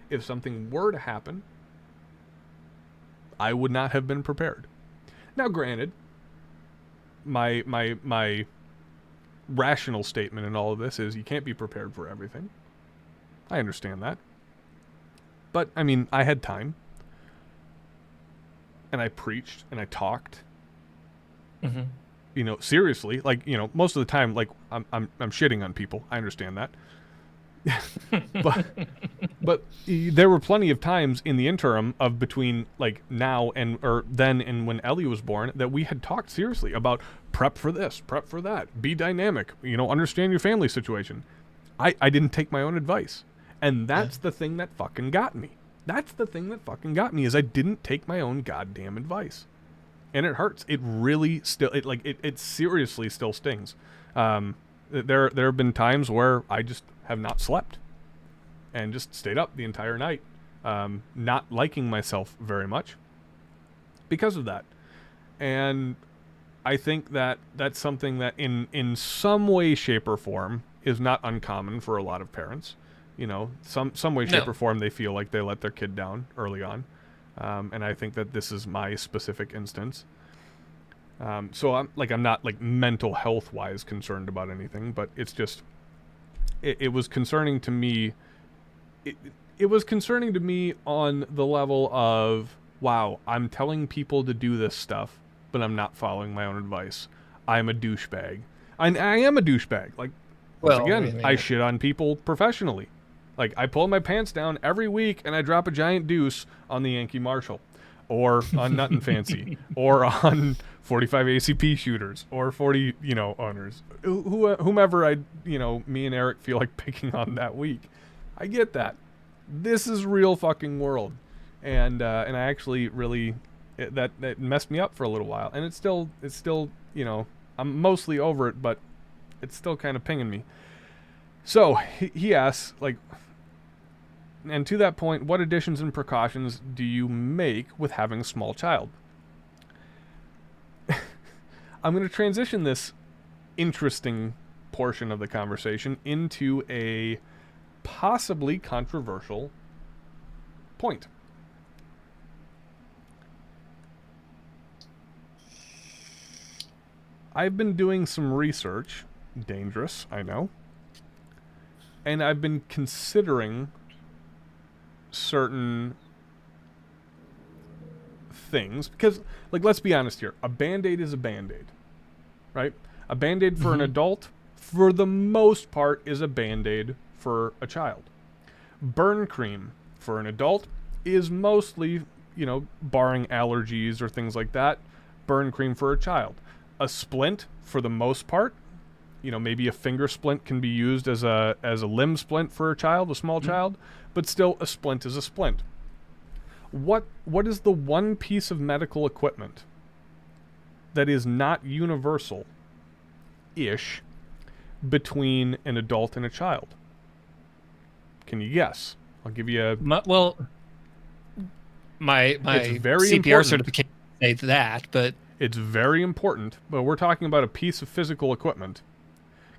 If something were to happen, I would not have been prepared. Now, granted, my rational statement in all of this is you can't be prepared for everything. I understand that. But, I mean, I had time. And I preached and I talked. Seriously, like, most of the time, like, I'm shitting on people. I understand that. but there were plenty of times in the interim of between, like, now or then and when Ellie was born, that we had talked seriously about prep for this, prep for that, be dynamic, understand your family situation. I didn't take my own advice. And that's the thing that fucking got me. That's the thing that fucking got me, is I didn't take my own goddamn advice. And it hurts. It really still, it seriously still stings. There have been times where I just have not slept and just stayed up the entire night, not liking myself very much because of that. And I think that that's something that in some way, shape, or form is not uncommon for a lot of parents. Some way, shape, or form, they feel like they let their kid down early on. And I think that this is my specific instance. So I'm not like mental health wise concerned about anything, but it's just, it was concerning to me. It was concerning to me on the level of, wow, I'm telling people to do this stuff, but I'm not following my own advice. I'm a douchebag. I am a douchebag. Like, once again, I shit on people professionally. Like, I pull my pants down every week and I drop a giant deuce on the Yankee Marshall, or on Nut and Fancy, or on 45 ACP shooters, or 40, owners, whomever me and Eric feel like picking on that week. I get that. This is real fucking world, and I actually really that messed me up for a little while, and it's still I'm mostly over it, but it's still kind of pinging me. So he asks, like, and to that point, what additions and precautions do you make with having a small child? I'm going to transition this interesting portion of the conversation into a possibly controversial point. I've been doing some research, dangerous, I know, and I've been considering certain things, because, like, let's be honest here, a Band-Aid is a Band-Aid, right? A Band-Aid for an adult, for the most part, is a Band-Aid for a child. Burn cream for an adult is mostly, barring allergies or things like that, burn cream for a child. A splint, for the most part, maybe a finger splint can be used as a limb splint for a child, a small child, but still, a splint is a splint. What is the one piece of medical equipment that is not universal-ish between an adult and a child? Can you guess? I'll give you a... My it's very CPR important. certification say that, but It's very important, but we're talking about a piece of physical equipment.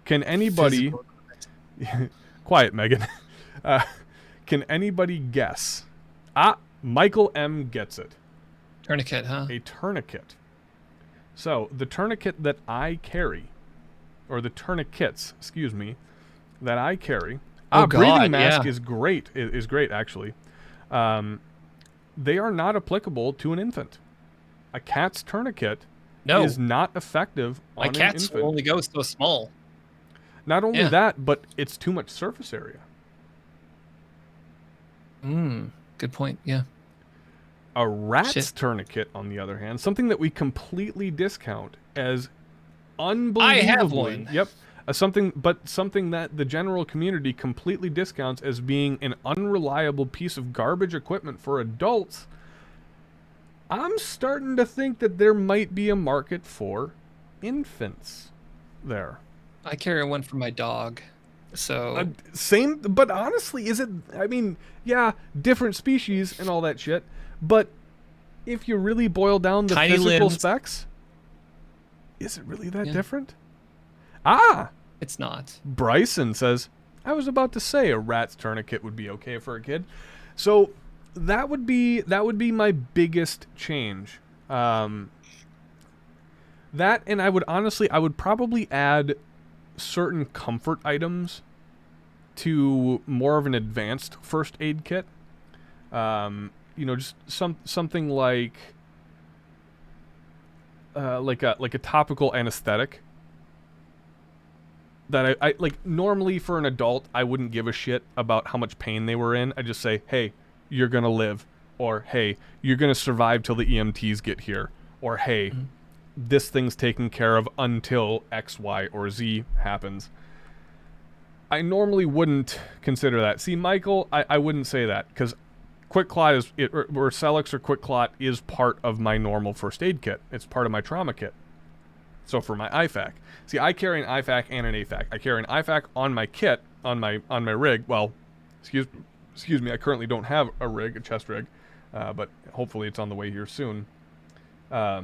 Can anybody... Quiet, Megan. Can anybody guess? Michael M. gets it. Tourniquet, huh? A tourniquet. So, the tourniquet that I carry, or the tourniquets, excuse me, that I carry... breathing mask is great. It is great, actually. They are not applicable to an infant. A cat's tourniquet is not effective on an infant. My cats will only go so small. Not only that, but it's too much surface area. Good point, yeah. A rat's tourniquet, on the other hand, something that we completely discount as unbelievably... I have one. Yep. Something that the general community completely discounts as being an unreliable piece of garbage equipment for adults. I'm starting to think that there might be a market for infants there. I carry one for my dog, so... Same, but honestly, is it... I mean, yeah, different species and all that shit, but if you really boil down the physical specs, is it really that different? It's not. Bryson says, I was about to say a rat's tourniquet would be okay for a kid. So that would be my biggest change. That, and I would probably add certain comfort items to more of an advanced first aid kit. Just something like a topical anesthetic. That I like. Normally for an adult, I wouldn't give a shit about how much pain they were in. I just say, hey, you're gonna live, or hey, you're gonna survive till the EMTs get here, or hey, this thing's taken care of until X, Y, or Z happens. I normally wouldn't consider that. See, Michael, I wouldn't say that, because Quick Clot or Celix or Quick Clot is part of my normal first aid kit. It's part of my trauma kit. So for my IFAC. See, I carry an IFAC and an AFAC. I carry an IFAC on my kit, on my rig. Well, excuse me, I currently don't have a chest rig, but hopefully it's on the way here soon. But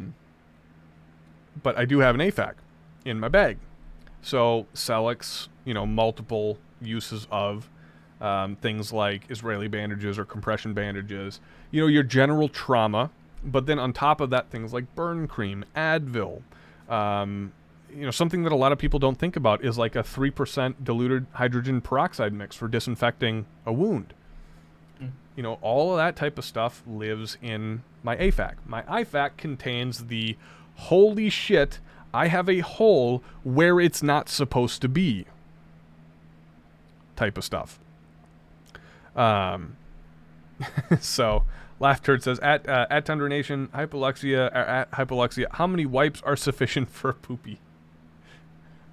I do have an AFAC in my bag. So Celix, multiple uses of things like Israeli bandages or compression bandages. Your general trauma, but then on top of that, things like burn cream, Advil. Something that a lot of people don't think about is like a 3% diluted hydrogen peroxide mix for disinfecting a wound. All of that type of stuff lives in my AFAC. My IFAC contains the holy shit, I have a hole where it's not supposed to be type of stuff. So... Laugh Turd says, at Tundra Nation, hypoluxia, how many wipes are sufficient for a poopy?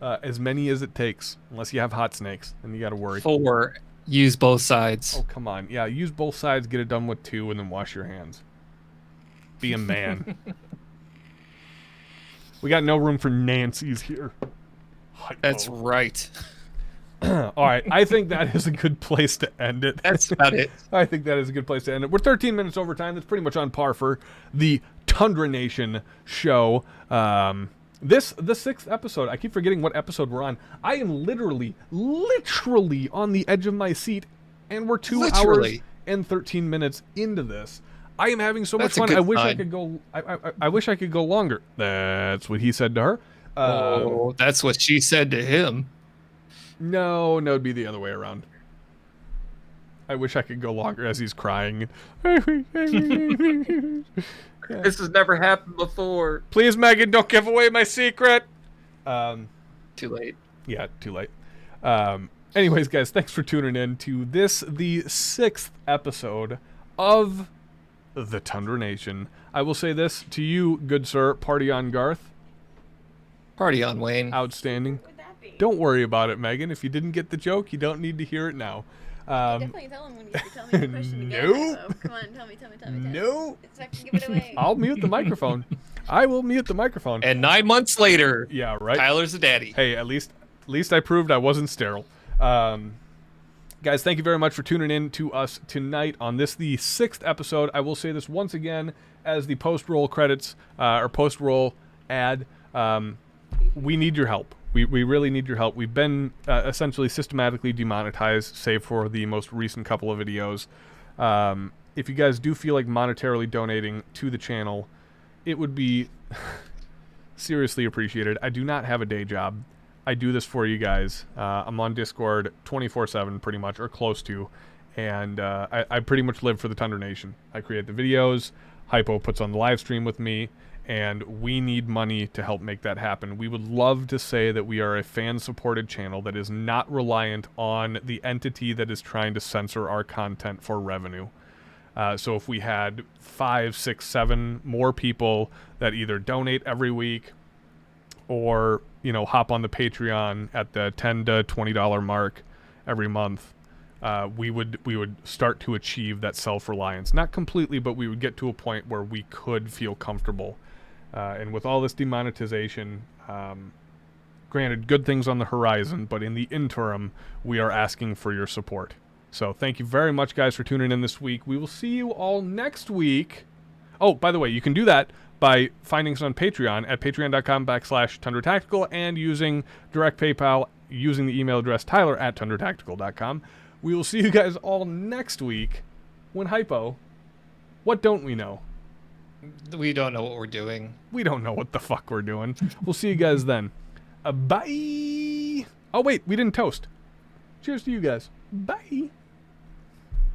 As many as it takes, unless you have hot snakes, then you gotta worry. 4. Use both sides. Oh, come on. Yeah, use both sides, get it done with 2, and then wash your hands. Be a man. We got no room for Nancy's here. Hypo. That's right. All right, I think that is a good place to end it. That's about it. I think that is a good place to end it. We're 13 minutes over time. That's pretty much on par for the Tundra Nation show. The 6th episode. I keep forgetting what episode we're on. I am literally on the edge of my seat, and we're 2 hours and 13 minutes into this. I am having so much fun. I wish I could go. I wish I could go longer. That's what he said to her. That's what she said to him. No, it'd be the other way around. I wish I could go longer as he's crying. This has never happened before. Please, Megan, don't give away my secret. Too late. Yeah, too late. Anyways, guys, thanks for tuning in to this, the 6th episode of the Tundra Nation. I will say this to you, good sir, party on, Garth. Party on, Wayne. Outstanding. Don't worry about it, Megan. If you didn't get the joke, you don't need to hear it now. Definitely tell him when you tell me the question again. Nope. So. Come on, tell me. Nope. So I can give it away. I'll mute the microphone. I will mute the microphone. And 9 months later, yeah, right. Tyler's a daddy. Hey, at least I proved I wasn't sterile. Guys, thank you very much for tuning in to us tonight on this, the 6th episode. I will say this once again as the post-roll credits, or post-roll ad. We need your help. We really need your help. We've been essentially systematically demonetized, save for the most recent couple of videos. If you guys do feel like monetarily donating to the channel, it would be seriously appreciated. I do not have a day job. I do this for you guys. I'm on Discord 24/7 pretty much, or close to, and I pretty much live for the Tundra Nation. I create the videos, Hypo puts on the live stream with me, and we need money to help make that happen. We would love to say that we are a fan-supported channel that is not reliant on the entity that is trying to censor our content for revenue. So if we had 5, 6, 7 more people that either donate every week or, you know, hop on the Patreon at the $10 to $20 mark every month, we would start to achieve that self-reliance. Not completely, but we would get to a point where we could feel comfortable. And with all this demonetization, granted, good things on the horizon, but in the interim, we are asking for your support. So thank you very much, guys, for tuning in this week. We will see you all next week. Oh, by the way, you can do that by finding us on Patreon at patreon.com/TundraTactical and using direct PayPal using the email address tyler@tundratactical.com. We will see you guys all next week when Hypo, what don't we know? We don't know what we're doing. We don't know what the fuck we're doing. We'll see you guys then. Bye. Oh, wait, we didn't toast. Cheers to you guys. Bye.